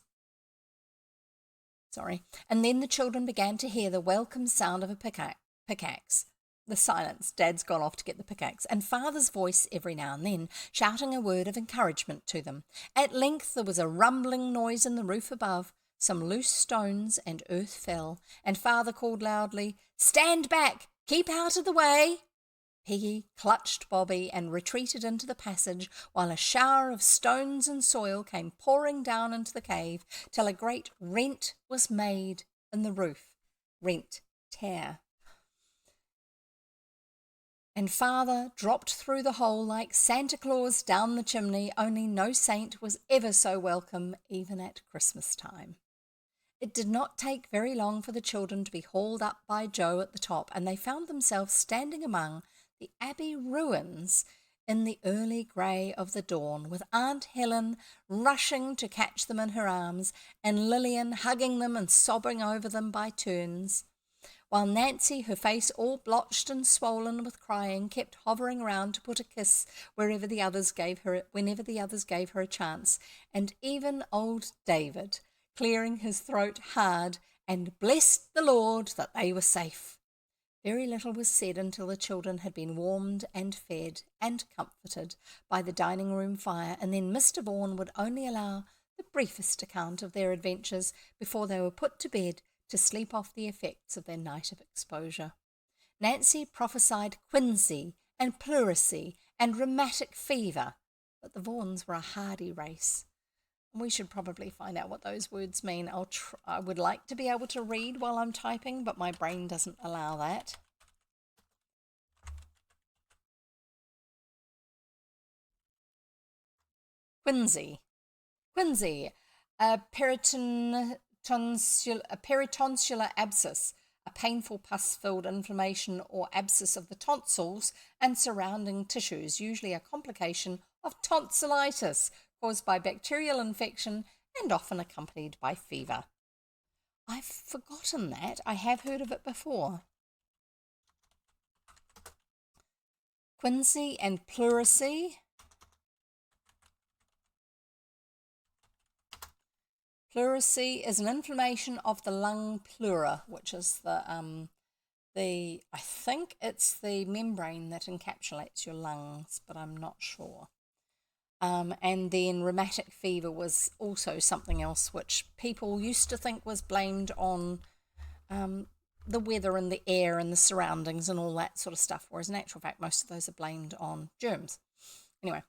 And then the children began to hear the welcome sound of a pickaxe. The silence. Dad's gone off to get the pickaxe, and Father's voice every now and then, shouting a word of encouragement to them. At length there was a rumbling noise in the roof above. Some loose stones and earth fell, and Father called loudly, "Stand back! Keep out of the way!" Peggy clutched Bobby and retreated into the passage, while a shower of stones and soil came pouring down into the cave, till a great rent was made in the roof. Rent, tear. And Father dropped through the hole like Santa Claus down the chimney, only no saint was ever so welcome, even at Christmas time. It did not take very long for the children to be hauled up by Joe at the top, and they found themselves standing among the Abbey ruins in the early grey of the dawn, with Aunt Helen rushing to catch them in her arms, and Lillian hugging them and sobbing over them by turns, while Nancy, her face all blotched and swollen with crying, kept hovering round to put a kiss whenever the others gave her a chance, and even old David, clearing his throat hard, and blessed the Lord that they were safe. Very little was said until the children had been warmed and fed and comforted by the dining room fire, and then Mr. Vaughan would only allow the briefest account of their adventures before they were put to bed to sleep off the effects of their night of exposure. Nancy prophesied quinsy and pleurisy and rheumatic fever, but the Vaughans were a hardy race. We should probably find out what those words mean. I would like to be able to read while I'm typing, but my brain doesn't allow that. Quinsy. A peritonsillar abscess, a painful pus-filled inflammation or abscess of the tonsils and surrounding tissues, usually a complication of tonsillitis caused by bacterial infection and often accompanied by fever. I've forgotten that. I have heard of it before. Quinsy and pleurisy. Pleurisy is an inflammation of the lung pleura, which is I think it's the membrane that encapsulates your lungs, but I'm not sure. And then rheumatic fever was also something else which people used to think was blamed on the weather and the air and the surroundings and all that sort of stuff, whereas in actual fact most of those are blamed on germs. Anyway,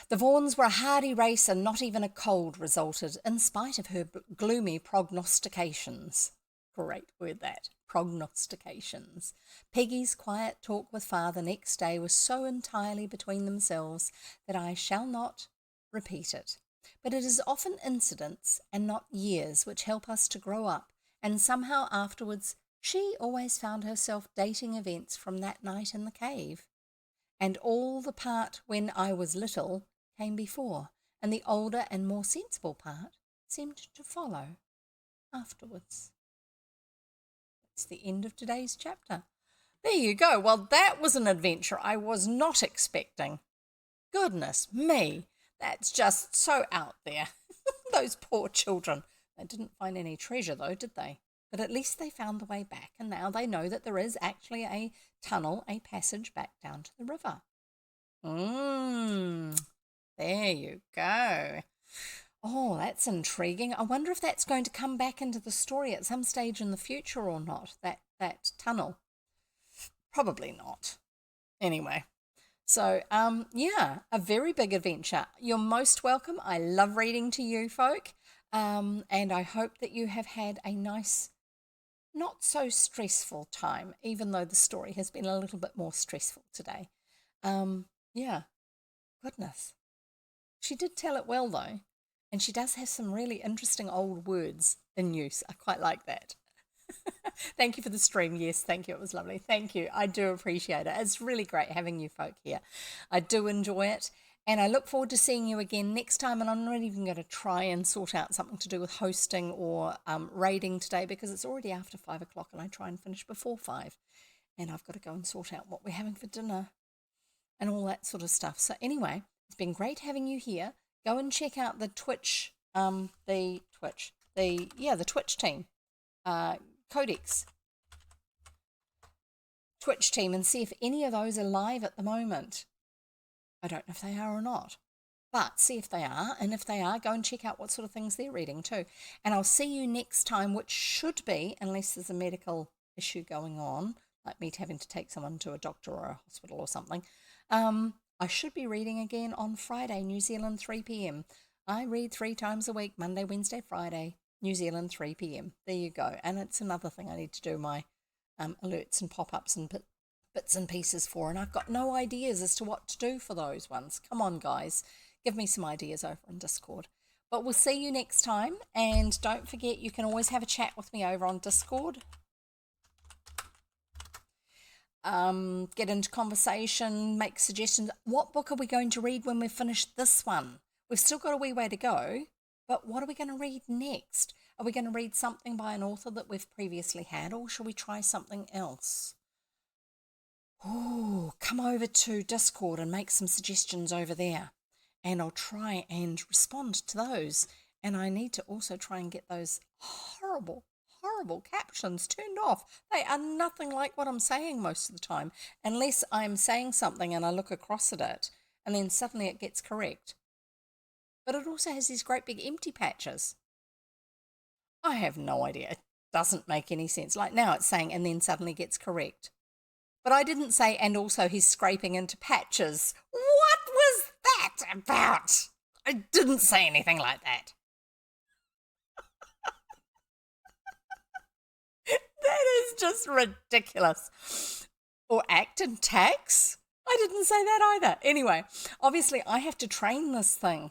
the Vaughans were a hardy race, and not even a cold resulted, in spite of her gloomy prognostications. Great word, that. prognostications. Peggy's quiet talk with father next day was so entirely between themselves that I shall not repeat it. But it is often incidents and not years which help us to grow up, and somehow afterwards she always found herself dating events from that night in the cave. And all the part when I was little came before, and the older and more sensible part seemed to follow afterwards. That's the end of today's chapter. There you go. Well, that was an adventure I was not expecting. Goodness me, that's just so out there. Those poor children. They didn't find any treasure though, did they? But at least they found the way back, and now they know that there is actually a tunnel, a passage back down to the river. There you go. Oh, that's intriguing. I wonder if that's going to come back into the story at some stage in the future or not, that tunnel. Probably not. Anyway, so yeah, a very big adventure. You're most welcome. I love reading to you folk, and I hope that you have had a nice, not so stressful time, even though the story has been a little bit more stressful today. Yeah, goodness. She did tell it well though, and she does have some really interesting old words in use. I quite like that. Thank you for the stream. Yes, thank you. It was lovely. Thank you. I do appreciate it. It's really great having you folk here. I do enjoy it. And I look forward to seeing you again next time. And I'm not even going to try and sort out something to do with hosting or raiding today, because it's already after 5 o'clock and I try and finish before 5. And I've got to go and sort out what we're having for dinner and all that sort of stuff. So anyway, it's been great having you here. Go and check out the Twitch, the Twitch team, Codex Twitch team, and see if any of those are live at the moment. I don't know if they are or not, but see if they are, and if they are, go and check out what sort of things they're reading too. And I'll see you next time, which should be, unless there's a medical issue going on, like me having to take someone to a doctor or a hospital or something. I should be reading again on Friday, New Zealand, 3 p.m. I read 3 times a week, Monday, Wednesday, Friday, New Zealand, 3 p.m. There you go. And it's another thing I need to do my alerts and pop-ups and bits and pieces for, and I've got no ideas as to what to do for those ones. Come on, guys. Give me some ideas over in Discord. But we'll see you next time, and don't forget you can always have a chat with me over on Discord. Get into conversation, make suggestions. What book are we going to read when we've finished this one? We've still got a wee way to go, but what are we going to read next? Are we going to read something by an author that we've previously had, or shall we try something else? Oh, come over to Discord and make some suggestions over there, and I'll try and respond to those. And I need to also try and get those horrible captions turned off. They are nothing like what I'm saying most of the time, unless I'm saying something and I look across at it and then suddenly it gets correct. But it also has these great big empty patches. I have no idea. It doesn't make any sense. Like now it's saying and then suddenly gets correct. But I didn't say and also he's scraping into patches. What was that about? I didn't say anything like that. That is just ridiculous. Or act and tax? I didn't say that either. Anyway, obviously I have to train this thing.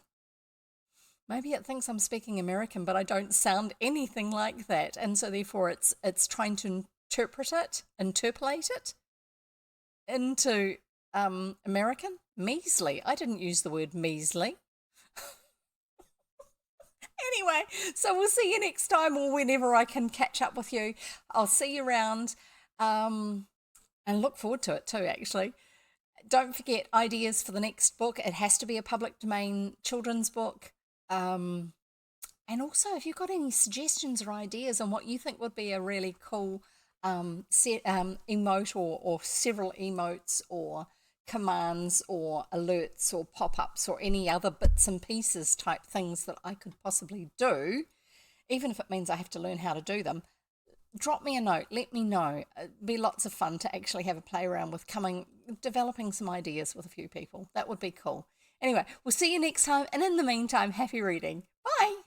Maybe it thinks I'm speaking American, but I don't sound anything like that. And so therefore it's trying to interpolate it into American. Measly. I didn't use the word measly. Anyway, so we'll see you next time, or whenever I can catch up with you. I'll see you around, and look forward to it too, actually. Don't forget ideas for the next book. It has to be a public domain children's book. And also, if you've got any suggestions or ideas on what you think would be a really cool emote or several emotes or commands or alerts or pop-ups or any other bits and pieces type things that I could possibly do, even if it means I have to learn how to do them, drop me a note, let me know. It'd be lots of fun to actually have a play around with developing some ideas with a few people. That would be cool. Anyway, we'll see you next time, and in the meantime, happy reading. Bye!